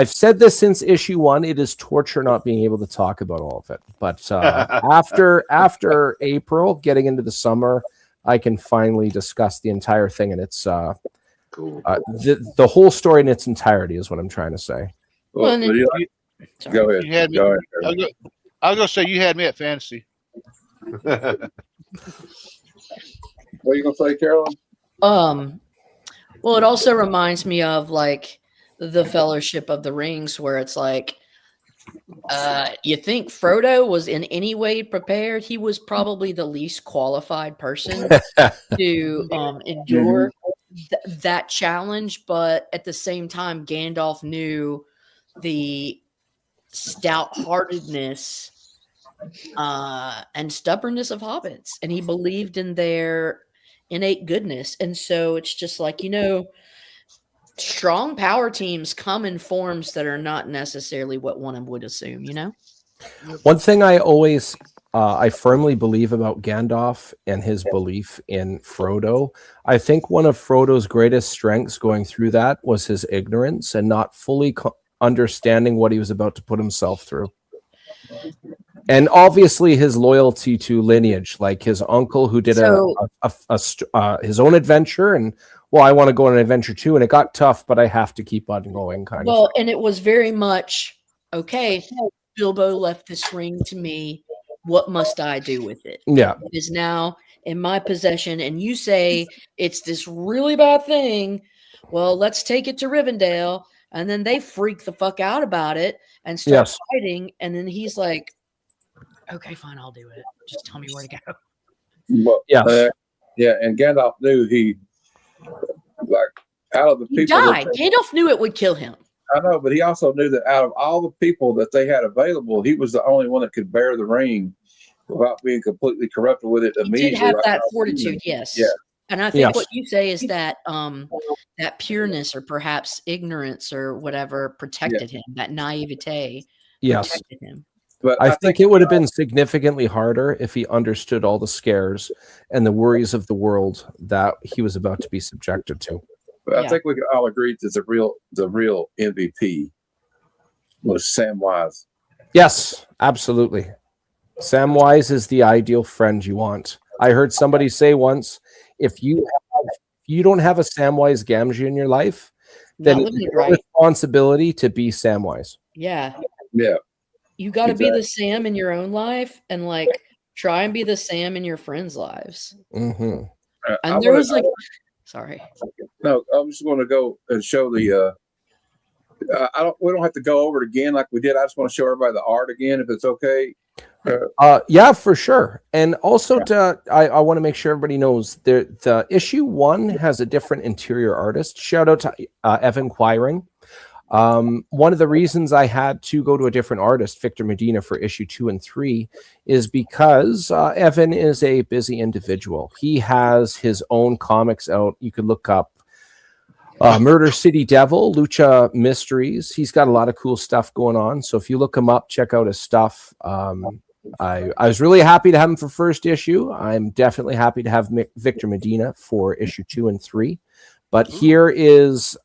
said this since issue 1. It is torture not being able to talk about all of it. But after April, getting into the summer, I can finally discuss the entire thing, and it's Cool. The whole story in its entirety is what I'm trying to say. Well, Go ahead. You had me, Go ahead. I was gonna say you had me at fantasy. What are you gonna say, Carolyn? Well, it also reminds me of like the Fellowship of the Rings, where it's like, you think Frodo was in any way prepared? He was probably the least qualified person to endure that challenge, but at the same time, Gandalf knew the stout-heartedness and stubbornness of hobbits, and he believed in their innate goodness. And so it's just like, strong power teams come in forms that are not necessarily what one would assume, One thing I always I firmly believe about Gandalf and his belief in Frodo. I think one of Frodo's greatest strengths going through that was his ignorance and not fully understanding what he was about to put himself through. And obviously his loyalty to lineage, like his uncle who did his own adventure, and I want to go on an adventure too, and it got tough, but I have to keep on going kind of. Well, and it was very much, okay, Bilbo left this ring to me. What must I do with it? Yeah. It is now in my possession, and you say it's this really bad thing. Well, let's take it to Rivendell, and then they freak the fuck out about it and start fighting, and then he's like, okay, fine, I'll do it. Just tell me where to go. But, and Gandalf knew out of the people. He died. Gandalf knew it would kill him. I know, but he also knew that out of all the people that they had available, he was the only one that could bear the ring without being completely corrupted with it immediately. He did have that fortitude, yes. Yeah. And I think what you say is that that pureness or perhaps ignorance or whatever protected him, that naivete protected him. But I think it would have been significantly harder if he understood all the scares and the worries of the world that he was about to be subjected to. But I think we can all agree that the real MVP was Samwise. Yes, absolutely. Samwise is the ideal friend you want. I heard somebody say once, if you don't have a Samwise Gamgee in your life, then it's your responsibility to be Samwise. Yeah. Yeah. You got to be the Sam in your own life, and like try and be the Sam in your friends' lives. Mm-hmm. And there was like, sorry. No, I'm just going to go and show the. We don't have to go over it again like we did. I just want to show everybody the art again, if it's okay. Yeah, for sure. And also, I want to make sure everybody knows the issue 1 has a different interior artist. Shout out to Evan Quiring. One of the reasons I had to go to a different artist, Victor Medina, for issue 2 and 3 is because Evan is a busy individual. He has his own comics out. You could look up Murder City Devil, Lucha Mysteries. He's got a lot of cool stuff going on. So if you look him up, check out his stuff. I was really happy to have him for first issue. I'm definitely happy to have Victor Medina for issue 2 and 3. But here is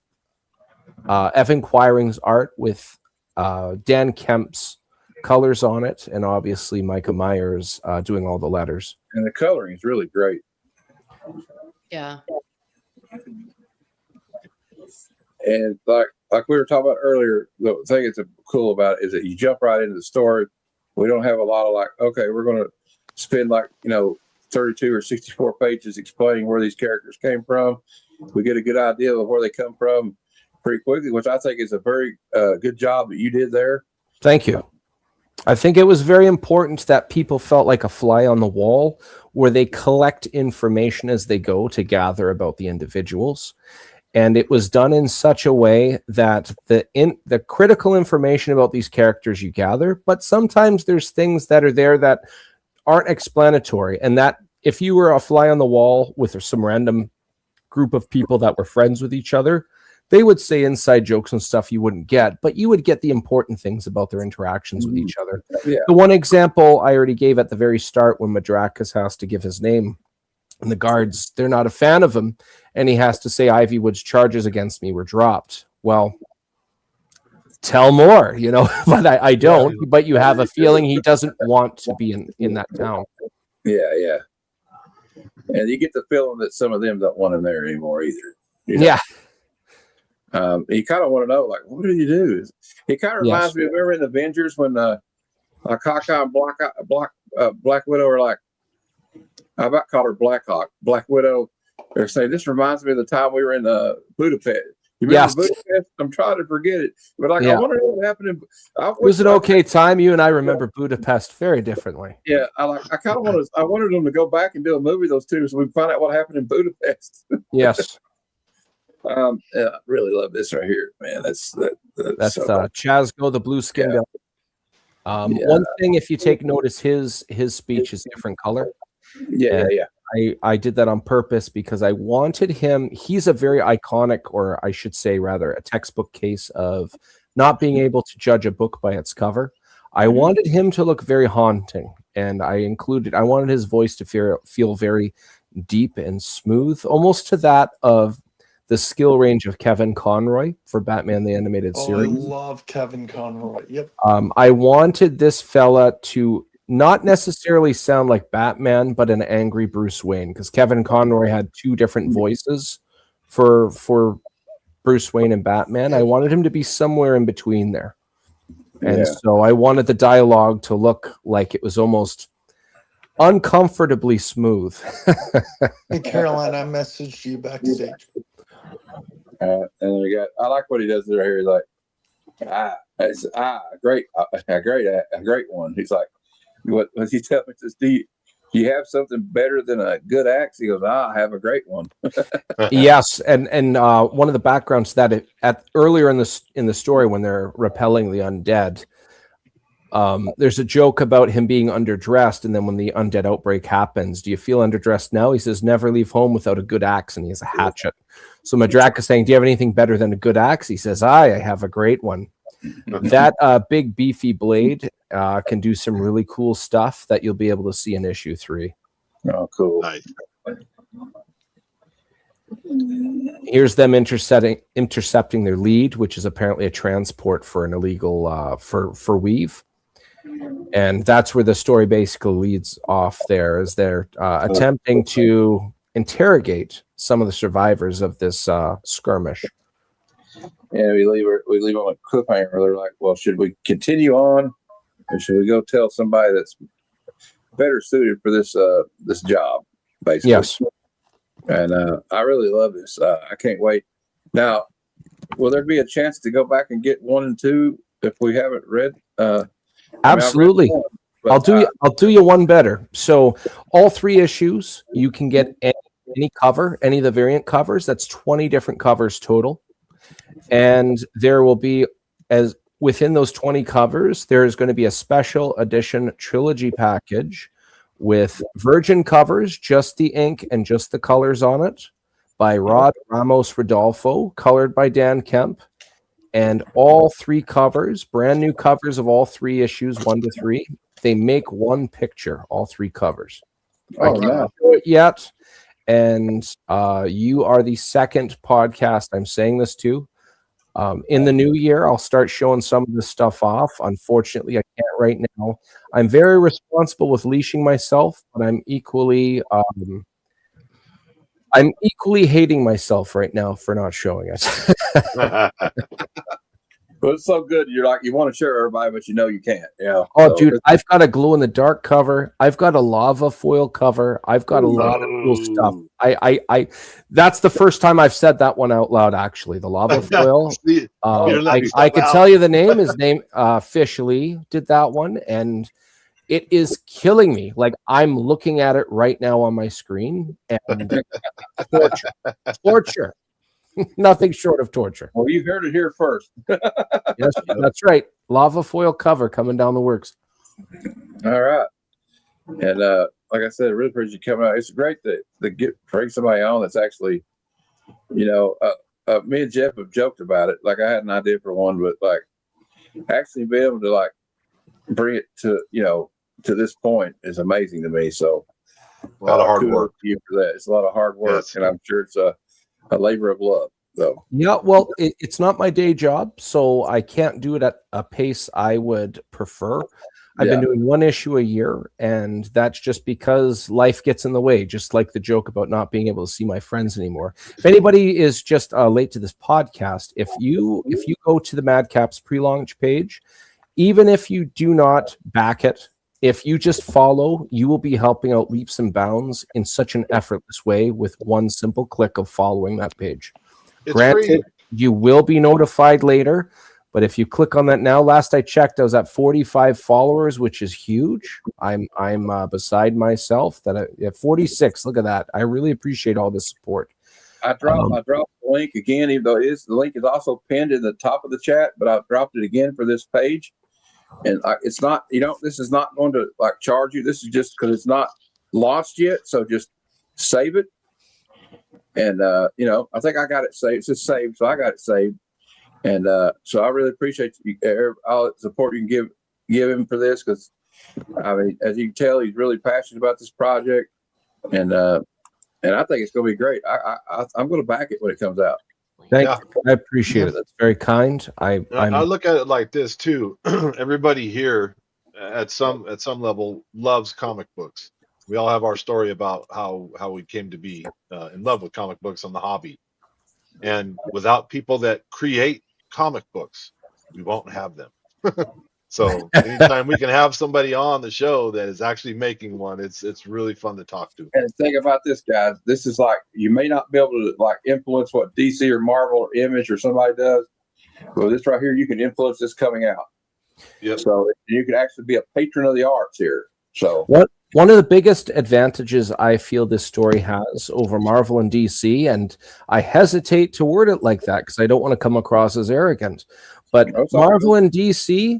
Evan Quiring's art with Dan Kemp's colors on it, and obviously Micah Myers doing all the letters. And the coloring is really great. Yeah. And like we were talking about earlier, the thing that's cool about it is that you jump right into the story. We don't have a lot of okay, we're going to spend 32 or 64 pages explaining where these characters came from. We get a good idea of where they come from pretty quickly, which I think is a very good job that you did there. Thank you. I think it was very important that people felt like a fly on the wall, where they collect information as they go to gather about the individuals. And it was done in such a way that the critical information about these characters you gather, but sometimes there's things that are there that aren't explanatory. And that if you were a fly on the wall with some random group of people that were friends with each other, they would say inside jokes and stuff you wouldn't get, but you would get the important things about their interactions with each other. Yeah. The one example I already gave at the very start, when Madrakis has to give his name, and the guards, they're not a fan of him, and he has to say Ivywood's charges against me were dropped. Well, tell more, but I don't. Yeah. But you have a feeling he doesn't want to be in that town. Yeah. And you get the feeling that some of them don't want him there anymore either. Yeah. You kind of want to know, what do you do? It kind of reminds me of, remember in Avengers when Hawkeye and Black Widow are I about called her Black Widow. They're saying, this reminds me of the time we were in Budapest. You remember Budapest? I'm trying to forget it. But I wonder what happened. It was an okay time. You and I remember Budapest very differently. Yeah, I kind of wanted them to go back and do a movie, those two, so we can find out what happened in Budapest. Yes. I really love this right here, man. That's so Chazgo, the blue skin. Yeah. One thing, if you take notice, his speech is different color. Yeah. I did that on purpose because I wanted him. He's a very iconic, or I should say rather, a textbook case of not being able to judge a book by its cover. I wanted him to look very haunting, and I wanted his voice to feel very deep and smooth, almost to that of the skill range of Kevin Conroy for Batman the Animated Series. I love Kevin Conroy. Yep. I wanted this fella to not necessarily sound like Batman, but an angry Bruce Wayne, because Kevin Conroy had two different voices for Bruce Wayne and Batman. I wanted him to be somewhere in between there. And so I wanted the dialogue to look like it was almost uncomfortably smooth. Hey, Caroline, I messaged you backstage. And I like what he does right here. He's like, a great one. He's like, what he tells me is, do you have something better than a good axe? He goes, I have a great one. Yes, and one of the backgrounds that earlier in the story when they're repelling the undead, there's a joke about him being underdressed, and then when the undead outbreak happens, do you feel underdressed now? He says, never leave home without a good axe, and he has a hatchet. So Madraka is saying, do you have anything better than a good axe? He says, I have a great one. That big beefy blade can do some really cool stuff that you'll be able to see in issue 3. Oh, cool. Nice. Here's them intercepting their lead, which is apparently a transport for an illegal for weave. And that's where the story basically leads off there, as they're attempting to interrogate some of the survivors of this skirmish. And we leave on a cliffhanger. They're like, well, should we continue on, or should we go tell somebody that's better suited for this job, basically? Yes. And I really love this. I can't wait. Now, will there be a chance to go back and get 1 and 2 if we haven't read? Absolutely. But I'll do you one better. So all 3 issues, you can get any cover, any of the variant covers. That's 20 different covers total. And there will be, as within those 20 covers, there is going to be a special edition trilogy package with virgin covers, just the ink and just the colors on it, by Rod Ramos Rodolfo, colored by Dan Kemp. And all 3 covers, brand new covers of all 3 issues, 1 to 3, they make one picture, all 3 covers. I can't show it yet. And you are the second podcast I'm saying this to. In the new year, I'll start showing some of this stuff off. Unfortunately, I can't right now. I'm very responsible with leashing myself, but I'm equally hating myself right now for not showing it. But it's so good. You're like, you want to share everybody, but you know you can't. Yeah. Oh, so, dude, I've got a glow in the dark cover. I've got a lava foil cover. I've got a lot of cool stuff. I that's the first time I've said that one out loud. Actually, the lava foil. I could tell you the name. His name, Fish Lee, did that one, and it is killing me. Like, I'm looking at it right now on my screen, and torture. Nothing short of torture. Well, you heard it here first. Yes, that's right. Lava foil cover coming down the works. All right. And like I said, I really appreciate you coming out. It's great to bring somebody on that's actually, me and Jeff have joked about it. Like, I had an idea for one, but like actually be able to like bring it to, to this point is amazing to me. So a lot of hard work for you for that. It's a lot of hard work, yes. And I'm sure it's a labor of love. So yeah, well, it's not my day job, so I can't do it at a pace I would prefer. I've been doing 1 issue a year, and that's just because life gets in the way, just like the joke about not being able to see my friends anymore. If anybody is just late to this podcast, if you go to the Madcaps pre-launch page, even if you do not back it, if you just follow, you will be helping out leaps and bounds in such an effortless way with one simple click of following that page. It's Granted, free. You will be notified later, but if you click on that now, last I checked, I was at 45 followers, which is huge. I'm beside myself that at 46. Look at that. I really appreciate all the support. I dropped the link again, even though the link is also pinned in the top of the chat, but I've dropped it again for this page. And it's not, this is not going to like charge you. This is just because it's not launched yet. So just save it. And, I think I got it saved. It's just saved. So I got it saved. And so I really appreciate all the support you can give him for this. Because, I mean, as you can tell, he's really passionate about this project. And I think it's going to be great. I'm going to back it when it comes out. Thank you. I appreciate it. That's very kind. I look at it like this too. Everybody here at some level loves comic books. We all have our story about how we came to be in love with comic books on the hobby. And without people that create comic books, we won't have them. So anytime we can have somebody on the show that is actually making one, it's really fun to talk to. And think about this, guys. This is like, you may not be able to like influence what DC or Marvel or Image or somebody does. Well, this right here, you can influence this coming out. Yep. So you can actually be a patron of the arts here. So one of the biggest advantages I feel this story has over Marvel and DC, and I hesitate to word it like that because I don't want to come across as arrogant, but Marvel and DC,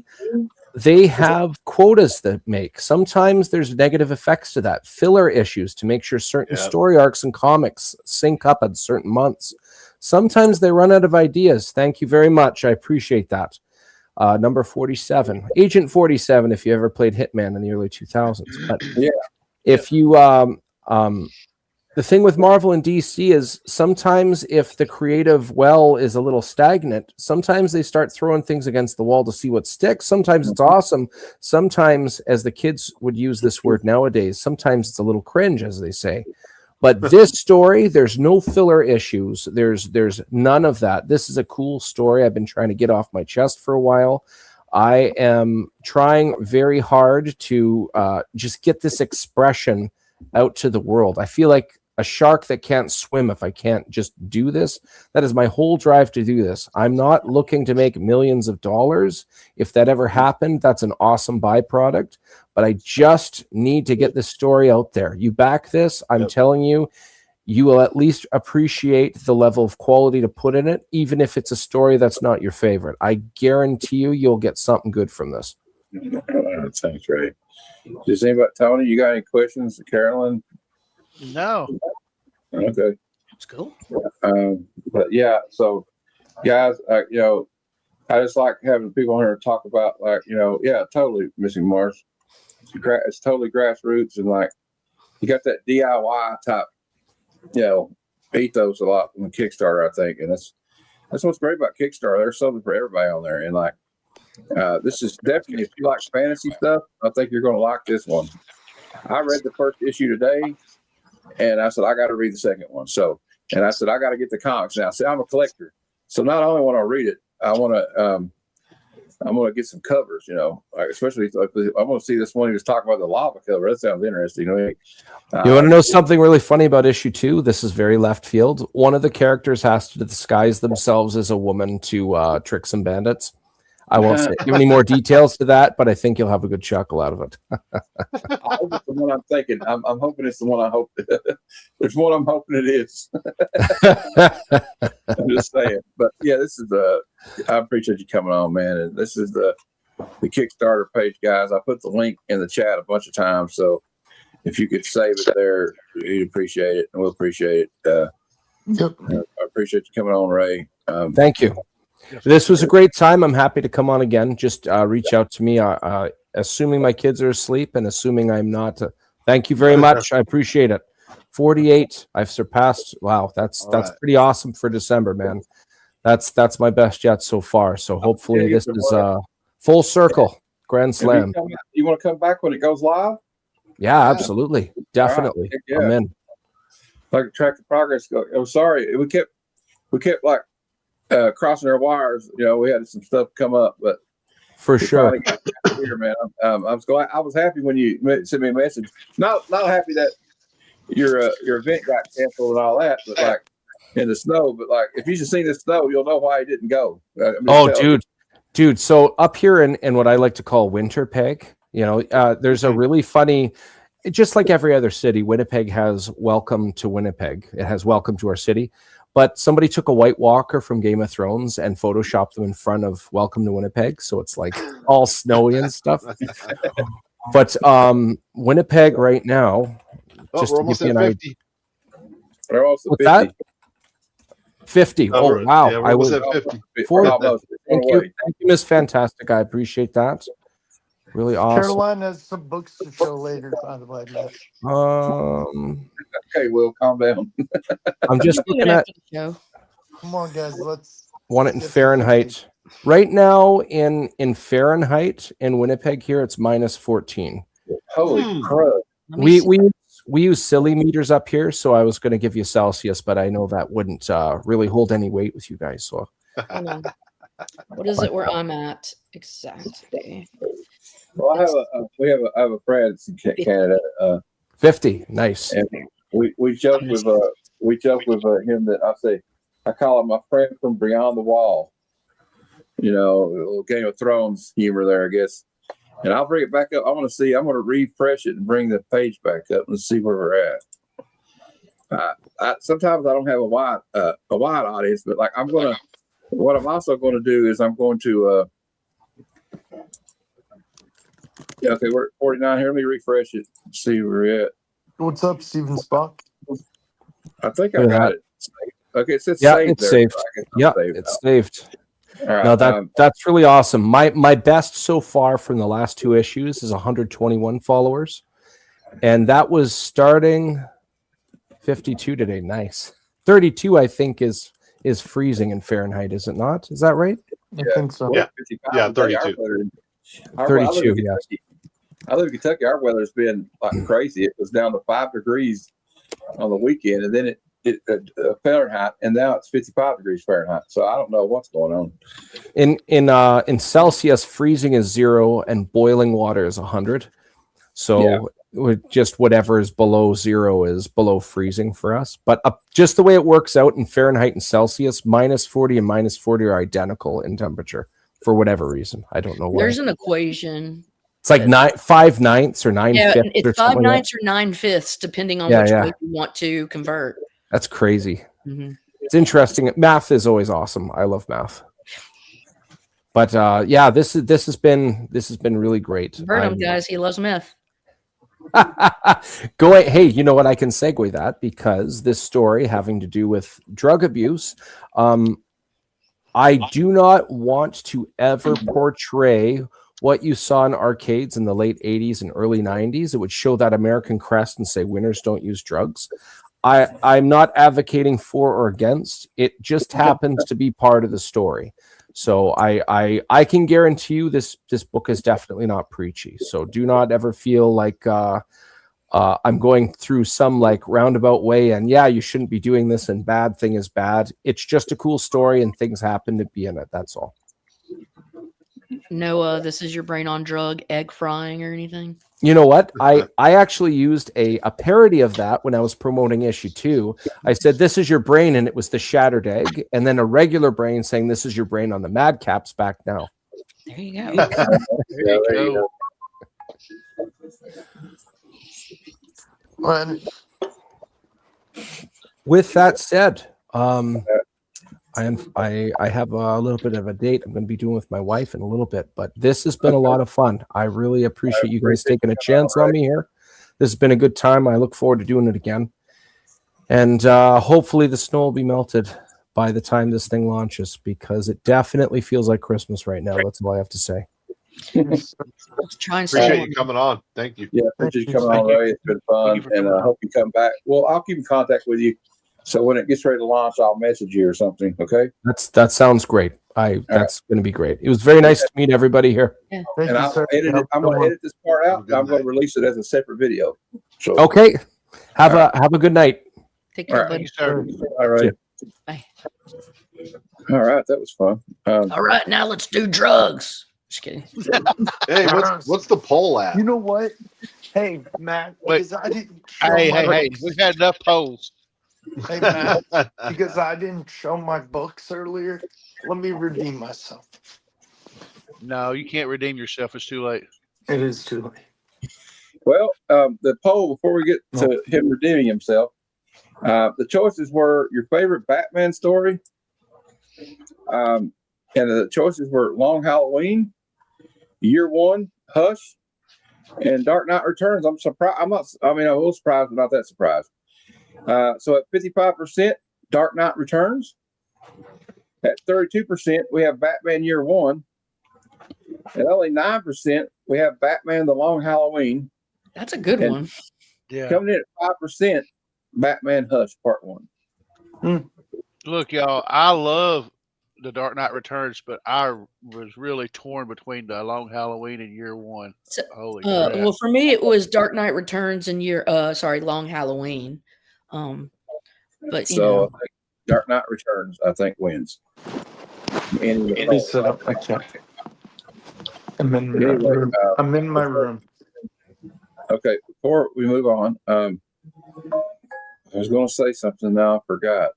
they have quotas that make. Sometimes there's negative effects to that. Filler issues to make sure certain story arcs and comics sync up at certain months. Sometimes they run out of ideas. Thank you very much. I appreciate that. Number 47, Agent 47, if you ever played Hitman in the early 2000s. But if you, the thing with Marvel and DC is sometimes if the creative well is a little stagnant, sometimes they start throwing things against the wall to see what sticks. Sometimes it's awesome. Sometimes, as the kids would use this word nowadays, sometimes it's a little cringe, as they say. But this story, there's no filler issues. There's none of that. This is a cool story I've been trying to get off my chest for a while. I am trying very hard to just get this expression out to the world. I feel like a shark that can't swim if I can't just do this. That is my whole drive to do this. I'm not looking to make millions of dollars. If that ever happened, that's an awesome byproduct. But I just need to get this story out there. You back this, I'm telling you, you will at least appreciate the level of quality to put in it, even if it's a story that's not your favorite. I guarantee you'll get something good from this. Thanks, Ray. Does anybody, Tony, you got any questions? Carolyn? No. Okay. That's cool. But yeah, so guys, you know, I just like having people on here to talk about, like, you know, yeah, totally Missing Mars. It's totally grassroots, and like you got that DIY type, you know, ethos a lot on Kickstarter, I think, and that's what's great about Kickstarter. There's something for everybody on there, and like this is definitely, if you like fantasy stuff, I think you're going to like this one. I read the first issue today, and I said I got to read the second one. So, and I said I got to get the comics now. See, I'm a collector, so not only want to read it, I want to. I'm going to get some covers, you know, like, especially like, I'm going to see this one. He was talking about the lava cover. That sounds interesting. You want to know something really funny about issue 2? This is very left field. One of the characters has to disguise themselves as a woman to trick some bandits. I won't give any more details to that, but I think you'll have a good chuckle out of it. I hope it's the one I'm thinking. I'm hoping it's the one I hope. There's one I'm hoping it is. I'm just saying. But yeah, this is I appreciate you coming on, man. And this is the Kickstarter page, guys. I put the link in the chat a bunch of times, so if you could save it there, we'd appreciate it, and we'll appreciate it. Yep. I appreciate you coming on, Ray. Thank you. This was a great time. I'm happy to come on again. Just reach out to me, assuming my kids are asleep and assuming I'm not. Thank you very much. I appreciate it. 48. I've surpassed. Wow, that's pretty awesome for December, man. That's my best yet so far. So hopefully this is full circle, grand slam. You want to come back when it goes live? Yeah, absolutely, definitely. Right. Yeah. I'm in. Like track the progress. I'm sorry, we kept like crossing our wires. You know, we had some stuff come up, but for sure, here, man. I was glad. I was happy when you sent me a message. Not happy that your event got canceled and all that, but like in the snow. But like, if you should see the snow, you'll know why he didn't go. Dude. So up here in what I like to call Winterpeg, you know, there's a really funny. Just like every other city, Winnipeg has Welcome to Winnipeg. It has Welcome to our city. But somebody took a White Walker from Game of Thrones and photoshopped them in front of Welcome to Winnipeg. So it's like all snowy and stuff. But Winnipeg right now, just we're almost at 50. We're almost at 50. That? 50. Oh, wow. Yeah, I was at 50. 40. Thank you, Miss Fantastic. I appreciate that. Really awesome. Caroline has some books to show later, by the way. Okay, Will, calm down. I'm just looking at. Come on, guys. Let's want it in Fahrenheit. Right now, in Fahrenheit in Winnipeg here, it's -14. Holy crap! We use silly meters up here, so I was going to give you Celsius, but I know that wouldn't really hold any weight with you guys. So, what is it where I'm at exactly? Well, I have a friend in Canada. 50, nice. And we joke with him that I call him my friend from beyond the wall. You know, a little Game of Thrones humor there, I guess. And I'll bring it back up. I'm going to refresh it and bring the page back up and see where we're at. Sometimes I don't have a wide audience, but like what I'm also going to do is I'm going to. Yeah, okay, we're at 49 here. Let me refresh it. See where we're at. What's up, Steven Spock? I think I got it. Okay, it says saved. It's saved. Yeah, it's saved. All right, no, that's really awesome. My best so far from the last 2 issues is 121 followers, and that was starting 52 today. Nice. 32, I think, is freezing in Fahrenheit. Is it not? Is that right? I think so. Yeah, 32. 32. Yeah. I live in Kentucky. Our weather's been like crazy. It was down to 5 degrees on the weekend, and then it Fahrenheit, and now it's 55 degrees Fahrenheit. So I don't know what's going on. In Celsius, freezing is 0 and boiling water is 100. So with just whatever is below zero is below freezing for us. But just the way it works out in Fahrenheit and Celsius, -40 and -40 are identical in temperature for whatever reason. I don't know why. There's an equation. It's like 5/9 or 9/5. Yeah, it's or 5/9 like or 9/5, depending on Yeah, which yeah. way you want to convert. That's crazy. Mhm. It's interesting. Math is always awesome. I love math. But yeah, this has been really great. Burnham, guys, he loves meth. Hey, you know what? I can segue that because this story having to do with drug abuse. I do not want to ever portray what you saw in arcades in the late 80s and early 90s. It would show that American crest and say winners don't use drugs. I'm not advocating for or against. It just happens to be part of the story. So I can guarantee you this book is definitely not preachy. So do not ever feel like I'm going through some like roundabout way and yeah, you shouldn't be doing this and bad thing is bad. It's just a cool story and things happen to be in it. That's all. No, this is your brain on drug, egg frying or anything. You know what? I actually used a parody of that when I was promoting issue 2. I said, this is your brain, and it was the shattered egg, and then a regular brain saying, this is your brain on the Madcaps back now. There you go. There you go. Well, With that said, I have a little bit of a date I'm going to be doing with my wife in a little bit, but this has been a lot of fun. I really appreciate you guys taking a chance on me here. This has been a good time. I look forward to doing it again. And hopefully the snow will be melted by the time this thing launches because it definitely feels like Christmas right now. That's all I have to say. Let's try and Appreciate you coming on. Thank you. Yeah, appreciate you coming on, Ray. It's been fun, and I hope you come back. Well, I'll keep in contact with you. So when it gets ready to launch, I'll message you or something. Okay. That sounds great. That's going to be great. It was very nice to meet everybody here. Yeah. And I'm going to edit this part out. And I'm going to release it as a separate video. So Okay. Have a good night. Take care, All right. buddy. All right. Bye. All right. That was fun. All right, now let's do drugs. Just kidding. Hey, what's the poll at? you know what? Hey, Matt, Wait. because I didn't show Hey, my hey, hey! books. We've had enough polls. Hey, Matt, because I didn't show my books earlier, let me redeem myself. No, you can't redeem yourself. It's too late. It is too late. Well, the poll before we get to him redeeming himself, the choices were your favorite Batman story, and the choices were Long Halloween, Year One, Hush, and Dark Knight Returns. I'm surprised. I'm a little surprised, but not that surprised. So at 55%, Dark Knight Returns. At 32%, we have Batman Year One. At only 9%, we have Batman The Long Halloween. That's a good And- one. Yeah. Coming in at 5%, Batman Hush Part 1. Look, y'all. I love the Dark Knight Returns, but I was really torn between the Long Halloween and Year One. So, Holy crap! well, for me, it was Dark Knight Returns and Long Halloween. But you So know, I think Dark Knight Returns, I think, wins. He set up my check. I'm in my Anyway, room. I'm in my room. Okay, before we move on, I was going to say something now. I forgot.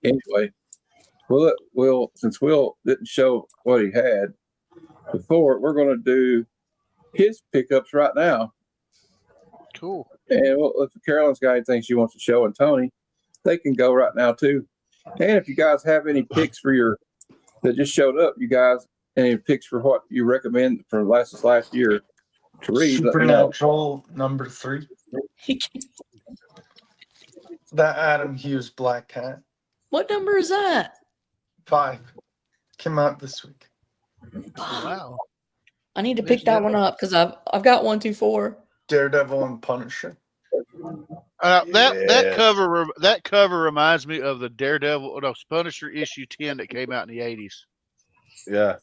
Anyway, since Will didn't show what he had before, we're going to do his pickups right now. Cool. And if Carolyn's got anything she wants to show, and Tony, they can go right now too. And if you guys have any picks for that just showed up, you guys, any picks for what you recommend for last year to read? Supernatural number 3. That Adam Hughes Black Cat. what number is that? 5. Came out this week. Wow. I need to pick that one up because I've got 1, 2, 4. Daredevil and Punisher. That cover reminds me of the Punisher issue 10 that came out in the 80s. Yeah.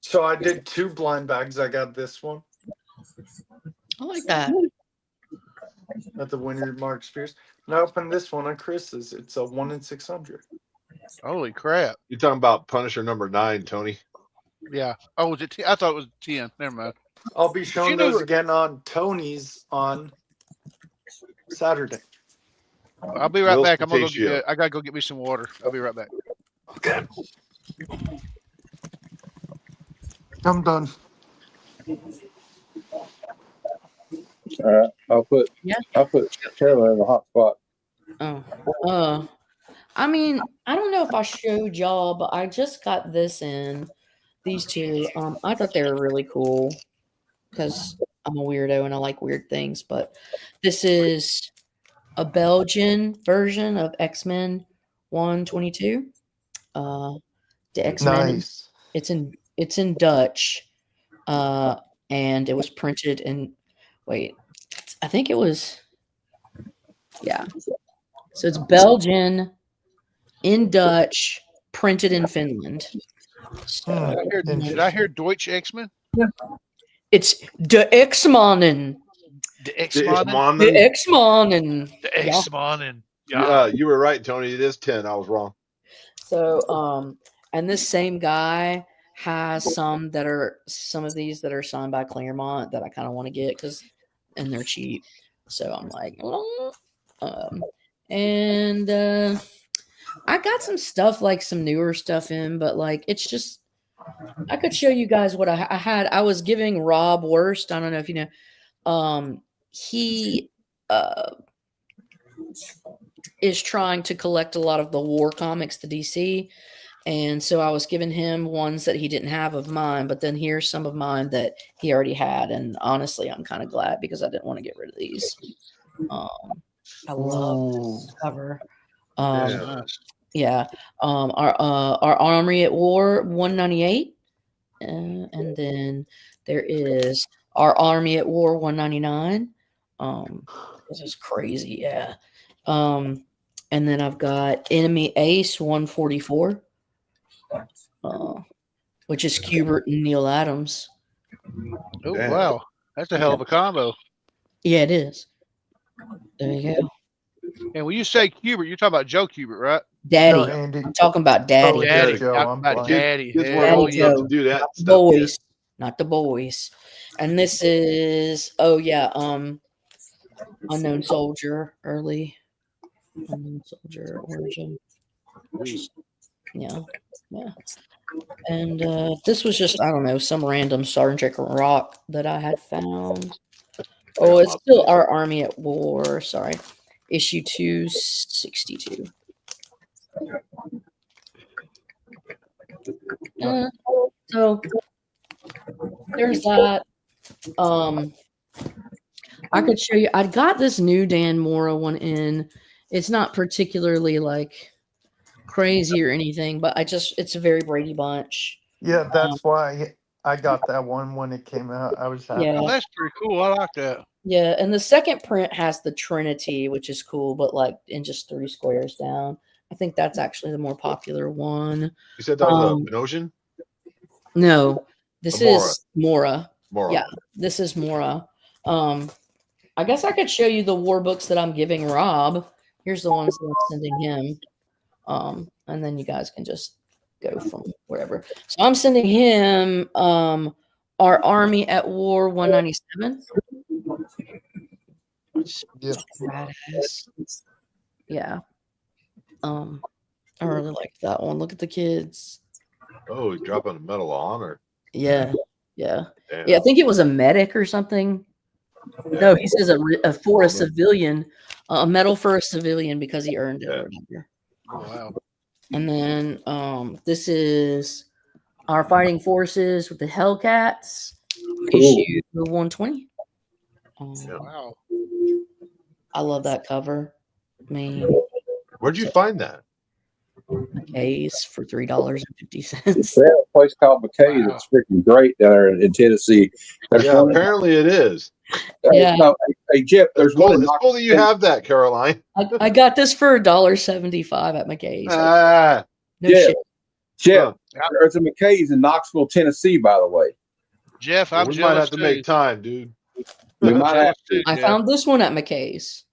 So I did 2 blind bags. I got this one I like that. at the winner Mark Spears. And I opened this one on Chris's. It's a 1 in 600. Holy crap! You're talking about Punisher number 9, Tony. Yeah. Oh, was it 10? I thought it was 10. Never mind. I'll be showing those again on Tony's on Saturday. I'll be right Will's back. I'm gonna go Potatio. get. I gotta go get me some water. I'll be right back. Okay. I'm done. All right, I'll put Carolyn in the hot spot. Oh. I mean, I don't know if I showed y'all, but I just got this in. These two. I thought they were really cool because I'm a weirdo and I like weird things. But this is a Belgian version of X-Men 122. The X-Men. Nice. It's in Dutch. And it was printed in. Wait, I think it was. Yeah. So it's Belgian in Dutch, printed in Finland. So, Did I hear Deutsch X-Men? it's De X-Mannen. The X-Mannen? The X-Mannen. The X-Mannen. Yeah, you were right, Tony. It is 10. I was wrong. So, and this same guy has some of these that are signed by Claremont that I kind of want to get and they're cheap. So I'm like, I got some stuff, like some newer stuff in, but like it's just I could show you guys what I had. I was giving Rob Worst. I don't know if you know. He is trying to collect a lot of the war comics, the DC, and so I was giving him ones that he didn't have of mine. But then here's some of mine that he already had, and honestly, I'm kind of glad because I didn't want to get rid of these. I love this cover. Yeah. Our Army at War 198. And then there is our Army at War 199. This is crazy, yeah. And then I've got Enemy Ace 144. Which is Kubert and Neil Adams. Oh wow. That's a hell of a combo. Yeah, it is. There you go. And when you say Kubert, you're talking about Joe Kubert, right? Daddy. No, Andy. I'm talking about Daddy. Oh, Daddy. Joe, Talking I'm about blind. Daddy. Kids weren't Daddy old enough Joe. to do that Not the stuff yet. boys. Not the boys. And this is Unknown Soldier early. Unknown Soldier origin. Yeah. And this was just, I don't know, some random Star Trek rock that I had found. Oh, it's still our Army at War. Sorry. Issue 262. So there's that. I could show you. I got this new Dan Mora one in. It's not particularly like crazy or anything, but it's a very Brady Bunch. Yeah, that's why I got that one when it came out. I was happy. Yeah. Oh, that's pretty cool. I like that. Yeah, and the second print has the Trinity, which is cool, but like in just 3 squares down. I think that's actually the more popular one. You said that was a Benosian? No, this is Mora. Mora. Yeah, this is Mora. I guess I could show you the war books that I'm giving Rob. Here's the ones that I'm sending him. And then you guys can just go from wherever. So I'm sending him our Army at War 197. Yeah. Yeah. I really like that one. Look at the kids. Oh, he's dropping a Medal of Honor. Yeah. Yeah. Damn. Yeah. I think it was a medic or something. No, he says for a civilian, a medal for a civilian because he earned it. Or whatever. Oh, wow. And then this is our fighting forces with the Hellcats, issue 120. Wow. I love that cover. I mean, Where'd you find that? McKay's for $3.50. They have a place called McKay that's freaking great down there in Tennessee. There's Yeah, one, apparently it is. Yeah. No, hey, Jeff, there's one. It's cool that you have that, Caroline. I got this for $1.75 at McKay's. Ah, No Jeff, shit. Jeff, there's a McKay's in Knoxville, Tennessee, by the way. Jeff, I'm we might jealous have to too. make time, dude. We I'm might jealous have too, I Jeff. found this one at McKay's.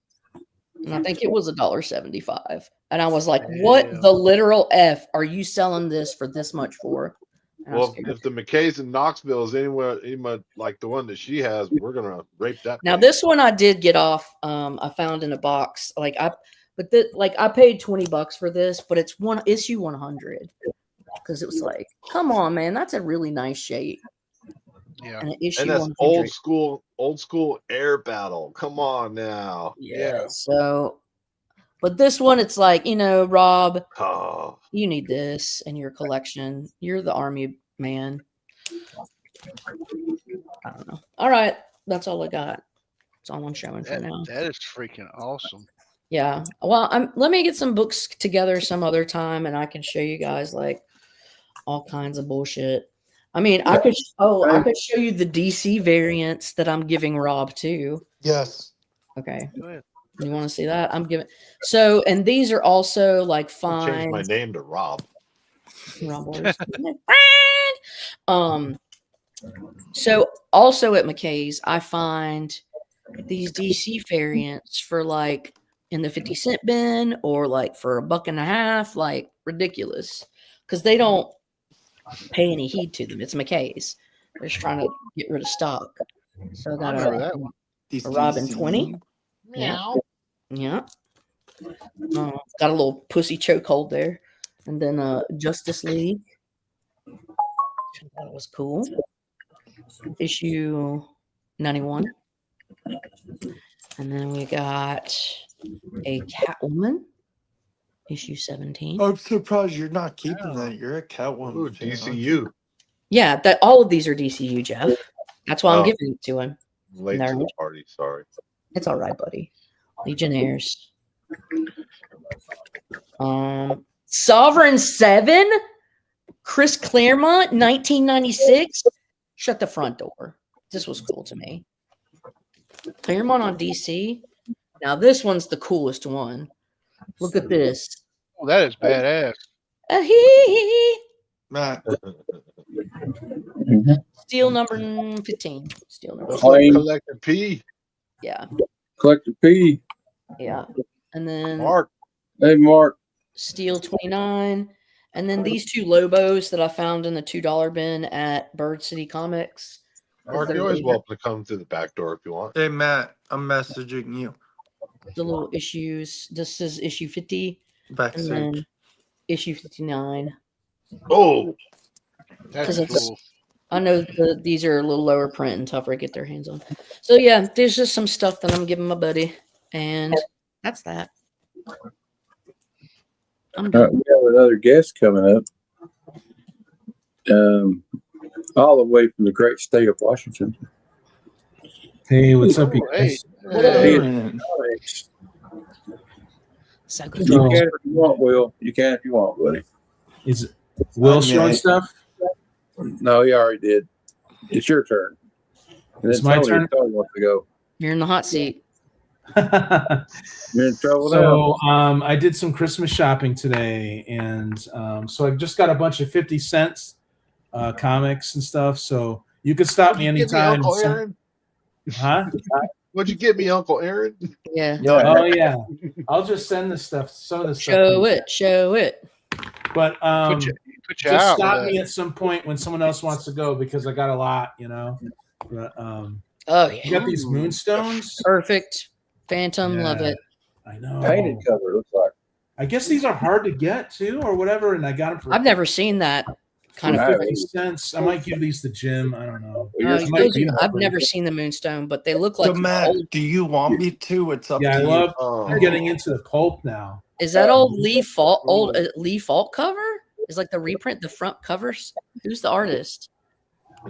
And I think it was $1.75. And I was like, what Yeah. the literal F are you selling this for this much for? Well, if the McKay's in Knoxville is anywhere like the one that she has, we're gonna rape that. Now place. this one I did get off. I found in a box. I paid $20 for this, but it's issue 100 because it was like, come on, man, that's a really nice shape. Yeah, and issue And that's 100. old school air battle. Come on now. Yeah. So, but this one, it's like, Rob, Oh, you need this in your collection. You're the army man. I don't know. All right, that's all I got. That's all I'm showing for now. That is freaking awesome. Yeah. Well, let me get some books together some other time, and I can show you guys like all kinds of bullshit. I mean, I could show you the DC variants that I'm giving Rob too. Yes. Okay. Go ahead. You want to see that? I'm giving. So, and these are also like I'll change my fine. name to Rob. Rob Waters. So also at McKay's, I find these DC variants for like in the 50-cent bin or like for $1.50, like ridiculous because they don't pay any heed to them. It's McKay's. They're just trying to get rid of stock. So I got that one. a Robin 20. Meow. Yeah. Got a little pussy chokehold there. And then Justice League. That was cool. Issue 91. And then we got a Catwoman. Issue 17. I'm surprised you're not keeping that. You're a Catwoman. Ooh, fan, aren't DCU. you? Yeah, all of these are DCU, Jeff. That's why I'm giving it to him. Late to the party. Sorry. It's all right, buddy. Legionnaires. Sovereign 7? Chris Claremont, 1996. Shut the front door. This was cool to me. Claremont on DC. Now this one's the coolest one. Look at this. Oh, that is badass. Matt. Steel number 15. Steel number Looks like Collector P. Yeah. Collector P. Yeah. And then Mark. Hey, Mark. Steel 29. And then these two Lobos that I found in the $2 bin at Bird City Comics. Mark, you're always welcome to come through the back door if you want. Hey, Matt, I'm messaging you. The little issues. This is issue 50. Backstage. And then issue 59. Oh, that's cool. I know these are a little lower print and tougher to get their hands on. So yeah, there's just some stuff that I'm giving my buddy, and that's that. We have another guest coming up, all the way from the great state of Washington. Hey, what's up, you guys? So You can if you want, Will. You can if you want, buddy. Is it Will showing stuff? No, he already did. It's your turn. And It's then my turn? Tony wants to go. You're in the hot seat. You're in trouble So now. I did some Christmas shopping today, and so I just got a bunch of 50 cents comics and stuff. So you could stop me anytime. Uncle Aaron? Huh? What'd you get me, Uncle Aaron? Yeah. Oh yeah. I'll just send the stuff. Some of the stuff. Show it. But Put you just out stop with me that. at some point when someone else wants to go because I got a lot, But Oh yeah. you got these moonstones. Perfect. Phantom, love Yeah. it. I know. Painted cover, looks like. I guess these are hard to get too, or whatever, and I got them for I've never seen that kind of. 50 cents. I might give these to Jim. I don't know. I've never seen the Moonstone, but they look So, like Matt, old. do you want me to? It's up Yeah, to I you. love. I'm getting into the pulp now. Is that old Lee Falk? Old Lee Falk cover? Is like the reprint, the front covers. Who's the artist?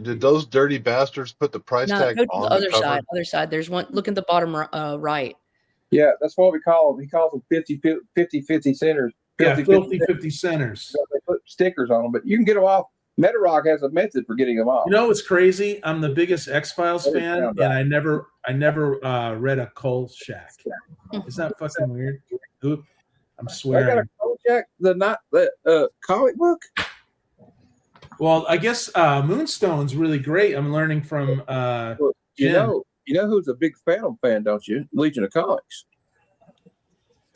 Did those dirty bastards put the price No, tag go to on the the other cover? side. Other side. There's one. Look at the bottom right. Yeah, that's what we call them. He calls them 50 centers. Yeah, filthy 50 centers. They put stickers on them, but you can get them off. Metarock has a method for getting them off. You know what's crazy? I'm the biggest X-Files That fan, sound and I never read a Kolchak. Isn't that fucking weird? I'm I got swearing. a Kolchak, the comic book. Well, I guess Moonstone's really great. I'm learning from Jim. You know who's a big Phantom fan, don't you? Legion of Comics.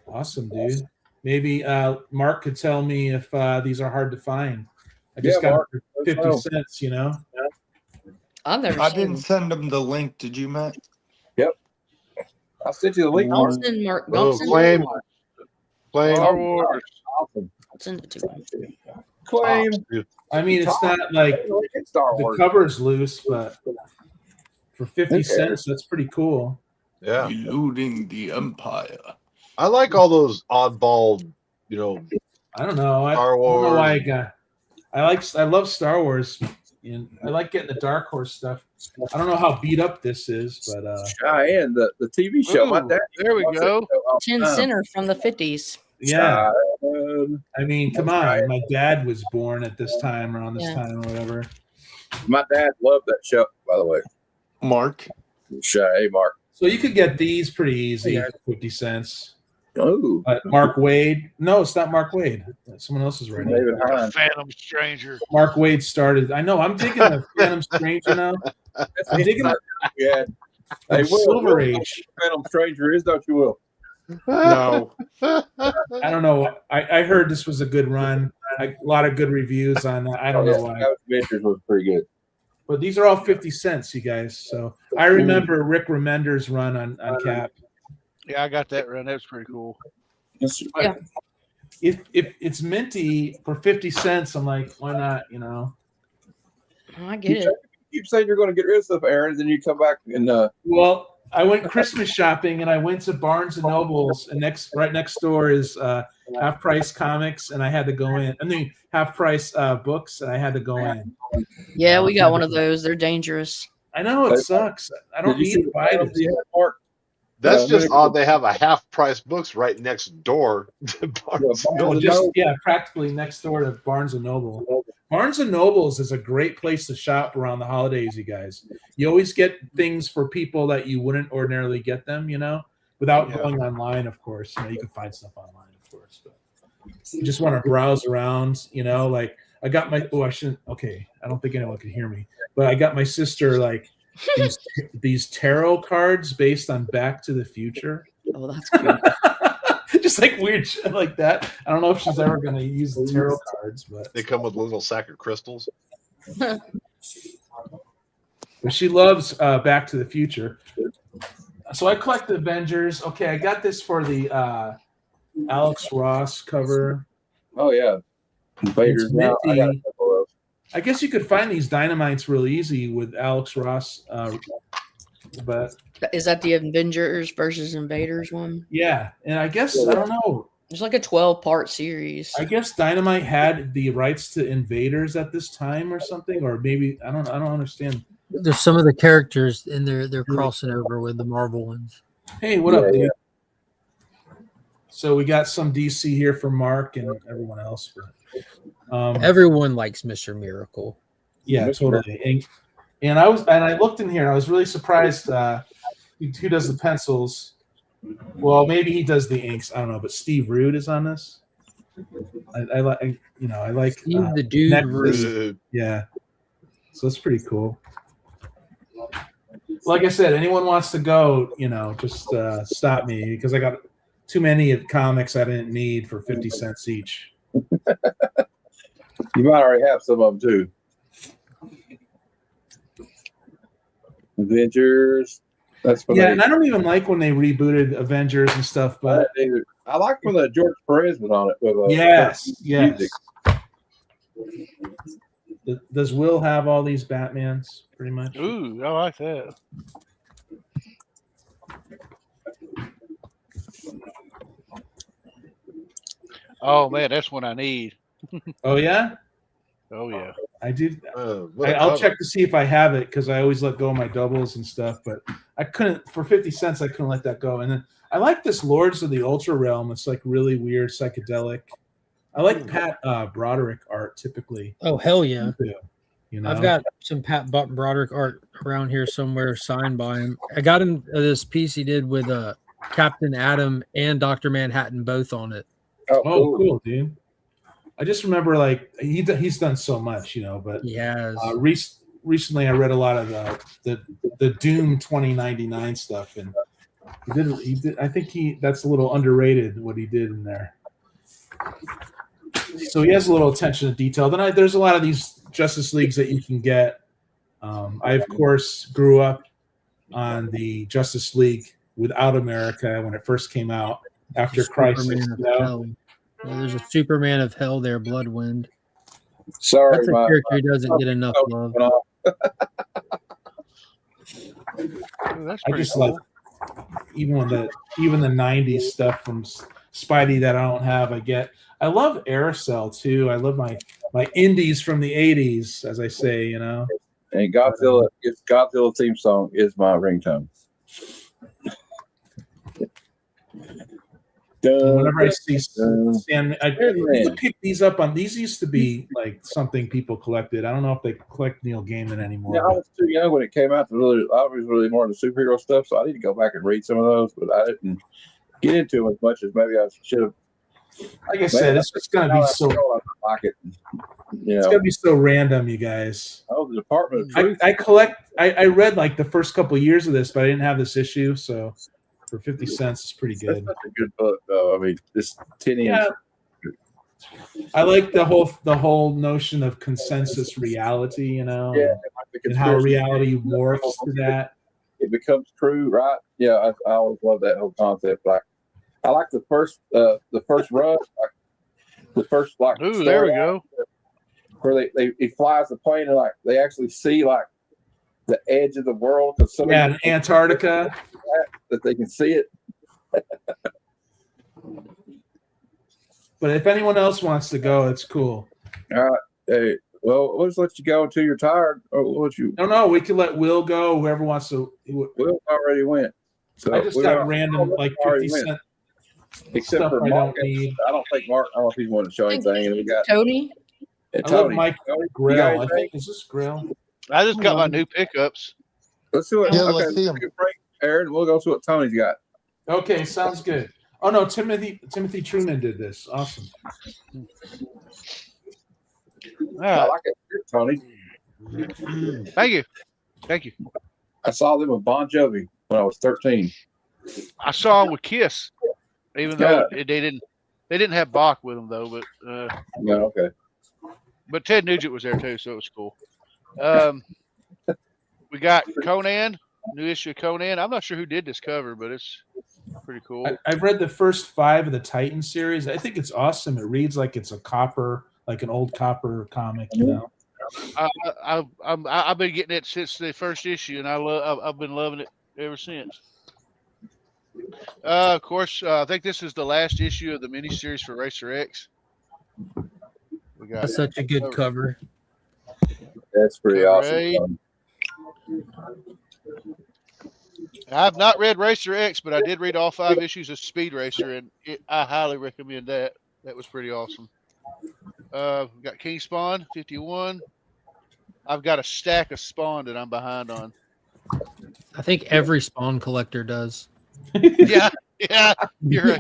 Awesome, dude. Maybe Mark could tell me if these are hard to find. I just Yeah, got Mark, it for 50 let us cents, you know. I've never I seen didn't send him the link. Did you, Matt? Yep. I sent you the link, Mark. Don't send Mark. Oh, Don't send claim. Mark. Claim. Star Wars. Awesome. Don't send it to him. Claim. I mean, it's not like Star the Wars. cover's loose, but for 50 Who cares? cents, that's pretty cool. Yeah. Eluding the Empire. I like all those oddball, you know, I don't know. I Star don't know why I Wars. got. I love Star Wars, and I like getting the Dark Horse stuff. I don't know how beat up this is, but Cheyenne, the TV show. My Ooh, dad. there we watched go. that show all the 10 time. center from the 50s. yeah. Cheyenne. I mean, come on. My dad was born at this time, around this Yeah. time, or whatever. My dad loved that show, by the way. Mark. Hey, Mark. So you could get these pretty easy for 50 cents. Oh, Mark Wade. No, it's not Mark Wade. Someone else is writing. David The Hines. Phantom Stranger. Mark Wade started. I know. I'm digging the Phantom Stranger now. I'm digging Yeah. the Hey, Will, Silver Will, Age. Phantom Stranger is, don't you, Will? No. I don't know. I heard this was a good run. A lot of good reviews on that. I don't know why. Ghost Adventures was pretty good. But these are all 50 cents, you guys. So I remember Rick Remender's run on Cap. Yeah, I got that run. That was pretty cool. Yeah. If it's minty for 50 cents, I'm like, why not? You know. I get it. You saying you're going to get rid of stuff, Aaron, and then you come back and Well, I went Christmas shopping and I went to Barnes and Nobles, and right next door is Half Price Comics, and I had to go in. I mean, Half Price Books, and I had to go in. Yeah, we got one of those. They're dangerous. I know it sucks. I don't need to buy this. That's just odd. They have a half price books right next door to Barnes and Noble. Practically next door to Barnes and Noble. Barnes and Nobles is a great place to shop around the holidays, you guys. You always get things for people that you wouldn't ordinarily get them, you know, without going online, of course. You know, you can find stuff online, of course, but you just want to browse around, you know, like I got my I don't think anyone can hear me, but I got my sister like these tarot cards based on Back to the Future. Oh, that's cool. Just like weird shit like that. I don't know if she's ever going to use the tarot cards, but they come with a little sack of crystals. But she loves Back to the Future. So I collect the Avengers. Okay, I got this for the Alex Ross cover. Oh yeah, Invaders now. I guess you could find these Dynamites real easy with Alex Ross. But is that the Avengers versus Invaders one? Yeah, and I guess I don't know. It's like a 12-part series. I guess Dynamite had the rights to Invaders at this time or something, or maybe I don't understand. There's some of the characters in there they're crossing over with the Marvel ones. Hey, what up, dude? So we got some DC here for Mark and everyone else. But, everyone likes Mr. Miracle. Yeah, totally. And I looked in here and I was really surprised. Who does the pencils? Well, maybe he does the inks. I don't know, but Steve Rude is on this. I like Steve the Dude Rude. Yeah, so it's pretty cool. Like I said, anyone wants to go, just stop me because I got too many of comics I didn't need for 50 cents each. You might already have some of them too. Avengers. That's funny. Yeah, and I don't even like when they rebooted Avengers and stuff, but I like when the George Perez was on it. With yes. music. Does Will have all these Batmans pretty much? Ooh, I like that. Oh man, that's what I need. Oh yeah. Oh yeah. I did. I'll check to see if I have it because I always let go of my doubles and stuff. But I couldn't for 50 cents. I couldn't let that go. And then I like this Lords of the Ultra Realm. It's like really weird, psychedelic. I like Pat Broderick art typically. Oh hell yeah! I've got some Pat Broderick art around here somewhere signed by him. I got him this piece he did with Captain Atom and Dr. Manhattan both on it. Oh, cool, dude. I just remember like he's done so much, but he has. Recently I read a lot of the Doom 2099 stuff, and he did. I think that's a little underrated what he did in there. So he has a little attention to detail. Then there's a lot of these Justice Leagues that you can get. I, of course, grew up on the Justice League Without America when it first came out after Crisis. Superman of Hell. Yeah, there's a Superman of Hell there, Bloodwind. Sorry, That's a character who doesn't get enough love. That's I pretty just cool. like even the '90s stuff from Spidey that I don't have. I love Aerosol too. I love my indies from the '80s, as I say. And Godzilla theme song is my ringtone. And whenever I see Sandman, I pick these up on. These used to be like something people collected. I don't know if they collect Neil Gaiman anymore. Yeah, I was too young when it came out. I was really more into superhero stuff, so I need to go back and read some of those. But I didn't get into them as much as maybe I should have. Like I said, it's just gonna be so. Like it, It's gonna be so random, you guys. Oh, the Department of Truth. I collect. I read like the first couple of years of this, but I didn't have this issue, so for 50 cents, it's pretty good. That's a good book, though. I mean, this 10 inch. Yeah. I like the whole notion of consensus reality, and how reality morphs to that. It becomes true, right? Yeah, I always love that whole concept. Like, I like the first run, Ooh, there we go. Where he flies the plane and like they actually see like the edge of the world because in Antarctica that they can see it. But if anyone else wants to go, it's cool. All right. Hey, well, let's let you go until you're tired. Or what you? No, we can let Will go. Whoever wants to. Will already went. So I just got random like 50 cent except stuff for I Mark. don't need. I don't think Mark. I don't know if he's wanting to show anything. And we got Tony. I love Mike Grill. I think is this Grill? I just got my new pickups. Let's do it. Yeah, okay, let's see 'em. take a break, Aaron. We'll go see what Tony's got. Okay, sounds good. Oh no, Timothy Truman did this. Awesome. I like it, Tony. Thank you. I saw them with Bon Jovi when I was 13. I saw them with Kiss, even though they didn't have Bach with them though. But Yeah, okay. But Ted Nugent was there too, so it was cool. We got Conan, new issue of Conan. I'm not sure who did this cover, but it's pretty cool. I've read the first 5 of the Titan series. I think it's awesome. It reads like it's like an old copper comic, I've been getting it since the first issue, and I've been loving it ever since. Of course, I think this is the last issue of the miniseries for Racer X. That's such a good cover. That's pretty awesome. I've not read Racer X, but I did read all 5 issues of Speed Racer, and I highly recommend that. That was pretty awesome. We've got King Spawn 51. I've got a stack of Spawn that I'm behind on. I think every Spawn collector does. Yeah. You're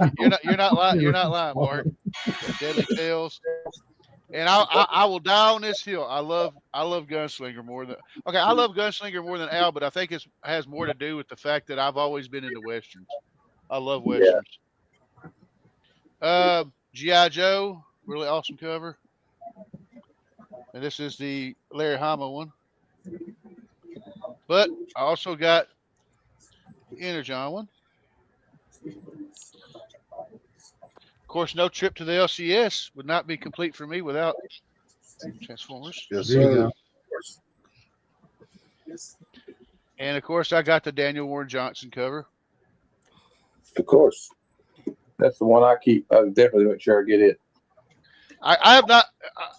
not lying, Mark. Deadly Tales. And I will die on this hill. I love Gunslinger more than I love Gunslinger more than Al, but I think it has more to do with the fact that I've always been into westerns. I love westerns. G.I. Joe, really awesome cover. And this is the Larry Hama one. But I also got the Energon one. Of course, no trip to the LCS would not be complete for me without Transformers. Yes, There you sir. go. And of course, I got the Daniel Warren Johnson cover. Of course. That's the one I keep. I definitely make sure I get it. I have not.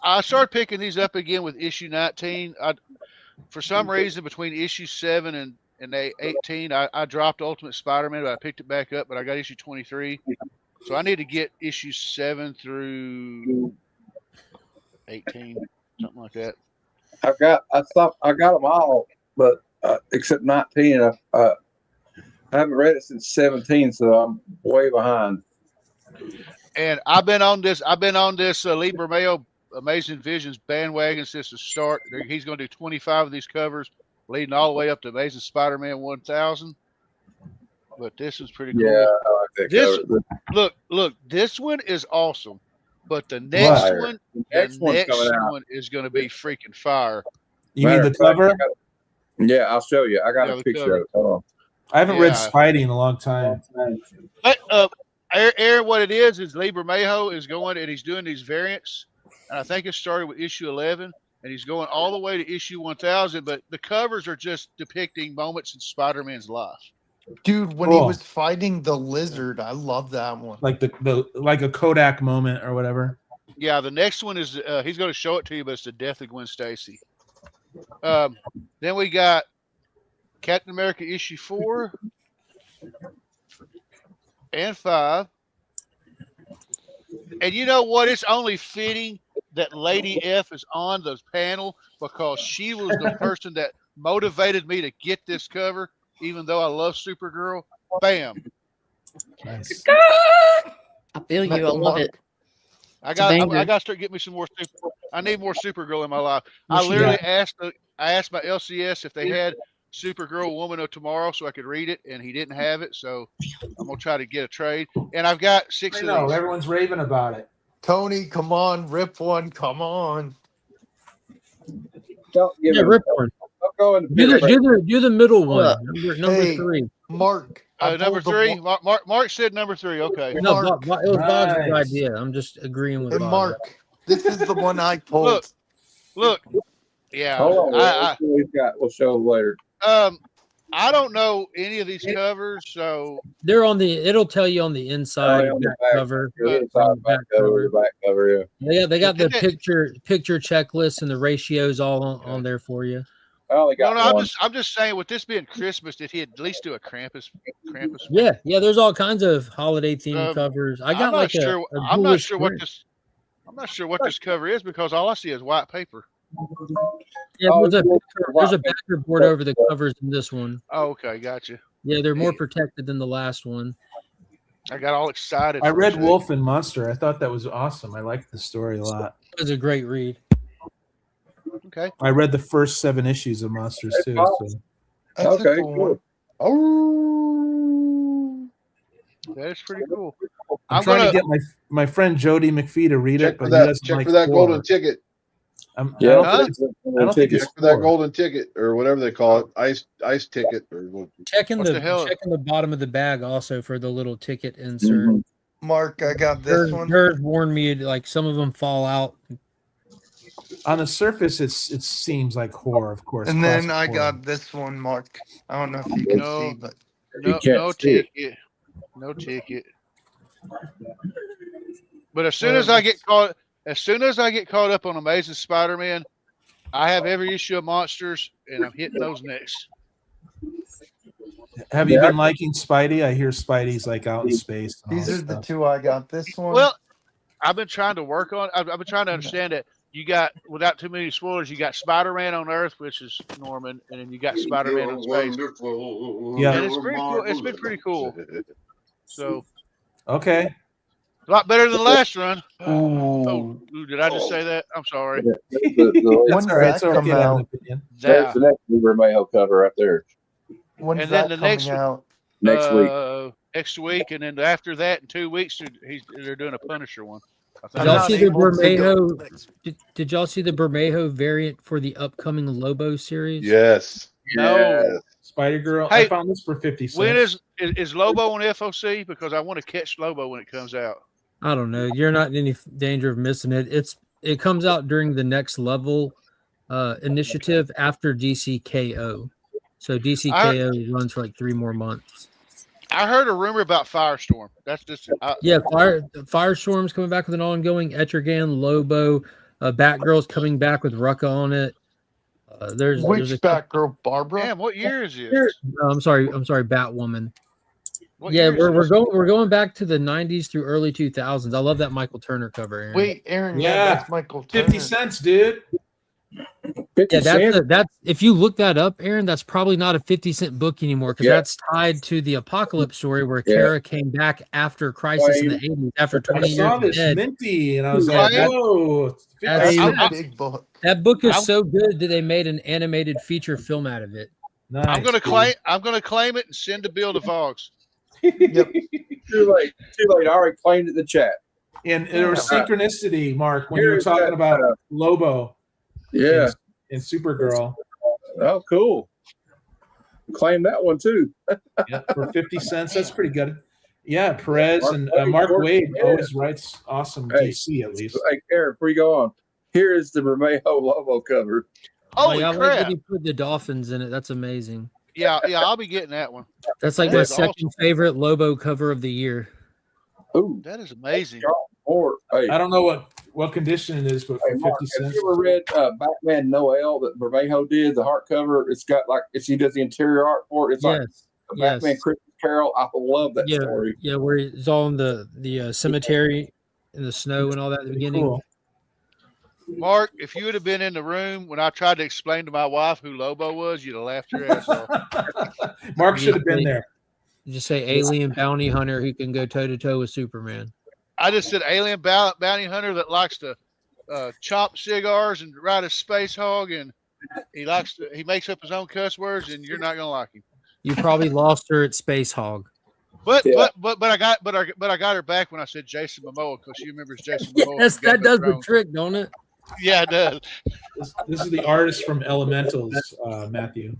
I started picking these up again with issue 19. For some reason, between issue 7 and 18, I dropped Ultimate Spider-Man, but I picked it back up. But I got issue 23, so I need to get issue 7 through 18, something like that. I got them all, but except 19. I haven't read it since 17, so I'm way behind. And I've been on this Lee Bermeo Amazing Visions bandwagon since the start. He's going to do 25 of these covers, leading all the way up to Amazing Spider-Man 1000. But this is pretty cool. Yeah, I like that cover. Look, this one is awesome. But the next Fire. one, The the next one's next coming out. one is going to be freaking fire. You mean the cover? Yeah, I'll show you. I got Yeah, a the picture cover. of it. Hold on. I haven't read Yeah. Spidey in a long time. But Aaron, what it is Lee Bermejo is going and he's doing these variants, and I think it started with issue 11, and he's going all the way to issue 1000. But the covers are just depicting moments in Spider-Man's life. Dude, when he was fighting the lizard, I love that one. Like the like a Kodak moment or whatever. Yeah, the next one is he's going to show it to you, but it's the death of Gwen Stacy. Then we got Captain America issue 4 and 5. And you know what? It's only fitting that Lady F is on the panel because she was the person that motivated me to get this cover, even though I love Supergirl. Bam. Nice. I feel you. I love it. I got to start getting me some more. I need more Supergirl in my life. I literally asked my LCS if they had Supergirl Woman of Tomorrow so I could read it, and he didn't have it. So I'm gonna try to get a trade. And I've got 6 I of know these. everyone's raving about it. Tony, come on, rip one. Come on. Don't give Yeah, him. rip one. Don't go in the Do the middle one. Number Hey, 3. Mark. Number 3. Mark said number 3. Okay. No, Mark. it was Bob's Nice. idea. I'm just agreeing with And Bob. Mark, this is the one I pulled. Look. Yeah. Hold on. We'll show later. I don't know any of these covers, so They're on the. It'll tell you on the inside on the back back, cover. the inside, back cover, the back cover, yeah. They got the picture checklist and the ratios all on there for you. I only got one. I'm just saying, with this being Christmas, did he at least do a Krampus? Yeah. There's all kinds of holiday themed covers. I got I'm not sure what this cover is because all I see is white paper. Yeah, there's a backer board over the covers in this one. Oh, okay, gotcha. Yeah, they're more protected than the last one. I got all excited. I read Wolf and Monster. I thought that was awesome. I liked the story a lot. It was a great read. Okay. I read the first 7 issues of Monsters too. So. That's Okay, a cool. cool. That is pretty cool. I'm trying to get my friend Jody McPhee to read it, but he doesn't check like for that 4. golden ticket. I don't think it's Check for that 4. golden ticket or whatever they call it, ice ticket or what. Checking the bottom of the bag also for the little ticket insert. Mm-hmm. Mark, I got this one. Hers warned me like some of them fall out. On the surface, it seems like horror, of course. And then classic I horror. got this one, Mark. I don't know if you can see, but No ticket. No ticket. But as soon as I get caught up on Amazing Spider-Man, I have every issue of Monsters, and I'm hitting those next. Have you been liking Spidey? I hear Spidey's like out in space. these are the 2 I got. This one. Well, I've been trying to work on. I've been trying to understand it. You got, without too many spoilers, you got Spider-Man on Earth, which is Norman, and then you got Spider-Man in space. Yeah, and it's pretty cool. It's been pretty cool. So, okay. a lot better than the last run. Oh, did I just say that? I'm sorry. When's that come out? There's the next Mayo cover right there. When's And then that the coming out? Next week. Next week, and then after that, in 2 weeks, they're doing a Punisher one. Did y'all see the Bermejo? Did y'all see the Bermejo variant for the upcoming Lobo series? Yes. No. Spider Girl. Hey, I found this for 50 cents. When is Lobo on FOC? Because I want to catch Lobo when it comes out. I don't know. You're not in any danger of missing it. It comes out during the next level initiative after DCKO. So DCKO runs for like 3 more months. I heard a rumor about Firestorm. That's just Firestorm's coming back with an ongoing. Etrigan, Lobo, Batgirl's coming back with Rucka on it. There's a Batgirl, Barbara? Damn, what year is it? I'm sorry, Batwoman. What Yeah, year is we're this? going back to the 90s through early 2000s. I love that Michael Turner cover, Aaron. Wait, Aaron, Yeah, that's Michael Turner. 50 cents, dude. Yeah, that's if you look that up, Aaron, that's probably not a 50-cent book anymore because that's tied to the Apocalypse story where Kara came back after Crisis in the 80s after 20 I years saw of this dead. minty, and I was like, whoa. That's a big book. That book is so good that they made an animated feature film out of it. Nice, I'm gonna claim it and send a bill to Vox. Yep. Too late. I already claimed it in the chat. And there was synchronicity, Mark, when you were Here's talking that, about Lobo. Yeah. And Supergirl. Oh, cool. Claim that one too. Yeah, for 50 cents. That's pretty good. Yeah, Perez and Mark Wade always writes awesome DC at least. Hey, Aaron, before you go on, here is the Bermejo Lobo cover. Holy I crap! like that he put the dolphins in it. That's amazing. Yeah, I'll be getting that one. That's like That my is second favorite Lobo cover of the year. Ooh, That is amazing. Hey, I don't know what condition it is, but for 50 cents. have you ever read Batman Noel that Bermejo did, the hardcover? It's got he does the interior art for it. It's like a Batman Christmas Carol. I love that story. Yeah, where it's all in the cemetery in the snow and all that at the beginning. Cool. Mark, if you would have been in the room when I tried to explain to my wife who Lobo was, you'd have laughed your ass off. Mark should have been there. You just say alien bounty hunter who can go toe to toe with Superman. I just said alien bounty hunter that likes to chop cigars and ride a space hog, and he makes up his own cuss words, and you're not gonna like him. You probably lost her at Space Hog. But I got her back when I said Jason Momoa because she remembers Jason Momoa. Yes, that does the trick, don't it? Yeah, it does. This is the artist from Elementals, Matthew.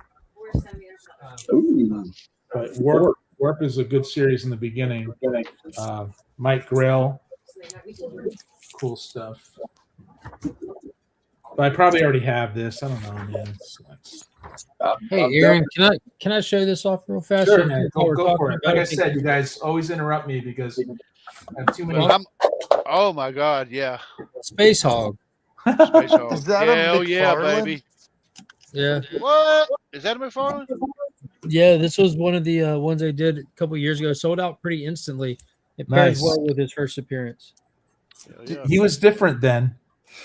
Ooh. But Warp is a good series in the beginning. Mike Grell, cool stuff. But I probably already have this. I don't know, man. Hey, Aaron, can I show this off real fast? Sure, man. Go for it. Like I said, you guys always interrupt me because I have too many. Oh my God, yeah. Space Hog. Space Hog. Is that Hell a yeah, McFarlane? baby. Yeah. What? Is that a McFarlane? Yeah, this was one of the ones I did a couple years ago. Sold out pretty instantly. It pairs Nice. well with his first appearance. Yeah. He was different then.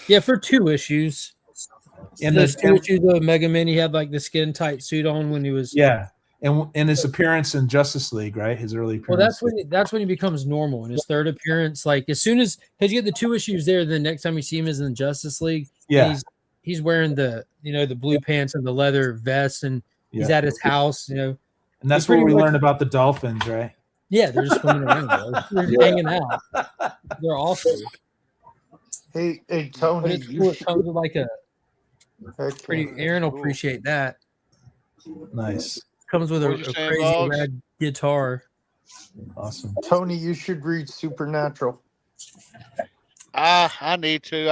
Yeah, for 2 issues. In Those the 2 issues of Mega Man, he had like the skin tight suit on when he was. Yeah, and in his appearance in Justice League, right? His early appearance. Well, that's when he becomes normal in his third appearance. Like as soon as because you get the 2 issues there, the next time you see him is in Justice League. Yeah. He's wearing the the blue pants and the leather vest, and he's at his house. And that's where we learn about the dolphins, right? Yeah, they're just swimming around. They're hanging out. They're awesome. Hey, But Tony. it's cool. It comes with like a pretty. Okay. Aaron will appreciate that. Nice. Comes with What did a you say, crazy Boggs? red guitar. Awesome. Tony, you should read Supernatural. I need to.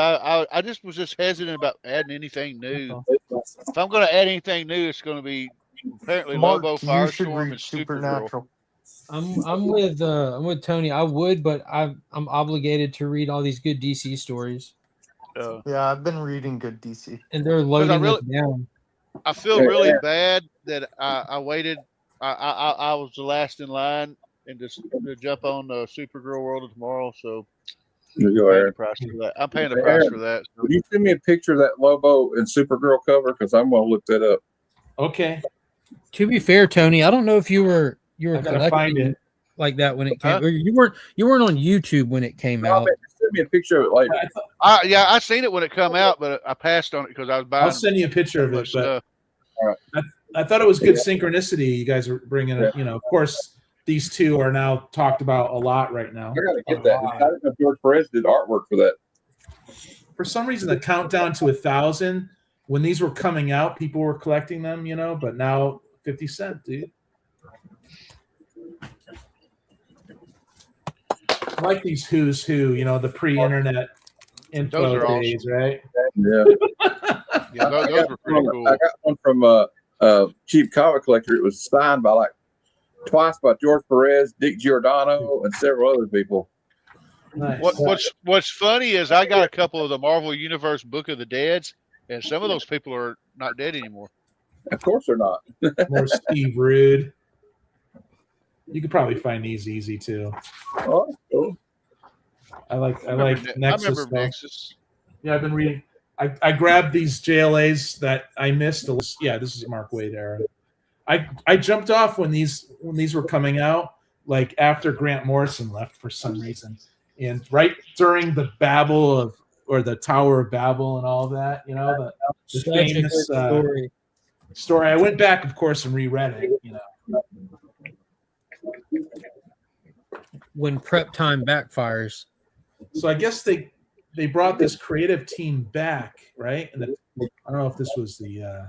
I just was hesitant about adding anything new. If I'm going to add anything new, it's going to be apparently Mark, Lobo, you should Firestorm, read and Supergirl. Supernatural. I'm with Tony. I would, but I'm obligated to read all these good DC stories, Yeah, I've been reading good DC. and they're loading really- us down. I feel really bad that I waited. I was the last in line and just to jump on the Supergirl World of Tomorrow. So There you go, I'm paying the Aaron. price for that. I'm paying the price for that. So. Would you send me a picture of that Lobo and Supergirl cover? Because I'm going to look that up. Okay. To be fair, Tony, I don't know if you were I gotta find collecting it. like that when it came. Huh? Or you weren't on YouTube when it came out. Send me a picture of it later. Yeah, I seen it when it come out, but I passed on it because I was buying. I'll send you a picture of it. But stuff. I thought it was good synchronicity. You guys are bringing it. Of course, these two are now talked about a lot right now. I got to get that. I didn't know George Perez did artwork for that. For some reason, the countdown to 1,000, when these were coming out, people were collecting them, but now 50 cents, dude. I like these who's who, the pre-internet info Those are days, right? Yeah. Yeah, those were pretty cool. I got one from Cheap Comic Collector. It was signed by twice by George Perez, Dick Giordano, and several other people. Nice. What's funny is I got a couple of the Marvel Universe Book of the Deads, and some of those people are not dead anymore. Of course they're not. More Steve Rude. You could probably find these easy too. Oh, cool. I like I Nexus. remember stuff. Nexus. Yeah, I've been reading. I grabbed these JLAs that I missed. Yeah, this is Mark Waid era. I jumped off when these were coming out, like after Grant Morrison left for some reason, and right during the Babel or the Tower of Babel and all of that, the Such a famous good story. I went back, of course, and reread it. When prep time backfires. So I guess they brought this creative team back, right? And I don't know if this was the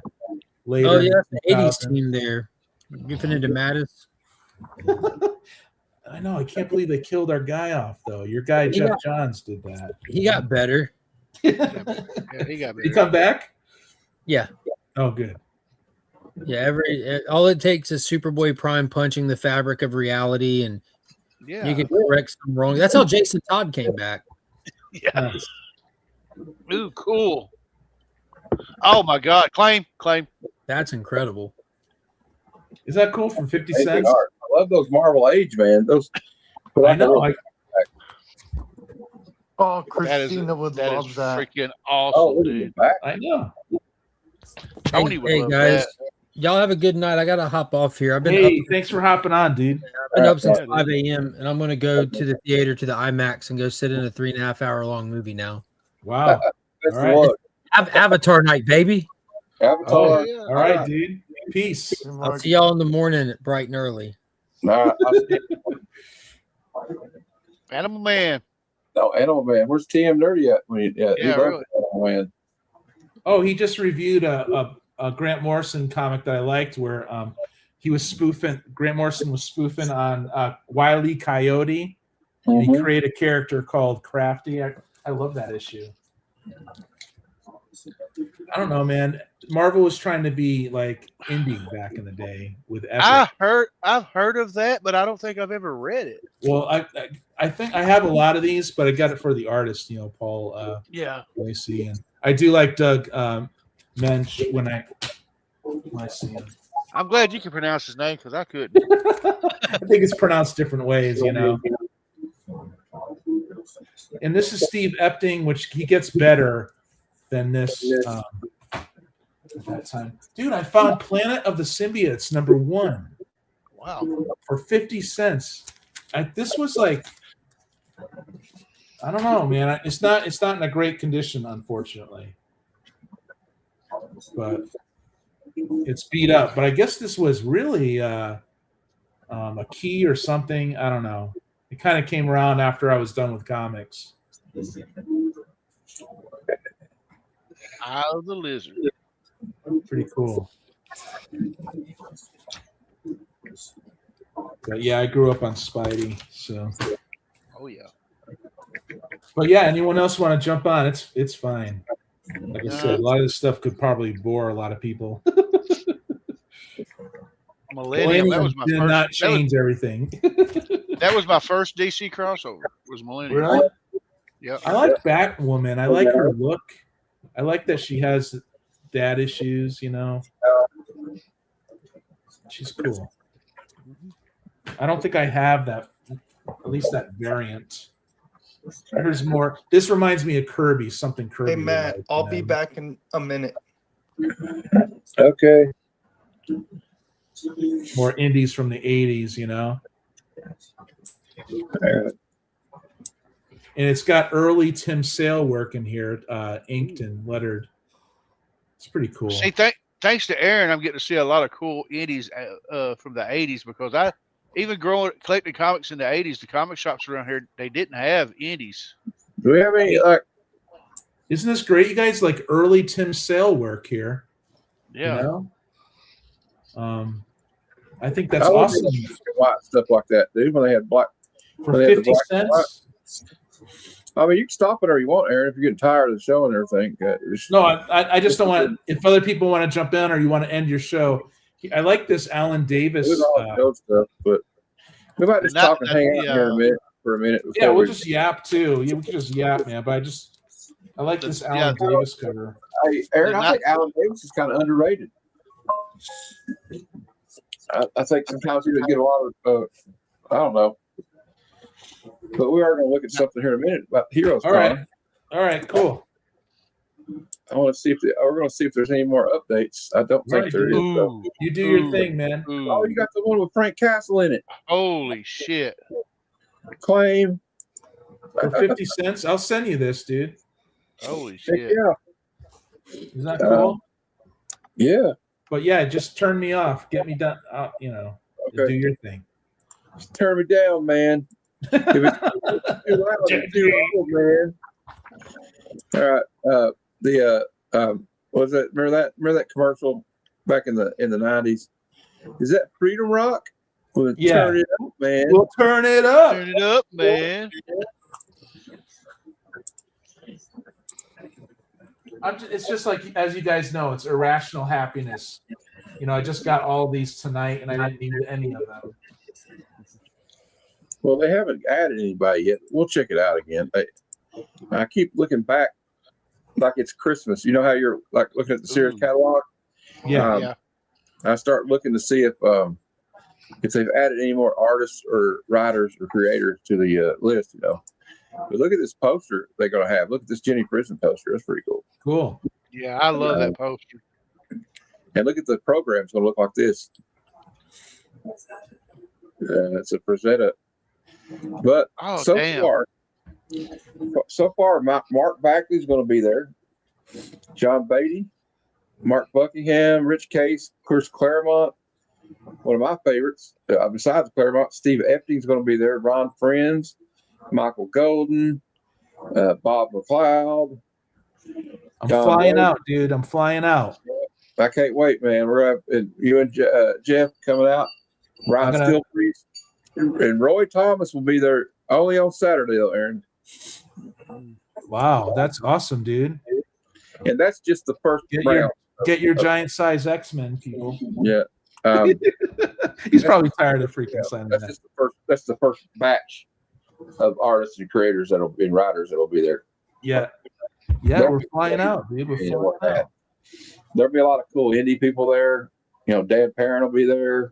later. Oh yeah, the 80s 2000s. team there. Giffen into Mattis. I know. I can't believe they killed our guy off, though. Your guy, Jeff Johns, did that. He got better. Yeah, he got Did he better. come back? Yeah. Oh, good. Yeah, all it takes is Superboy Prime punching the fabric of reality, and Yeah. you can correct some wrong. That's how Jason Todd came back. Yeah. Ooh, cool. Oh my God. Claim. That's incredible. Is that cool for 50 They cents? are. I love those Marvel Age, man. Those. I know. Oh, Christina would that love is that. freaking Oh, awesome, look at dude. the back. I know. Tony would Hey love guys, that. y'all have a good night. I gotta hop off here. I've been Hey, thanks for hopping on, dude. up since 5 a.m. and I'm gonna go to the theater to the IMAX and go sit in a 3.5 hour long movie now. Wow. That's All the right. one. Avatar night, baby. Avatar. Oh, yeah. all right, dude. Peace. I'll see y'all in the morning bright and early. Nah, Animal Man. no, Animal Man. Where's TM Nerdy at? He Yeah, loves really. Animal Man. Oh, he just reviewed a Grant Morrison comic that I liked where Grant Morrison was spoofing on Wile E. Coyote, and he created a character called Crafty. I love that issue. I don't know, man. Marvel was trying to be like indie back in the day with Epic. I've heard of that, but I don't think I've ever read it. Well, I think I have a lot of these, but I got it for the artist, Paul Yeah. Lacey, and I do like Doug Mensch when I see him. I'm glad you can pronounce his name because I couldn't. I think it's pronounced different ways, And this is Steve Epting, which he gets better than this at that time. Dude, I found Planet of the Symbiotes #1. Wow. For 50 cents. This was like, I don't know, man. It's not in a great condition, unfortunately. But it's beat up. But I guess this was really a key or something. I don't know. It kind of came around after I was done with comics. Eye of the Lizard. Pretty cool. But yeah, I grew up on Spidey, so. Oh yeah. But yeah, anyone else want to jump on? It's fine. Like I said, a lot of this stuff could probably bore a lot of people. Millennium. That was my did first. not change everything. That was my first DC crossover. Was Millennium. Really? Yeah. I like Batwoman. I like her look. I like that she has dad issues. She's cool. I don't think I have that. At least that variant. There's more. This reminds me of Kirby. Something Kirby. Hey, Matt, would like, I'll be back in a minute. Okay. More indies from the 80s, And it's got early Tim Sale work in here, inked and lettered. It's pretty cool. See, thanks to Aaron, I'm getting to see a lot of cool indies from the 80s because I even collecting comics in the 80s, the comic shops around here, they didn't have indies. Do we have any Isn't this great? You guys like early Tim Sale work here. Yeah. I think that's awesome. White stuff like that, dude. When they had black for 50 cents. I mean, you can stop whenever you want, Aaron. If you're getting tired of the show and everything. No, I just don't want. If other people want to jump in or you want to end your show, I like this Alan Davis. Stuff, but we might just talk and hang out here for a minute. Yeah, we'll just yap too. Yeah, we can just yap, man. But I like this Alan Davis cover. Hey, Aaron, I think Alan Davis is kind of underrated. I think sometimes he doesn't get a lot of, I don't know. But we are going to look at something here in a minute about Heroes. All right, cool. I want to see we're going to see if there's any more updates. I don't think there is. So. You do your thing, man. Oh, you got the one with Frank Castle in it. Holy shit! Claim for 50 cents. I'll send you this, dude. Holy shit! Yeah. Isn't that cool? Yeah. But yeah, just turn me off. Get me done. Okay. Do your thing. Just turn me down, man. If it's too loud, it's too loud, man. All right. What was that? Remember that commercial back in the 90s? Is that Freedom Rock? We'll turn it up, man. We'll turn it up. Turn it up, man. It's just like, as you guys know, it's irrational happiness. You know, I just got all these tonight, and I didn't need any of them. Well, they haven't added anybody yet. We'll check it out again. I keep looking back like it's Christmas. You know how you're like looking at the Sears catalog? Yeah. I start looking to see if they've added any more artists or writers or creators to the list. You know, but look at this poster they're gonna have. Look at this Jenny Prison poster. That's pretty cool. Cool. Yeah, I love that poster. And look at the program. It's gonna look like this. It's a presenter. But so far, Mark Backley's going to be there. John Beatty, Mark Buckingham, Rich Case, of course, Claremont. One of my favorites, besides Claremont, Steve Epting's going to be there. Ron Friends, Michael Golden, Bob McLeod. I'm flying out, dude. I'm flying out. I can't wait, man. We're you and Jeff coming out. Ryan Stillpriest. And Roy Thomas will be there only on Saturday, though, Aaron. Wow, that's awesome, dude. And that's just the first round. Get your giant size X-Men, people. Yeah. He's probably tired of freaking signing that. Just the first. That's the first batch of artists and creators and writers that'll be there. Yeah. Yeah, we're flying out, dude. We're flying out. There'll be a lot of cool indie people there. You know, Dan Perrin will be there.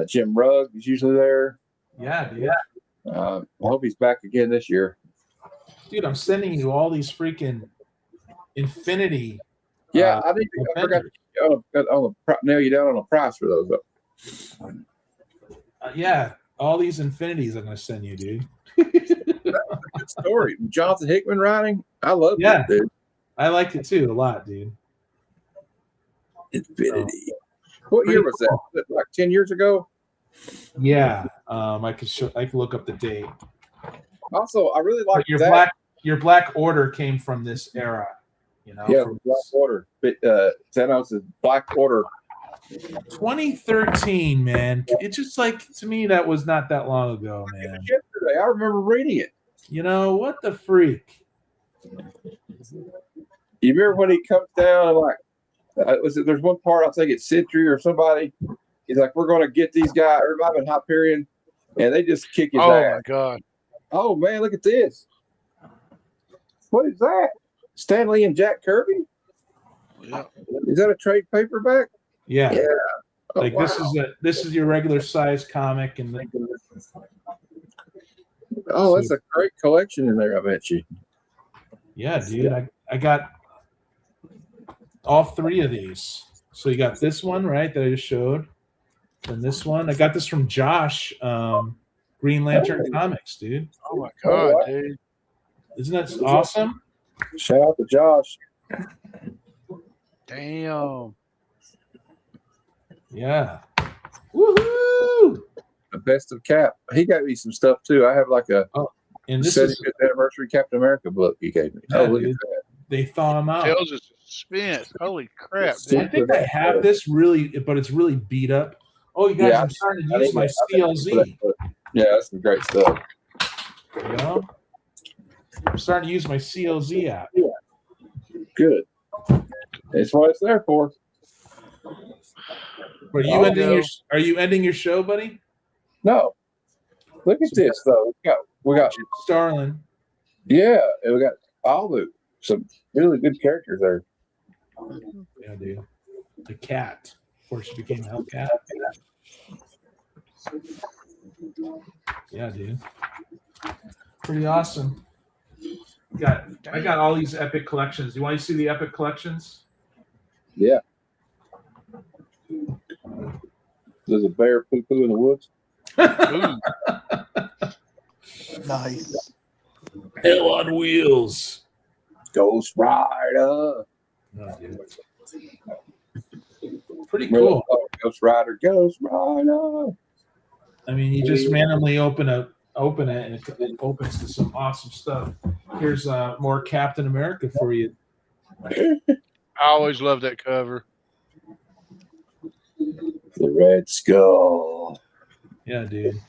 Jim Rugg is usually there. Yeah, dude. I hope he's back again this year. Dude, I'm sending you all these freaking Infinity. Yeah, I forgot to nail you down on a price for those. Yeah, all these Infinities I'm going to send you, dude. Good story. Jonathan Hickman writing. I love it, dude. I liked it too a lot, dude. Infinity. What year was that? Was it like 10 years ago? Yeah, I could look up the date. Also, I really like your Black Order came from this era, you know. Yeah, Black Order. Thanos' Black Order. 2013, man. It's just like, to me, that was not that long ago, man. Yesterday, I remember reading it. You know what the freak? You remember when he comes down and like, there's one part, I think it's Sentry or somebody. He's like, we're going to get these guys, everybody in Hyperion, and they just kick his ass. Oh, my God. Oh, man, look at this. What is that? Stanley and Jack Kirby? Yeah. Is that a trade paperback? Yeah. Yeah. Oh, Like, wow. this is your regular size comic, and that's a great collection in there, I bet you. yeah, dude, I got all three of these. So you got this one, right, that I just showed, and this one. I got this from Josh, Green Lantern Comics, dude. Oh my God, dude! Isn't that awesome? Shout out to Josh. Damn. Yeah. Woohoo! The best of Cap. He got me some stuff too. I have like a and this 75th is anniversary Captain America book he gave me. Yeah, Oh, look dude. at that. They thaw them out. Tales of Suspense. Holy crap, I dude! think I have this really, but it's really beat up. Oh, you guys, Yeah, I'm starting to use my CLZ. Yeah, that's some great stuff. You know, I'm starting to use my CLZ app. Good. That's what it's there for. Are you ending your show, buddy? No. Look at this though. We got Starlin. Yeah, and we got some really good characters there. Yeah, dude. The cat. Before she became a Hellcat. Yeah, dude. Pretty awesome. I got all these epic collections. You want to see the epic collections? Yeah. There's a bear poo-poo in the woods. Nice. Hell on wheels. Ghost Rider. Oh, dude. Pretty cool. Ghost Rider. Ghost Rider. I mean, you just randomly open a open it, and it opens to some awesome stuff. Here's more Captain America for you. I always love that cover. The Red Skull. Yeah, dude.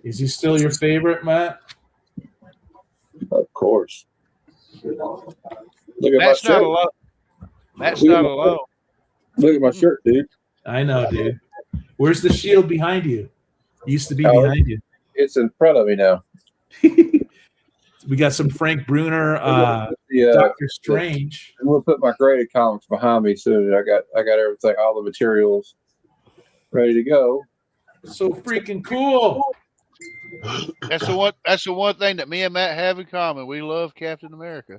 Is he still your favorite, Matt? Of course. Look at Matt's my not shirt. alone. Matt's not alone. Look at my shirt, dude. I know, dude. Where's the shield behind you? It used to be Oh, behind you. It's in front of me now. We got some Frank Bruner, The, Doctor Strange. I'm gonna put my graded comics behind me soon. I got everything, all the materials ready to go. So freaking cool. That's the one thing that me and Matt have in common. We love Captain America.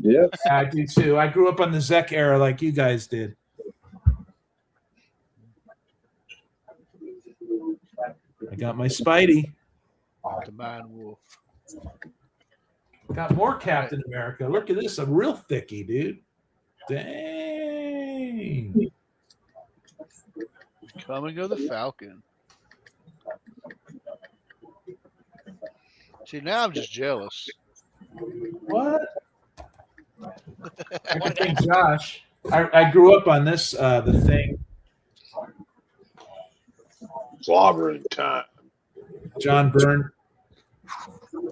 Yep. I do too. I grew up on the Zek era like you guys did. I got my Spidey. The Mind Wolf. Got more Captain America. Look at this. A real thickie, dude. Dang. Coming of the Falcon. See, now I'm just jealous. What? I can thank Josh. I grew up on this, the Thing. Slobbering time. John Byrne.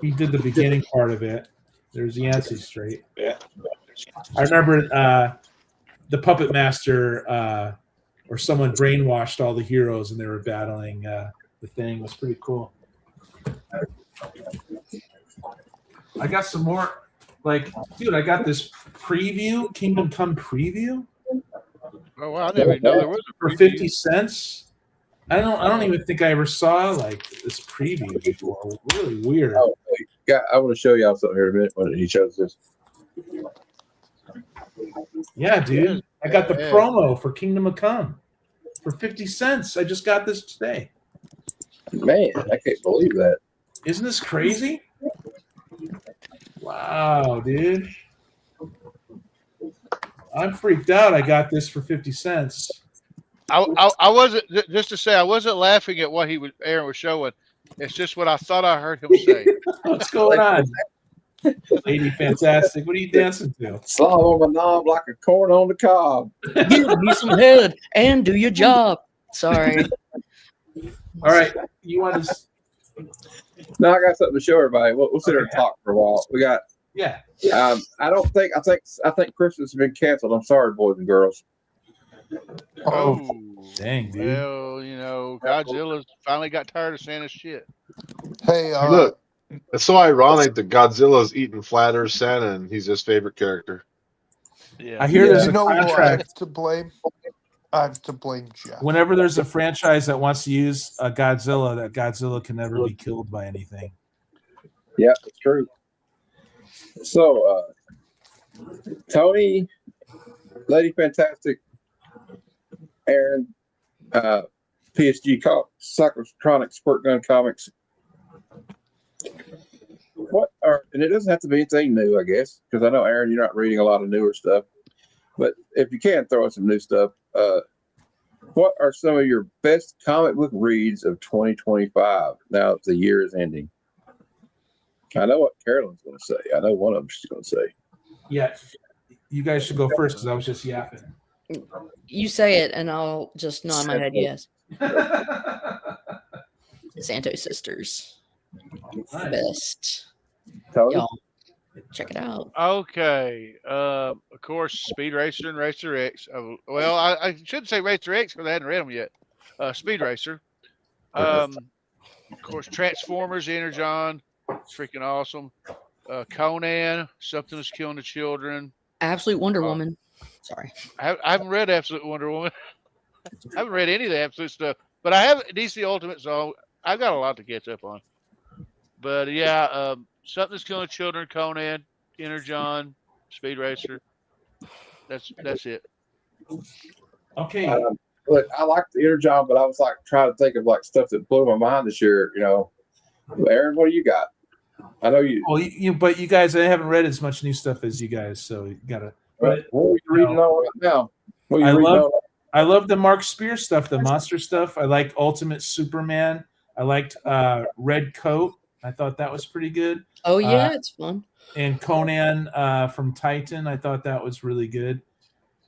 He did the beginning part of it. There's Yancey Straight. Yeah. I remember the Puppet Master or someone brainwashed all the heroes and they were battling the Thing. It was pretty cool. I got some more. Like, dude, I got this preview, Kingdom Come preview. Oh, wow, I didn't even know there was a For preview. 50 cents. I don't even think I ever saw like this preview before. Really weird. Oh, I want to show y'all something here in a minute when he shows this. Yeah, dude. I got the promo for Kingdom Come for 50 cents. I just got this today. Man, I can't believe that. Isn't this crazy? Wow, dude. I'm freaked out. I got this for 50 cents. I wasn't, just to say, I wasn't laughing at what Aaron was showing. It's just what I thought I heard him say. What's going on? Lady Fantastic. What are you dancing to? Slob on my knob like a corn on the cob. Give me some head and do your job. Sorry. All right. You want to... No, I got something to show everybody. We'll sit here and talk for a while. We got. Yeah. I think Christmas has been canceled. I'm sorry, boys and girls. Oh, dang, dude. Well, you know, Godzilla's finally got tired of Santa's shit. Hey, Look, it's so ironic that Godzilla's eating flat Earth Santa and he's his favorite character. Yeah. I hear there's a who I have contract. to blame? I have to blame Jeff. Whenever there's a franchise that wants to use a Godzilla, that Godzilla can never be killed by anything. Yeah, it's true. So, Tony, Lady Fantastic, Aaron, PSG Cyclotronic Squirt Gun Comics. And it doesn't have to be anything new, I guess, because I know, Aaron, you're not reading a lot of newer stuff. But if you can throw in some new stuff, what are some of your best comic book reads of 2025 now that the year is ending? I know what Carolyn's going to say. I know one of them she's going to say. Yeah, you guys should go first because I was just yapping. You say it, and I'll just nod my head yes. Santos Sisters. Nice. Best. Tony? Y'all, check it out. Okay. Of course, Speed Racer and Racer X. Well, I shouldn't say Racer X because I hadn't read them yet. Speed Racer. Of course, Transformers, Energon. It's freaking awesome. Conan, Something is Killing the Children. Absolute Wonder Woman. Sorry. I haven't read Absolute Wonder Woman. I haven't read any of the Absolute stuff. But I have DC Ultimate, so I've got a lot to catch up on. But yeah, Something's Killing Children, Conan, Energon, Speed Racer. That's it. Okay. Look, I liked the Energon, but I was like trying to think of like stuff that blew my mind this year. You know, Aaron, what do you got? I know you. Well, but you guys, I haven't read as much new stuff as you guys, so you gotta. What are you reading on right now? What are you reading on? I love the Mark Spear stuff, the monster stuff. I like Ultimate Superman. I liked Red Coat. I thought that was pretty good. Oh yeah, it's fun. And Conan from Titan. I thought that was really good.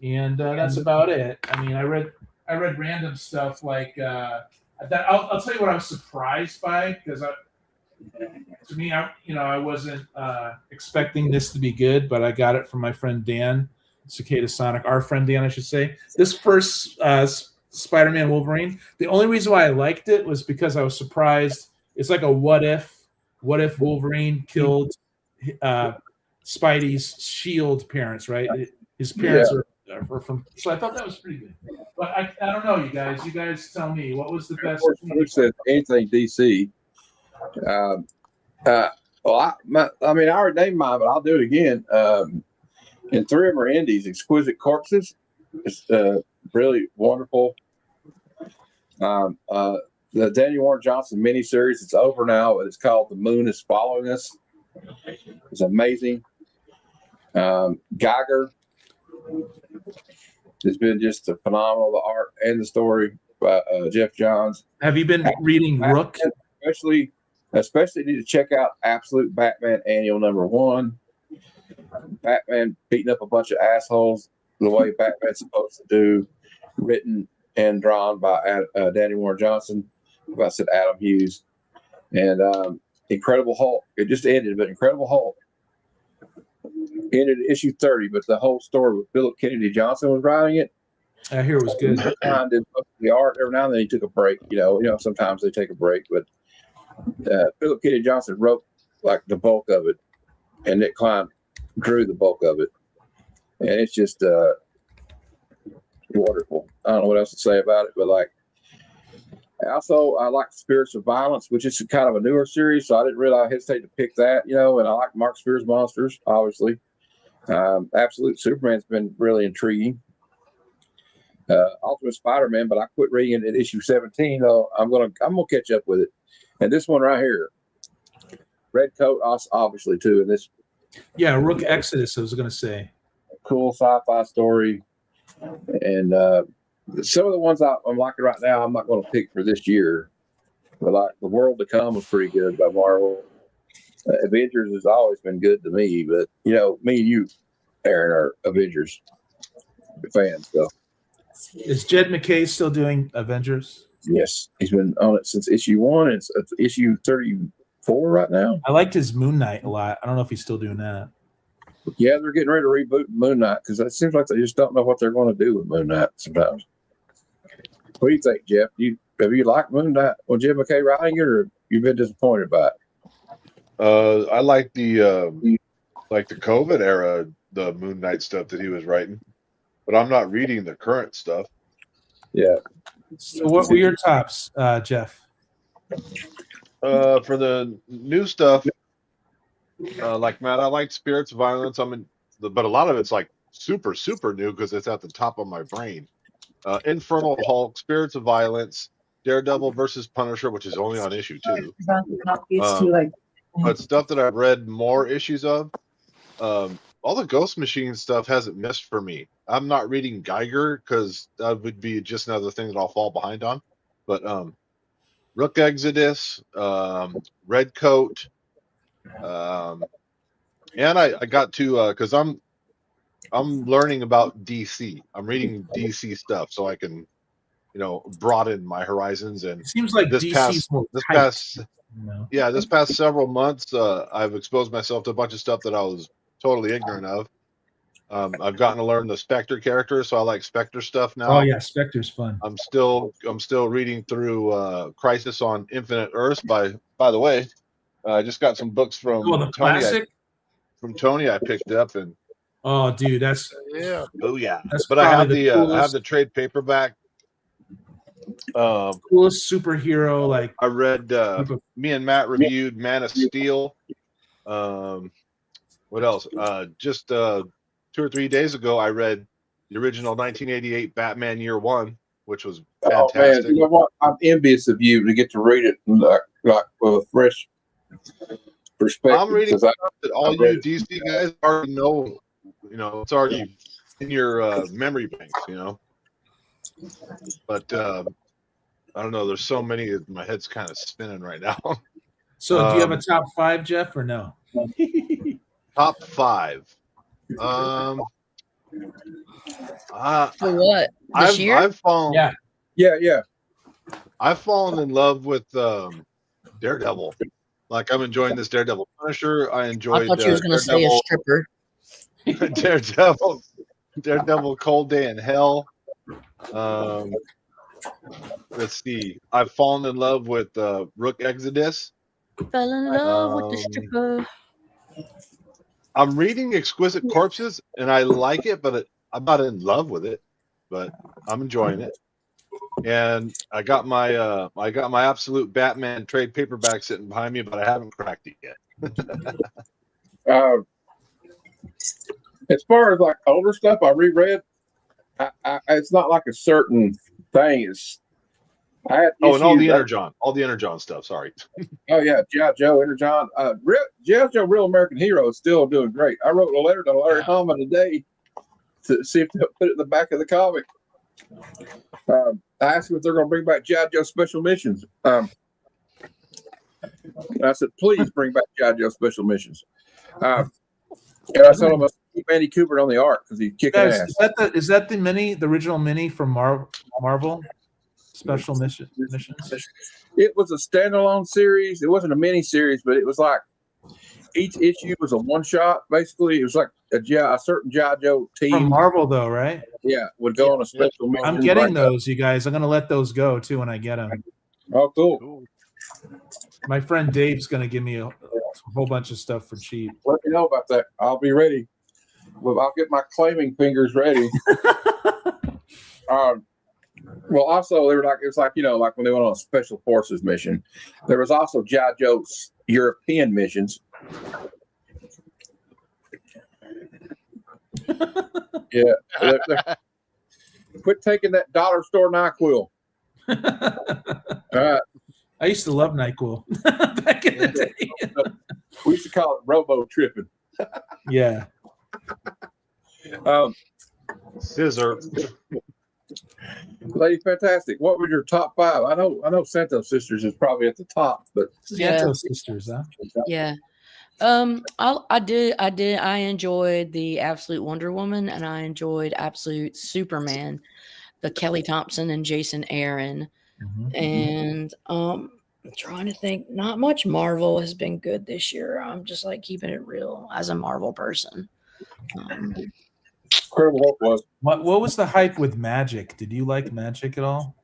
And that's about it. I mean, I read random stuff like that. I'll tell you what I was surprised by, because to me, I wasn't expecting this to be good, but I got it from my friend Dan, Cicada Sonic, our friend Dan, I should say. This first Spider-Man Wolverine, the only reason why I liked it was because I was surprised. It's like a what if Wolverine killed Spidey's Shield parents, right? His parents are from. So I thought that was pretty good. But I don't know, you guys. You guys tell me, what was the best? Who said anything DC? Well, I mean, I already named mine, but I'll do it again. And 3 of them are indies. Exquisite Corpses. It's really wonderful. The Daniel Warren Johnson miniseries, it's over now, but it's called The Moon is Following Us. It's amazing. Geiger. It's been just a phenomenal, the art and the story by Jeff Johns. Have you been reading Rook? Especially need to check out Absolute Batman Annual #1. Batman beating up a bunch of assholes the way Batman's supposed to do, written and drawn by Daniel Warren Johnson. I said Adam Hughes. And Incredible Hulk. It just ended, but Incredible Hulk ended at issue 30, but the whole story with Philip Kennedy Johnson was writing it. I hear it was good. Did most of the art. Every now and then he took a break. You know, sometimes they take a break, but Philip Kennedy Johnson wrote like the bulk of it, and Nick Klein drew the bulk of it, and it's just wonderful. I don't know what else to say about it, but like, also I like Spirits of Violence, which is kind of a newer series, so I didn't really hesitate to pick that. And I like Mark Spears' Monsters, obviously. Absolute Superman's been really intriguing. Ultimate Spider-Man, but I quit reading it at issue 17. Though I'm gonna catch up with it. And this one right here, Red Coat, obviously too. And this, Rook Exodus. I was gonna say, cool sci-fi story. And some of the ones I'm liking right now, I'm not going to pick for this year. But like The World to Come was pretty good by Marvel. Avengers has always been good to me, but me and you, Aaron, are Avengers fans. So, is Jed McKay still doing Avengers? Yes, he's been on it since issue 1. It's issue 34 right now. I liked his Moon Knight a lot. I don't know if he's still doing that. Yeah, they're getting ready to reboot Moon Knight because it seems like they just don't know what they're going to do with Moon Knight sometimes. What do you think, Jeff? Have you liked Moon Knight on Jed McKay writing it, or you've been disappointed by it? I like the COVID era, the Moon Knight stuff that he was writing, but I'm not reading the current stuff. Yeah. So what were your tops, Jeff? For the new stuff, like Matt, I like Spirits of Violence. But a lot of it's like super, super new because it's at the top of my brain. Infernal Hulk, Spirits of Violence, Daredevil versus Punisher, which is only on issue 2. But stuff that I've read more issues of, all the Ghost Machine stuff hasn't missed for me. I'm not reading Geiger because that would be just another thing that I'll fall behind on. But Rook Exodus, Red Coat, and I got to because I'm learning about DC. I'm reading DC stuff so I can broaden my horizons. And it seems like this past several months, I've exposed myself to a bunch of stuff that I was totally ignorant of. I've gotten to learn the Spectre character, so I like Spectre stuff now. Oh yeah, Spectre's fun. I'm still reading through Crisis on Infinite Earths. By the way, I just got some books from the classic from Tony. I picked up and dude, that's yeah. Oh yeah. That's but I have probably I have the trade paperback. Coolest superhero. Like I read. Me and Matt reviewed Man of Steel. What else? Just 2 or 3 days ago, I read the original 1988 Batman Year One, which was fantastic. Oh man, you know what? I'm envious of you to get to read it like with a fresh perspective. I'm reading stuff that all you DC guys already know. It's already in your memory banks. But I don't know. There's so many that my head's kind of spinning right now. So, do you have a top 5, Jeff, or no? Top 5. For what? This year? I've fallen. Yeah. I've fallen in love with Daredevil. Like, I'm enjoying this Daredevil Punisher. I enjoyed I thought you was going to say a stripper. Daredevil Cold Day in Hell. Let's see. I've fallen in love with Rook Exodus. Fell in love with the stripper. I'm reading Exquisite Corpses, and I like it, but I'm not in love with it. But I'm enjoying it. And I got my Absolute Batman trade paperback sitting behind me, but I haven't cracked it yet. As far as like older stuff I reread, it's not like a certain thing. I had and all the Energon stuff. Sorry. Oh yeah, G.I. Joe, Energon. G.I. Joe, Real American Hero is still doing great. I wrote a letter to Larry Hama today to see if they'll put it in the back of the comic. I asked them if they're going to bring back G.I. Joe Special Missions. I said, please bring back G.I. Joe Special Missions. And I told them keep Andy Cooper on the arc because he's kicking ass. Is that the original mini from Marvel? Special missions. It was a standalone series. It wasn't a mini series, but it was like each issue was a one shot. Basically, it was like a certain G.I. Joe team from Marvel, though, right? Yeah, would go on a special mission. I'm getting those, you guys. I'm gonna let those go too when I get them. Oh, cool. My friend Dave's gonna give me a whole bunch of stuff for cheap. Let me know about that. I'll be ready. Well, I'll get my claiming fingers ready. Well, also they were like it's like like when they went on a special forces mission. There was also G.I. Joe's European missions. Yeah. Quit taking that dollar store NyQuil. I used to love NyQuil back in the day. We used to call it robo tripping. Yeah. Scissor. Lady Fantastic, what was your top 5? I know Santos Sisters is probably at the top, but Santos Sisters, huh? Yeah. I enjoyed the Absolute Wonder Woman, and I enjoyed Absolute Superman, the Kelly Thompson and Jason Aaron. And I'm trying to think, not much Marvel has been good this year. I'm just like keeping it real as a Marvel person. Incredible Hulk was. What was the hype with Magic? Did you like Magic at all?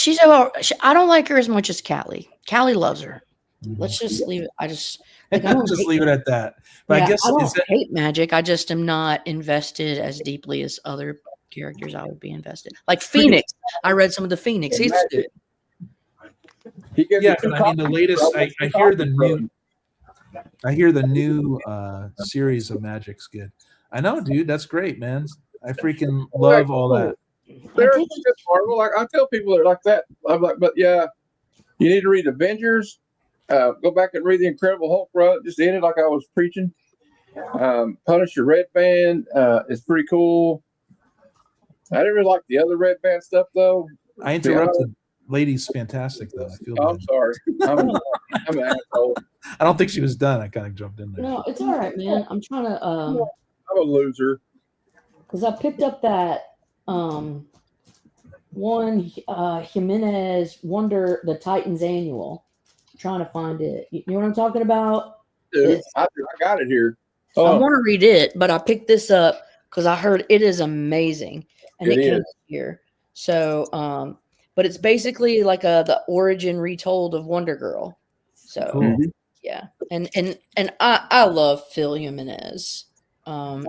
I don't like her as much as Callie. Callie loves her. Let's just leave it. I just just leave it at that. But I guess I don't hate Magic. I just am not invested as deeply as other characters I would be invested. Like Phoenix. I read some of the Phoenix. He's good. Yeah, but I mean the latest. I hear the new. I hear the new series of Magic's good. I know, dude. That's great, man. I freaking love all that. There's Marvel. Like I tell people that are like that. I'm like, but yeah, you need to read Avengers. Go back and read the Incredible Hulk run. Just ended like I was preaching. Punisher Red Band is pretty cool. I didn't really like the other Red Band stuff though. I interrupted. Lady's fantastic though. I feel. I'm sorry. I'm an asshole. I don't think she was done. I kind of jumped in there. No, it's all right, man. I'm trying to. I'm a loser. Because I picked up that one Jimenez Wonder the Titans Annual. I'm trying to find it. You know what I'm talking about? Dude, I got it here. I want to read it, but I picked this up because I heard it is amazing, and it came here. So, but it's basically like the origin retold of Wonder Girl. So, cool. Yeah, and I love Phil Jimenez.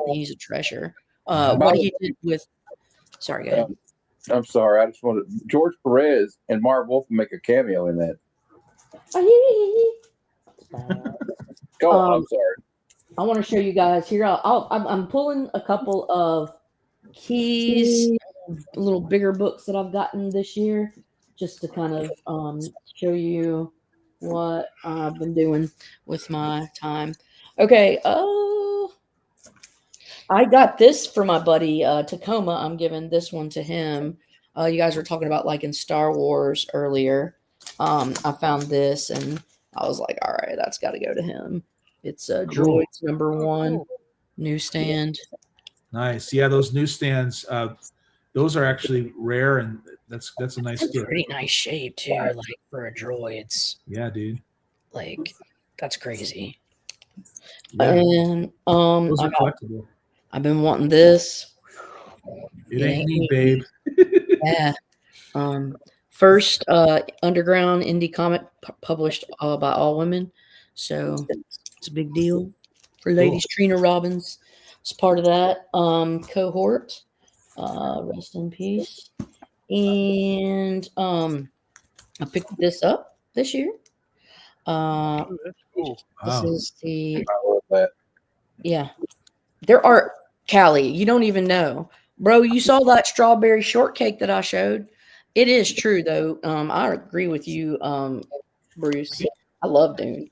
He's a treasure. What he did with, sorry, go ahead. I'm sorry. I just wanted George Perez and Mark Wolf make a cameo in that. Go on. I'm sorry. I want to show you guys here. I'm pulling a couple of keys, little bigger books that I've gotten this year, just to kind of show you what I've been doing with my time. Okay. I got this for my buddy Tacoma. I'm giving this one to him. You guys were talking about like in Star Wars earlier. I found this and I was like, all right, that's got to go to him. It's Droids #1 newsstand. Nice. Yeah, those newsstands, those are actually rare, and that's a nice That's gift. pretty nice shape too, like for a Droids. Yeah, dude. Like that's crazy. Yeah. And Those are collectible. I've been wanting this. It ain't me, babe. Yeah. First underground indie comic published by all women, so it's a big deal for ladies. Cool. Trina Robbins is part of that cohort. Rest in peace. And I picked this up this year. That's cool. This Wow. is the I love that. yeah. There are Callie. You don't even know, bro. You saw that strawberry shortcake that I showed. It is true though. I agree with you, Bruce. I love Dune.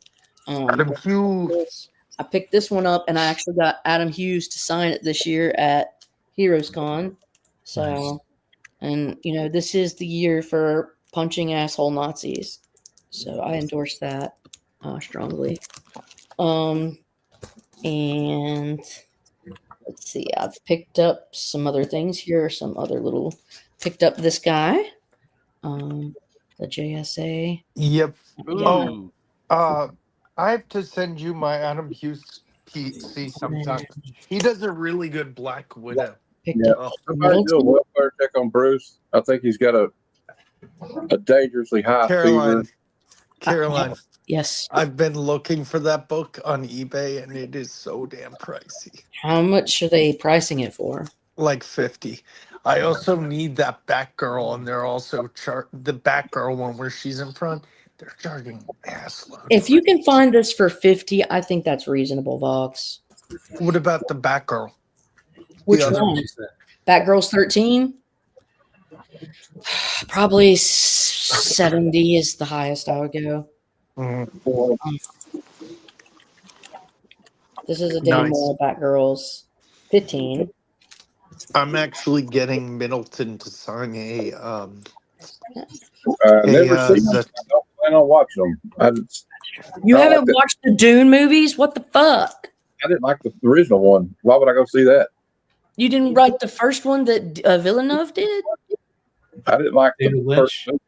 Adam Hughes. I picked this one up, and I actually got Adam Hughes to sign it this year at Heroes Con. So, Nice. and you know, this is the year for punching asshole Nazis. So I endorse that strongly. And let's see, I've picked up some other things here, some other little. Picked up this guy, the JSA. Yep. Ooh. I have to send you my Adam Hughes PC sometime. He does a really good Black Widow. Picked up Somebody do a welfare check on Bruce. I think he's got a dangerously high Caroline. fever. Caroline. Yes. I've been looking for that book on eBay, and it is so damn pricey. How much are they pricing it for? Like 50. I also need that Batgirl, and they're also the Batgirl one where she's in front. They're charging assload. If you can find this for 50, I think that's reasonable, Vox. What about the Batgirl? Which The other one? Batgirl's 13? Probably 70 is the highest I would go. This is a Danny Nice. Moore Batgirl's 15. I'm actually getting Middleton to sign a Never seen them. I don't plan on watching them. You I haven't like it. watched the Dune movies? What the fuck? I didn't like the original one. Why would I go see that? You didn't write the first one that Villeneuve did? I didn't like David the Lynch. first movie.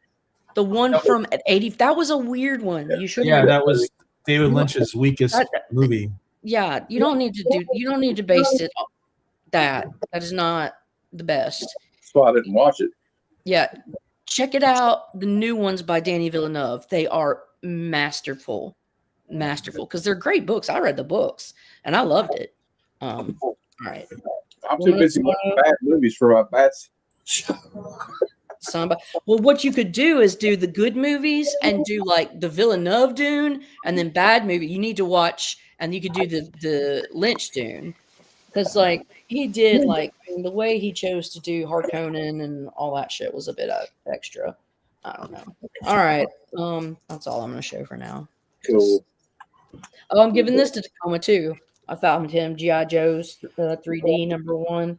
The one from 80. That was a weird one. You should. Yeah, that was David Lynch's weakest movie. Yeah, you don't need to base it on that. That is not the best. That's why I didn't watch it. Yeah. Check it out. The new ones by Danny Villeneuve. They are masterful. Because they're great books. I read the books and I loved it. All right. I'm too busy watching bad movies for my bats. Well, what you could do is do the good movies and do like the Villeneuve Dune and then bad movie. You need to watch, and you could do the Lynch Dune. Because like he did like the way he chose to do Harkonnen and all that shit was a bit extra. I don't know. All right. That's all I'm gonna show for now. Cool. Oh, I'm giving this to Tacoma too. I found him G.I. Joe's 3D #1.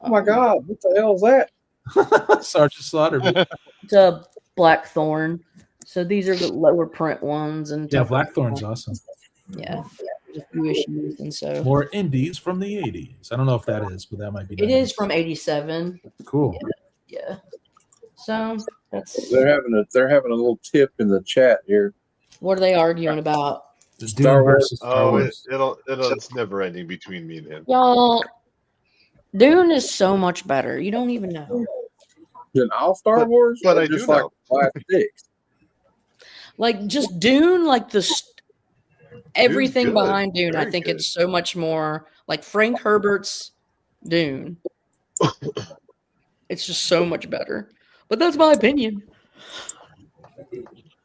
Oh my God, what the hell is that? Sergeant Slaughter. It's a Blackthorn. So these are the lower print ones, and Yeah, Blackthorn's awesome. yeah, just a few issues, and so More indies from the 80s. I don't know if that is, but that might be. it is from '87. Cool. Yeah. So that's They're having a little tip in the chat here. what are they arguing about? The Star Dune Wars. versus Star Oh, Wars. it's never ending between me and him. Y'all, Dune is so much better. You don't even know. Then all Star Wars, but or I do just like know. last six. Like just Dune, like everything good. behind Dune. I Very think good. it's so much more like Frank Herbert's Dune. It's just so much better. But that's my opinion.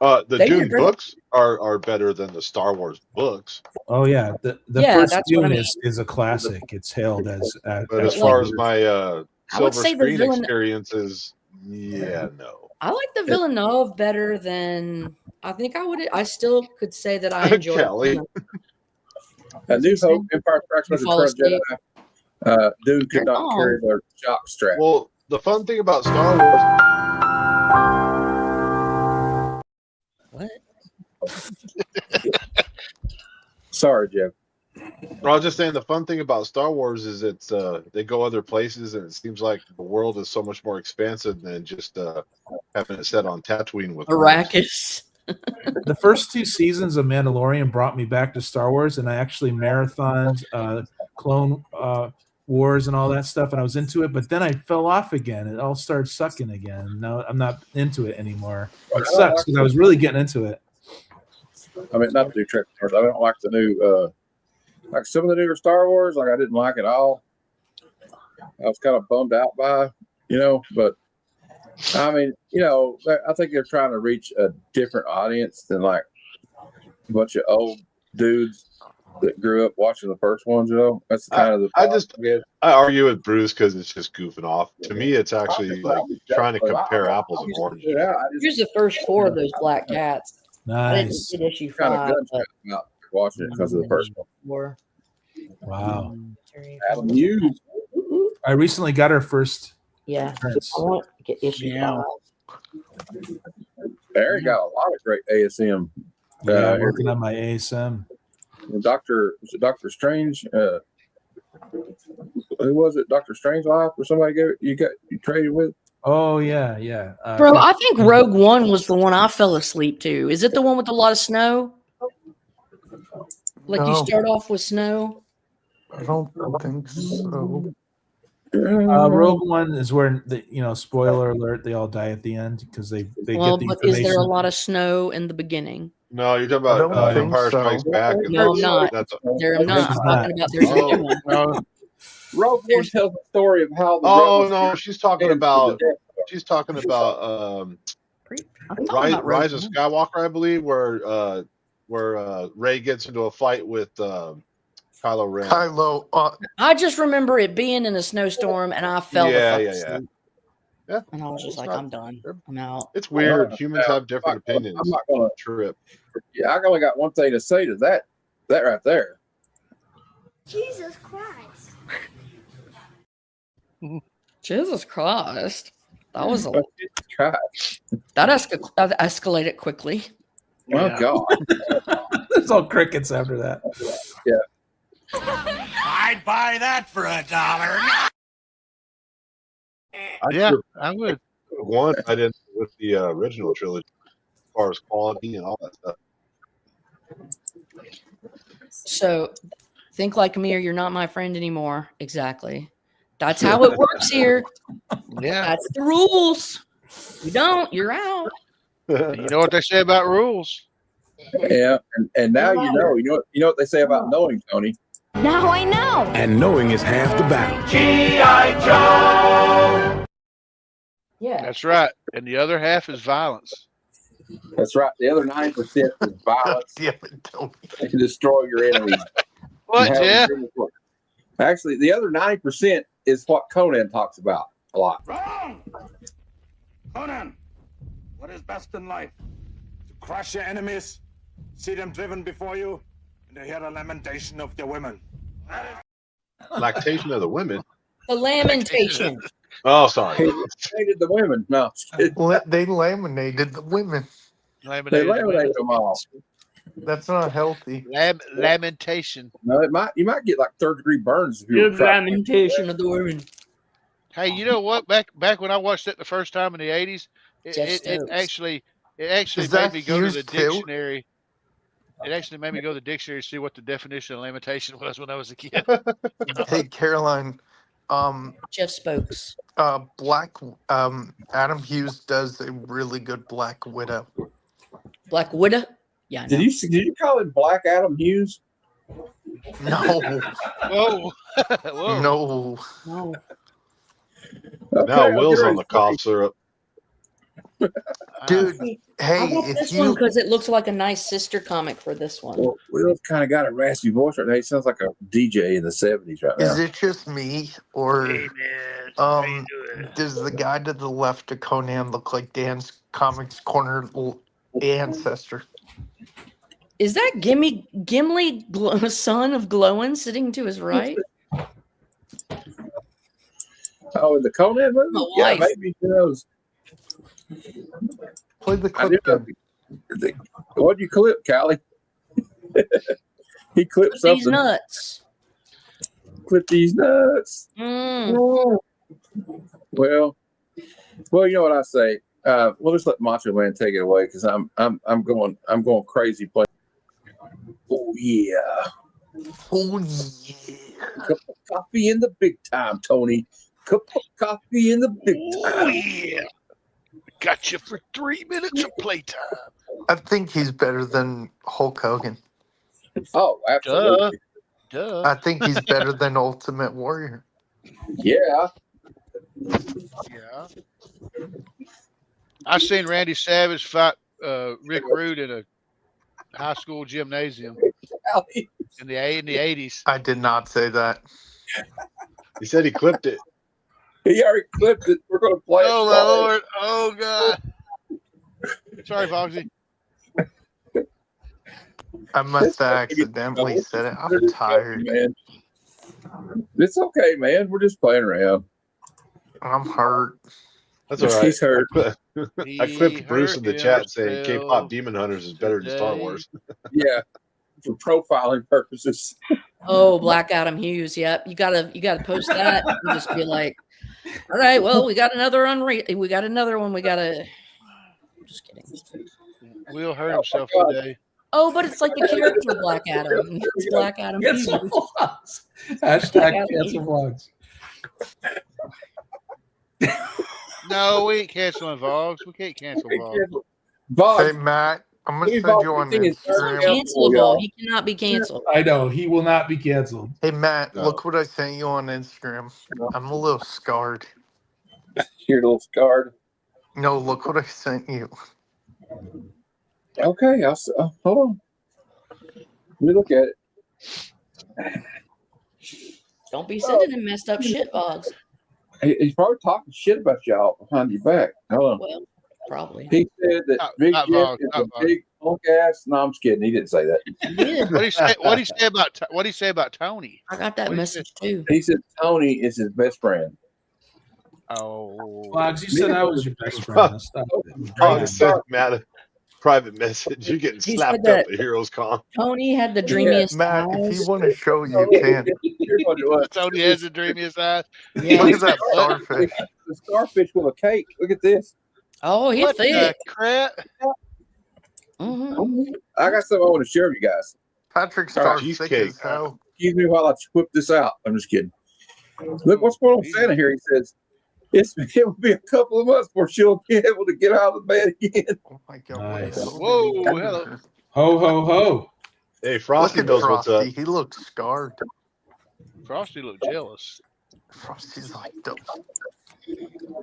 The They Dune agree. books are better than the Star Wars books. Oh yeah, the Yeah, first that's what I Dune mean. is a classic. It's hailed as. But as far as my I would silver say the screen villain- experiences, yeah, no. I like the Villeneuve better than I think I would. I still could say that I enjoy. Kelly. A New Hope, Empire Strikes Back, You fall Return of the asleep. Jedi. Dude could not carry the jock strap. Well, the fun thing about Star Wars. What? Sorry, Jeff. I was just saying the fun thing about Star Wars is it's they go other places, and it seems like the world is so much more expansive than just having it set on Tatooine with Arrakis. The first 2 seasons of Mandalorian brought me back to Star Wars, and I actually marathoned Clone Wars and all that stuff, and I was into it. But then I fell off again. It all started sucking again. No, I'm not into it anymore. It sucks because I was really getting into it. I mean, not the new Trek Wars. I don't like the new, like some of the newer Star Wars. Like I didn't like it all. I was kind of bummed out by, but I mean, I think they're trying to reach a different audience than like a bunch of old dudes that grew up watching the first ones. That's kind of the. I argue with Bruce because it's just goofing off. To me, it's actually like trying to compare apples and oranges. Here's the first 4 of those black cats. Nice. I didn't get issue Kind 5. of about watching it because of the first one. Wow. Adam Hughes. I recently got her first. Yeah. appearance. I want to get issue 5. Barry got a lot of great ASM. Yeah, working on my ASM. Doctor Strange. Who was it? Dr. Strangelove or somebody gave it? You traded with? Oh yeah. Bro, I think Rogue One was the one I fell asleep to. Is it the one with a lot of snow? Like you No. start off with snow? I don't think so. Rogue One is where spoiler alert, they all die at the end because they Well, get the but is there a information. lot of snow in the beginning? No, you're talking I about don't think Empire so. Strikes Back. No, I'm not. I'm not. She's I'm not. talking about there's a new one. No, Rogue One tells the story of how the oh rebels no, she's talking about I'm talking Rise about of Rogue One. Skywalker, I believe, where Rey gets into a fight with Kylo Ren. Kylo, I just remember it being in a snowstorm and I fell the fuck Yeah. asleep. Yeah, And I was just It's like, not- I'm done. I'm out. it's weird. Humans have different opinions. I'm not gonna Trip. Yeah, I only got one thing to say to that right there. Jesus Christ. Jesus Christ. That was But Jesus Christ. that escalated quickly. Oh God. There's all crickets after that. Yeah. I'd buy that for $1. Yeah, I would. One I didn't with the original trilogy as far as quality and all that stuff. So think like me or you're not my friend anymore. Exactly. That's how it works here. Yeah. That's the rules. You don't, you're out. You know what they say about rules? Yeah. And now you know what they say about knowing, Tony. Now I know. And knowing is half the battle. Yeah. That's right. And the other half is violence. That's right. The other 9% is violence. damn it, Tony. You can destroy your enemies. What, And have Jeff? them do it. Actually, the other 9% is what Conan talks about a lot. Wrong! Conan, what is best in life? To crush your enemies, see them driven before you, and to hear the lamentation of their women. Lactation of the women. The lamentation. Oh, sorry. He hated the women. No, They laminated the women. they Laminated laminated them all. That's not healthy. lamentation. No, you might get like 3rd-degree burns if you The lamentation of the women. Hey, you know what? Back when I watched it the first time in the 80s, Jeff it Stokes. actually Is made that me go to Hughes the too? dictionary. It actually made me go to the dictionary to see what the definition of lamentation was when I was a kid. Hey, Caroline. Jeff Spokes. Adam Hughes does a really good Black Widow. Black Widow? Yeah. I know. Did you call him Black Adam Hughes? No, Whoa. Whoa. no. No. Now Will's on the cough syrup. Dude, I hey, want if this one you because it looks like a nice sister comic for this one. Well, Will's kind of got a raspy voice right now. He sounds like a DJ in the 70s right now. is it just me or Hey, man. How you doing? does the guy to the left of Conan look like Dan's Comics Corner ancestor? Is that Gimli son of Glowin sitting to his right? Oh, in the Conan movie? My Yeah, wife. maybe. Who knows? Play the I clip do again. What'd you clip, Callie? He clipped These something. nuts. Clip these nuts. Mm. Well, you know what I say. We'll just let Macho Man take it away because I'm going crazy playing. Oh yeah. Oh yeah. Cup of coffee in the big time, Tony. Cup of coffee in the big Oh time. yeah. Got you for 3 minutes of playtime. I think he's better than Hulk Hogan. Oh, absolutely. Duh. I think he's better than Ultimate Warrior. Yeah. Yeah. I seen Randy Savage fight Rick Rude at a high school gymnasium in the 80s. I did not say that. He said he clipped it. He already clipped it. We're going to play Oh it. my Lord! Oh God! Sorry, Foxy. I must have accidentally said it. I'm tired. Man. It's okay, man. We're just playing around. I'm hurt. That's all right. He's hurt. I clipped Bruce in the chat saying K-pop Demon Hunters is better than Star Wars. Yeah, for profiling purposes. Oh, Black Adam Hughes. Yep. You gotta post that and just be like, all right, well, we got another one. We gotta. Just kidding. Will hurt himself today. Oh, but it's like the character Black Adam. It's Black Adam Hughes. Cancel vlogs. Black Hashtag Adam cancel vlogs. No, we ain't canceling vlogs. We can't cancel vlogs. Hey, Matt, I'm going to send you on Instagram. Cancelable. He cannot be canceled. I know. He will not be canceled. Hey, Matt, look what I sent you on Instagram. I'm a little scarred. You're a little scarred. No, look what I sent you. Okay, hold on. Let me look at it. Don't be sending him messed up shit bogs. He's probably talking shit about y'all behind your back. Hold on. Well, probably. He said that Big Jeff is a big punk ass. No, I'm just kidding. He didn't say that. He did. What he say about Tony? I got that message too. He said Tony is his best friend. Oh, Vlogs, you said I was your best friend. Stop it. Oh, he sent Matt a private message. You're getting He slapped said up at Heroes Con. Tony had the dreamiest Matt, if eyes. you want to show, you can. Tony has the dreamiest eyes. Yeah. Look at that starfish. The starfish with a cake. Look at this. Oh, he's What the thick. crap? Mm-hmm. I got something I want to share with you guys. Patrick All right, Star's thick cheesecake. as hell. Excuse me while I whip this out. I'm just kidding. Look what's going on with Santa here. He says, it will be a couple of months before she'll be able to get out of bed again. Oh my god. Nice. Whoa, hello. Ho, ho, ho. Hey, Frosty Look at knows what's up. Frosty. He looks scarred. Frosty looked jealous. Frosty's like, dope.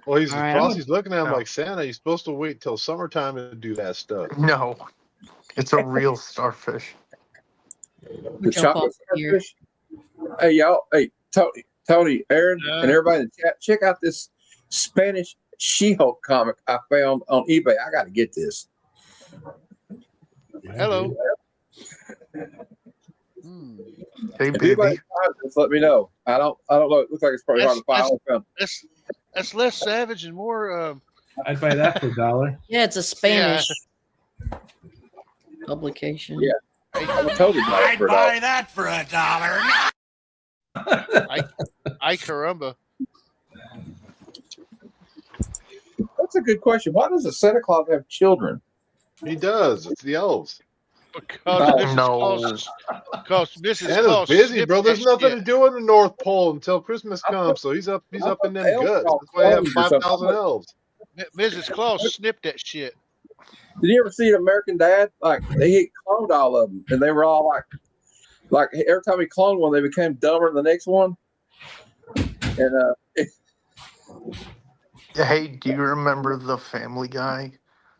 Well, All right, Frosty's looking at him No. like Santa. You're supposed to wait till summertime to do that stuff. No, it's a real starfish. The Jump chocolate off here. starfish. Hey, y'all. Hey, Tony, Aaron, and everybody in the chat, check out this Spanish She-Hulk comic I found on eBay. I got to get this. Hello. Hey, If baby. anybody finds this, let me know. I don't know. It looks like it's probably hard to find. That's less savage and more. I'd buy that for $1. Yeah, it's a Spanish publication. Yeah. I would totally buy it for $1. that for $1. I caramba. That's a good question. Why does a Santa Claus have children? He does. It's the elves. Because Mrs. No. Claus, because Mrs. Santa's Claus busy, snipped bro. There's that nothing shit. to do in the North Pole until Christmas comes. So he's up in them guts. That's why I have 5,000 elves. Mrs. Claus snipped that shit. Did you ever see an American Dad? Like he cloned all of them, and they were all like every time he cloned one, they became dumber than the next one. And Hey, do you remember the Family Guy?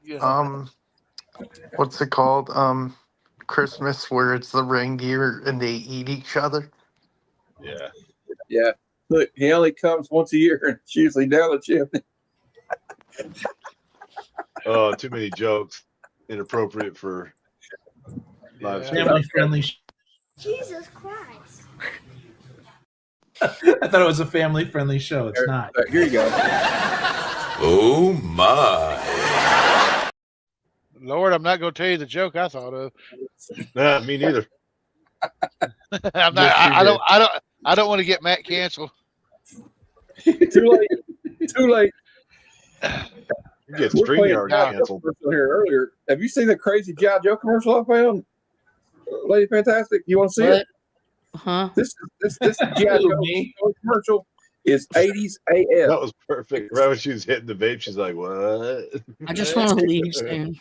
Yeah. What's it called? Christmas, where it's the reindeer and they eat each other. Yeah. yeah, look, he only comes once a year, and it's usually down the chimney. Oh, too many jokes. Inappropriate for live stream. Family friendly. Jesus Christ. I thought it was a family-friendly show. It's not. Here you go. Oh my. Lord, I'm not going to tell you the joke I thought of. Nah, me neither. I'm not. Yes, you did. I don't want to get Matt canceled. Too late. Too late. You get We're playing StreamYard G.I. Joe canceled. commercial here earlier. Have you seen the crazy G.I. Joe commercial I found? Lady Fantastic, you want to see it? Huh? This G.I. Joe commercial is 80s AF. That was perfect. Right when she was hitting the vape, she's like, "What?" I just want to leave soon.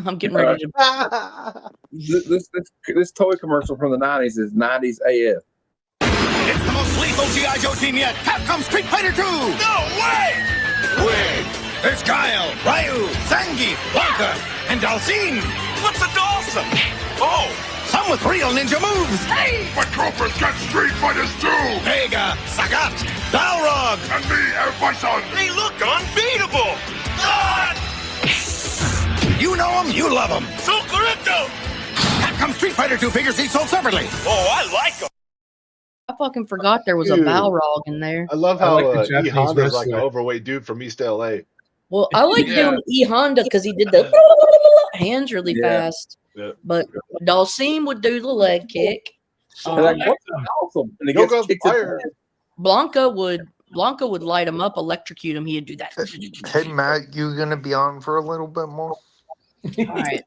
I'm getting ready to. This toy commercial from the 90s is 90s AF. It's the most lethal G.I. Joe team yet. Capcom Street Fighter 2. No way! Wait. There's Guile, Ryu, Zangief, Blanca, and Dalcine. What's a Dawson? Oh, some with real ninja moves. Hey! But Troopers get Street Fighters too! Vega, Sagat, Balrog. And me, El Bison! They look unbeatable. You know them, you love them. So correcto. Capcom Street Fighter 2 figures each sold separately. Oh, I like them. I fucking forgot there was a Dude. Balrog in there. I love I how like the E Japanese Honda's like an wrestler. overweight dude from East LA. Well, I like Yeah. doing E Honda because he did the hands really fast. Yeah. But Dalcine would do the leg kick. They're like, what's awesome? And he gets Yoga kicked in the fire. head. Blanca would light him up, electrocute him. He'd do that. Hey, Matt, you gonna be on for a little bit more? All right.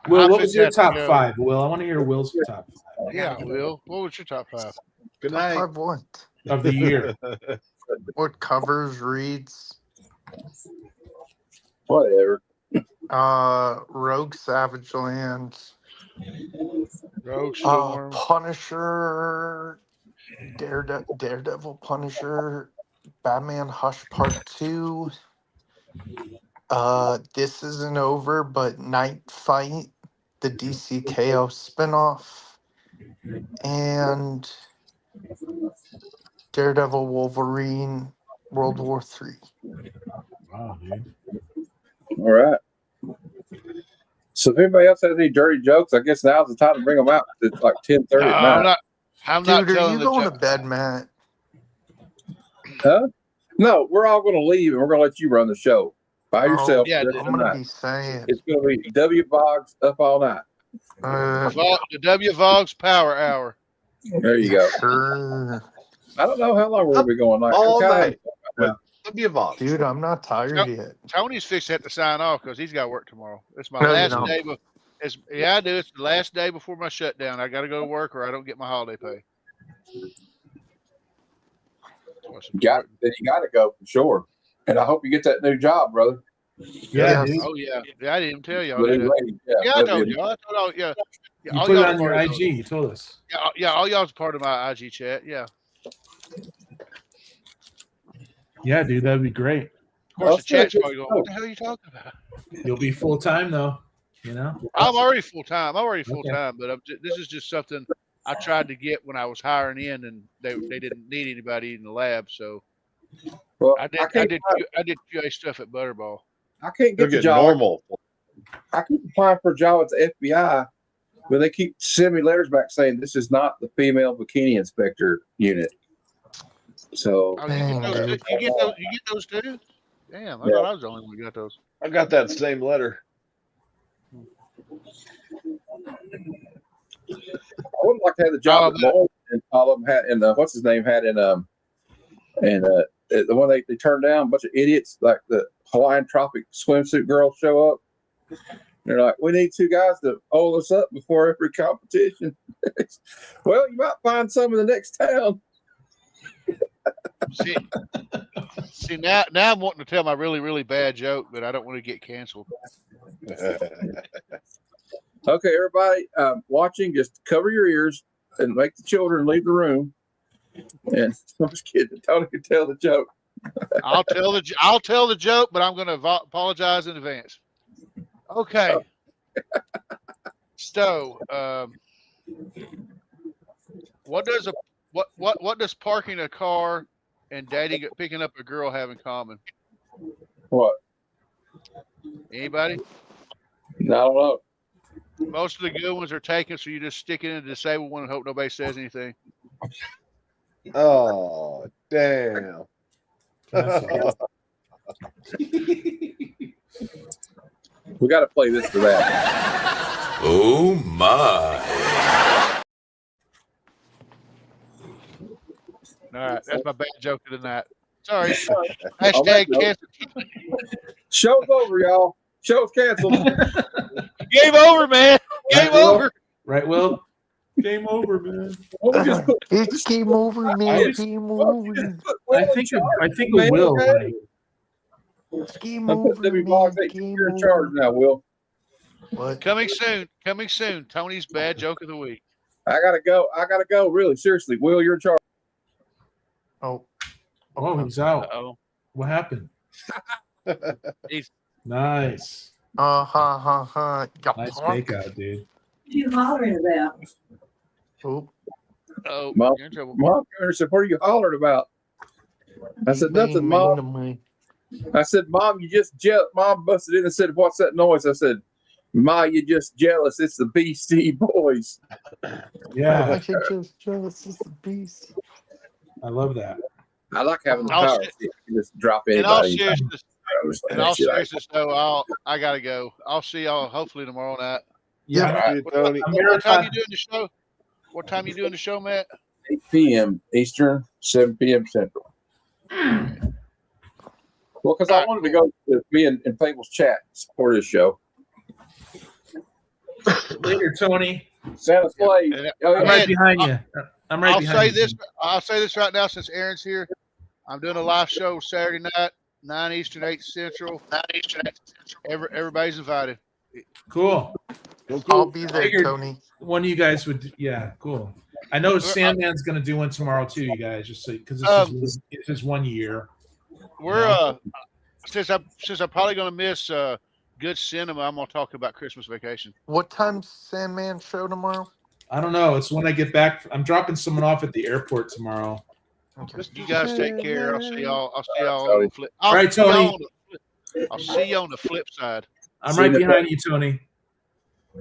Will, I what was your think that's top good. 5? Will, I want to hear Will's top 5 Yeah, Will. What was your top 5? Good Top night. 5 what? of the year. What covers, reads? Whatever. Rogue Savage Lands. Rogue Storm. Punisher. Daredevil Punisher. Batman Hush Part 2. This Isn't Over, but Night Fight, the DC KO spinoff, and Daredevil Wolverine World War III. Wow, dude. All right. So if anybody else has any dirty jokes, I guess now's the time to bring them out. It's like 10:30 at night. I'm not Dude, are telling you the going joke. to bed, Matt? Huh? No, we're all going to leave and we're going to let you run the show by yourself. yeah, the rest I'm of the going to night. be saying. It's going to be W Boggs up all night. The W Vogs Power Hour. There you go. Sure. I don't know how long we're going to be going. Like, All I'm kinda- night. W Vox. Dude, I'm not tired yet. Tony's fixed to sign off because he's got work tomorrow. It's my No, you last don't. day. Yeah, I do. It's the last day before my shutdown. I got to go to work or I don't get my holiday pay. You got to go for sure. And I hope you get that new job, brother. Yeah, dude. Oh yeah. Yeah, I didn't even tell y'all. The did new I? lady. Yeah, I that'd told be- you. I told all, yeah. You all put it y'all on your part of IG. You told us. Yeah, all y'all's part of my IG chat. Yeah. Yeah, dude, that'd be great. Of course, the chat's probably going, what the hell are you talking about? You'll be full time though. You know. I'm already full time. But this is just something I tried to get when I was hiring in, and they didn't need anybody in the lab. So Well, I did QA stuff at Butterball. I can't They'll get the get job. normal. I keep applying for a job at the FBI, but they keep sending me letters back saying this is not the female bikini inspector unit. So Oh, Dang, dude. you get those too? Damn, I Yeah. thought I was the only one who got those. I got that same letter. I wouldn't like to have the job at Boeing and all of them had, and what's his name had in the one they turned down, a bunch of idiots like the Hawaiian Tropic swimsuit girls show up. They're like, we need 2 guys to hold us up before every competition. Well, you might find some in the next town. See now I'm wanting to tell my really, really bad joke, but I don't want to get canceled. Okay, everybody watching, just cover your ears and make the children leave the room. And I'm just kidding. Tony can tell the joke. I'll tell the joke, but I'm going to apologize in advance. Okay. So, what does parking a car and picking up a girl have in common? What? Anybody? No, I don't know. Most of the good ones are taken, so you just stick it in the disabled one and hope nobody says anything. Oh, damn. We got to play this for that. Oh my. All right, that's my bad joke of the night. Sorry. On that Hashtag note, cancel. show's over, y'all. Show's canceled. Game over, man. Game Will? over. Right, Will? Game over, man. It's game over, man. Game over. I think of Will. Right? It's game I'm over, putting W man. Boggs. Hey, Game you're in charge over. now, Will. What? Coming soon. Coming soon. Tony's bad joke of the week. I gotta go. Really, seriously, Will, you're in charge. Oh. Oh, he's out. Uh-oh. What happened? He's Nice. Ha. Nice fake out, dude. What are you hollering about? Oh. oh, Mom, you're in trouble. Mom said, "What are you hollering about?" I said, "Nothing, Mom." I said, "Mom, you just jealous." Mom busted in and said, "What's that noise?" I said, "Ma, you just jealous. It's the BC Boys." Yeah, I should just jealous as the beast. I love that. I like having the I'll power. say- You can just drop In all anybody. seriousness, though, I gotta go. I'll see y'all hopefully tomorrow night. Yeah, Right. What time you doing the show? What time you doing the show, Matt? 8 p.m. Eastern, 7 p.m. Central. Well, because I wanted to go to me and Fable's chat support his show. Later, Tony. Santa Slade. And- Oh, I'm yeah. right behind you. I'm right I'll behind say you. this. I'll say this right now since Aaron's here. I'm doing a live show Saturday night, 9 Eastern, 8 Central. Everybody's invited. Cool. I'll be there, Figured Tony. one of you guys would. Yeah, cool. I know Sandman's going to do one tomorrow too, you guys, just so because it's his 1 year. We're since I'm probably gonna miss good cinema, I'm gonna talk about Christmas Vacation. What time's Sandman show tomorrow? I don't know. It's when I get back. I'm dropping someone off at the airport tomorrow. Okay. You guys take care. I'll see y'all Tony. on the flip. All right, Tony. I'll see you on the flip side. I'm See right you behind you, Tony.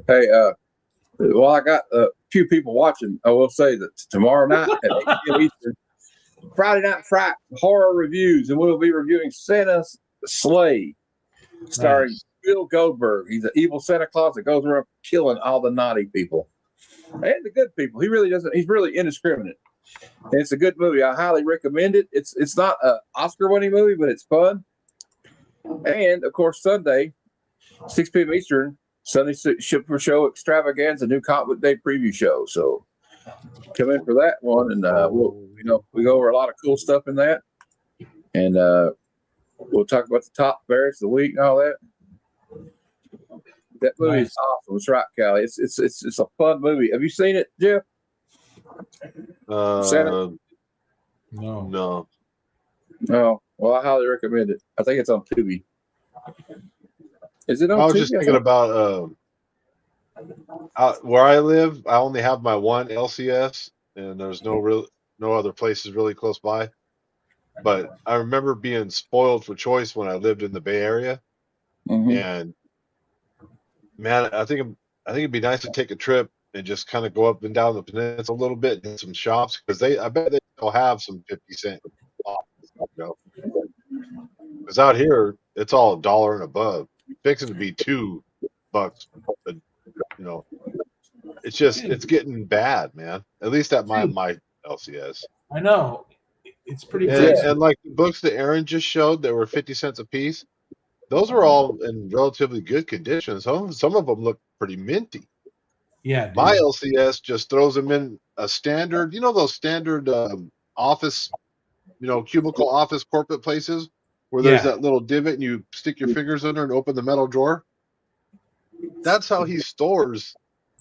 Hey, well, I got a few people watching. I will say that tomorrow night at 8 p.m. Eastern, Friday Night Fright horror reviews, and we'll be reviewing Santa's Sleigh, starring Bill Goldberg. He's an evil Santa Claus that goes around killing all the naughty people and the good people. He really doesn't. He's really indiscriminate. And it's a good movie. I highly recommend it. It's not an Oscar-winning movie, but it's fun. And of course, Sunday, 6 p.m. Eastern, Sunday Ship for Show Extravaganza, new comic book day preview show. So come in for that one, and we go over a lot of cool stuff in that, and we'll talk about the top variants of the week and all that. That movie is awesome. It's right, Callie. It's a fun movie. Have you seen it, Jeff? Santa? No. No. Well, I highly recommend it. I think it's on Tubi. Is it on Tubi? I was just thinking about where I live. I only have my one LCS, and there's no other places really close by. But I remember being spoiled for choice when I lived in the Bay Area, and man, I think it'd be nice to take a trip and just kind of go up and down the peninsula a little bit and hit some shops, because I bet they still have some 50-cent because out here it's all $1 and above, fixing to be $2. It's getting bad, man. At least at my LCS. I know. It's pretty and like the books that Aaron just showed that were 50 cents a piece, those were all in relatively good condition. Some of them look pretty minty. Yeah, dude. My LCS just throws them in a standard, those standard office, cubicle office corporate places where there's that little divot and you stick your fingers under and open the metal drawer. That's how he stores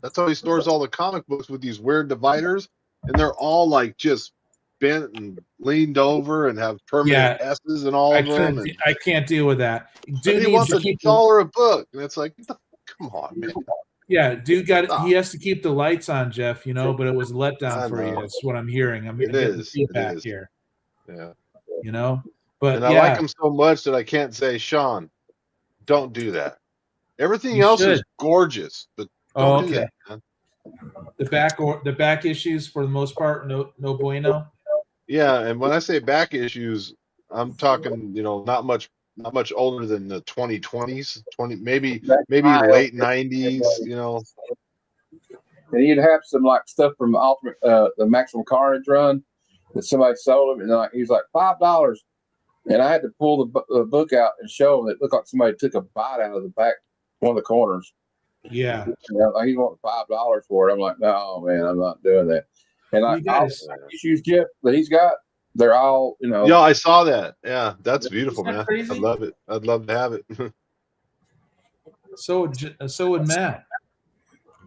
all the comic books, with these weird dividers, and they're all like just bent and leaned over and have permanent S's and all of them. I can't deal with that. Dude, he wants $1 a book, and it's like, come on, man. Yeah, dude he has to keep the lights on, Jeff, but it was a letdown for you. That's what I'm hearing. I'm getting feedback here. Yeah. But I like him so much that I can't say, Sean, don't do that. Everything else is gorgeous, but don't do that, man. The back issues for the most part, no bueno. Yeah, and when I say back issues, I'm talking, not much older than the 2020s, maybe late 90s, And he'd have some like stuff from the Maximum Carnage run that somebody sold him, and like he's like $5, and I had to pull the book out and show him. It looked like somebody took a bite out of the back one of the corners. Yeah, like he wanted $5 for it. I'm like, no, man, I'm not doing that. And all the issues, Jeff, that he's got, they're all, Yeah, I saw that. Yeah, that's beautiful, Isn't that man. crazy? I love it. I'd love to have it. So would Matt.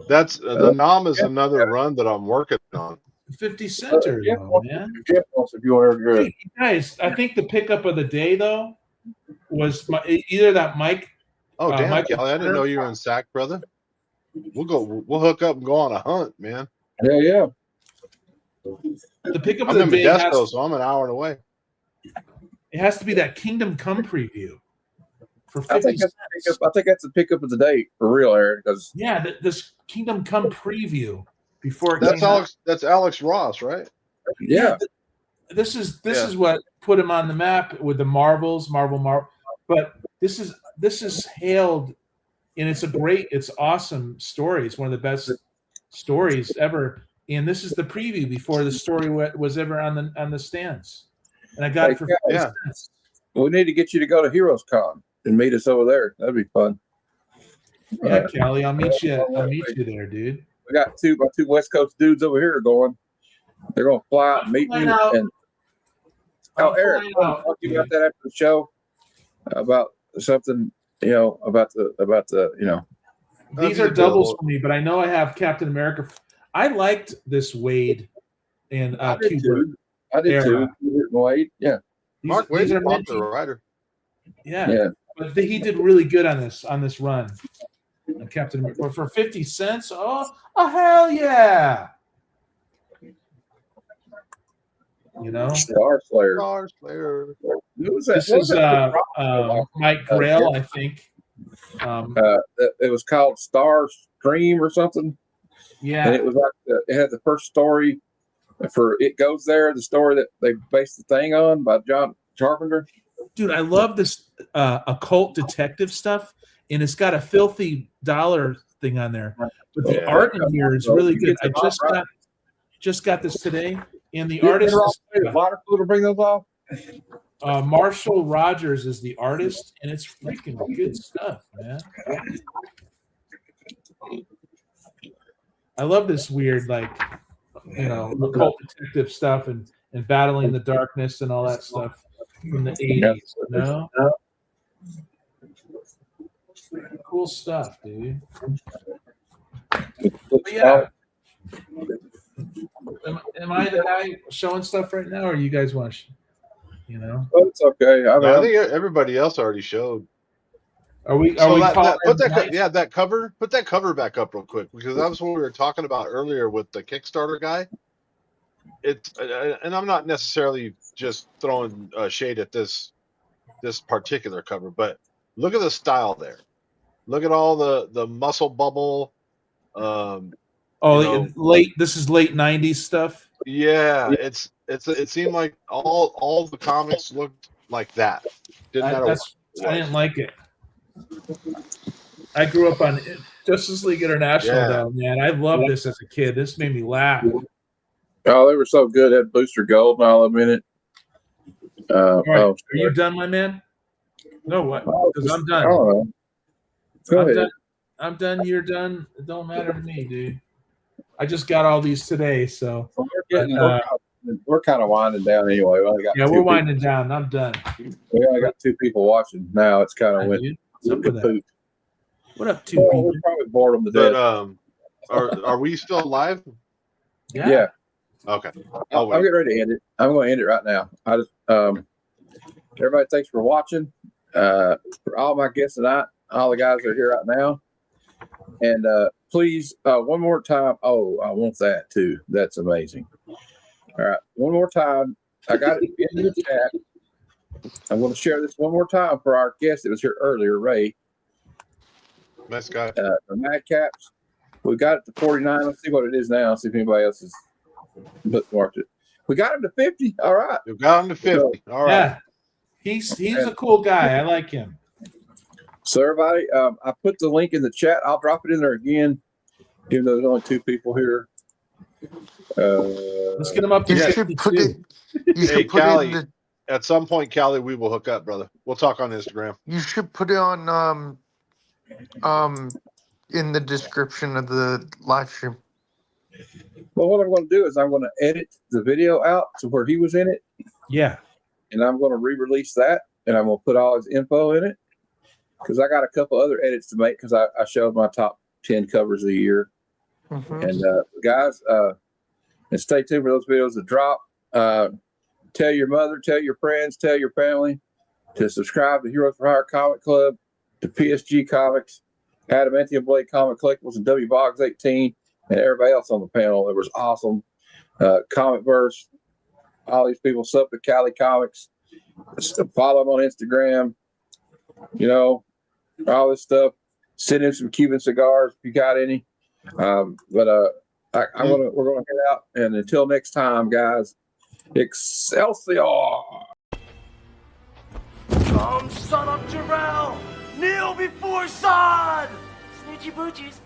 That's the Nam is another run that I'm working on. 50 center, though, man. Jeff wants if you want to. Hey, guys, I think the pickup of the day though was either that Mike. Oh damn, Michael Kelly! I didn't know you were in SAC, brother. We'll hook up and go on a hunt, man. Yeah. The pickup of I'm the in day Modesto, so I'm an hour away. It has to be that Kingdom Come preview for 50 I think that's the pickup of the day for real, Aaron. Because this Kingdom Come preview before it That's came Alex. out. That's Alex Ross, right? Yeah. This is what put him on the map with the Marvel. But this is hailed, and it's awesome story. It's one of the best stories ever. And this is the preview before the story was ever on the stands. And I got it for 50 cents. We need to get you to go to Heroes Con and meet us over there. That'd be fun. Yeah, Kelly, I'll meet you there, dude. We got my two West Coast dudes over here going. They're going to fly out and meet me. And Eric, I'll talk to you about that after the show. About something, about the. These are doubles for me, but I know I have Captain America. I liked this Wade and Kubert. I did too. Wade, yeah. Mark Wade's a popular writer. Yeah, but he did really good on this run. Captain America for 50 cents. Oh hell yeah! Star Slayer. This is Mike Grail, I think. It was called Star Stream or something. Yeah, and it was like it had the first story for It Goes There, the story that they based the thing on by John Carpenter. Dude, I love this occult detective stuff, and it's got a filthy dollar thing on there. But the art in here is really good. I just got this today, and the artist is water cooler to bring those off. Marshall Rogers is the artist, and it's freaking good stuff, man. I love this weird, occult detective stuff and battling the darkness and all that stuff from the 80s. Cool stuff, dude. But yeah. Am I the guy showing stuff right now, or you guys want to? It's okay. I think everybody else already showed. That cover? Put that cover back up real quick, because that was what we were talking about earlier with the Kickstarter guy. And I'm not necessarily just throwing shade at this particular cover, but look at the style there. Look at all the muscle bubble. This is late 90s stuff. Yeah, it seemed like all the comics looked like that. Didn't matter. I didn't like it. I grew up on Justice League International, though, man. I loved this as a kid. This made me laugh. Oh, they were so good. It had Booster Gold and all of them in it. Are you done, my man? No, what? Because I'm done. Go ahead. I'm done. You're done. It don't matter to me, dude. I just got all these today, so we're kind of winding down anyway. We're winding down. I'm done. We only got 2 people watching now. It's kind of went kaput. What up, 2 people? We're probably bored them to death. But are we still live? Yeah. Okay. I'm getting ready to end it. I'm going to end it right now. I just everybody, thanks for watching. For all my guests tonight, all the guys that are here right now, and please one more time. Oh, I want that too. That's amazing. All right, one more time. I got it in the chat. I'm going to share this one more time for our guest that was here earlier, Ray. Nice guy. The Madcaps. We got it to 49. Let's see what it is now. See if anybody else has bookmarked it. We got him to 50. All right. You got him to 50. All right. Yeah, he's a cool guy. I like him. So everybody, I put the link in the chat. I'll drop it in there again, even though there's only 2 people here. Let's get him up to You 52. should put it. You Hey, should put it Callie, in the. at some point, Callie, we will hook up, brother. We'll talk on Instagram. You should put it on in the description of the live stream. Well, what I'm going to do is I'm going to edit the video out to where he was in it, Yeah. and I'm going to re-release that, and I'm going to put all his info in it because I got a couple other edits to make because I showed my top 10 covers of the year. Mm-hmm. And guys, and stay tuned for those videos that drop. Tell your mother, tell your friends, tell your family to subscribe to Heroes for Hire Comic Club, to PSG Comics, Adamantium Blade Comic Collectibles, and W Boggs 18, and everybody else on the panel. It was awesome. Comic Verse, all these people, Sup to Cali Comics. Follow them on Instagram. You know, all this stuff. Send in some Cuban cigars if you got any. We're gonna head out, and until next time, guys, Excelsior! Come, son of Jarrell! Kneel before Zod! Snitchy boochies.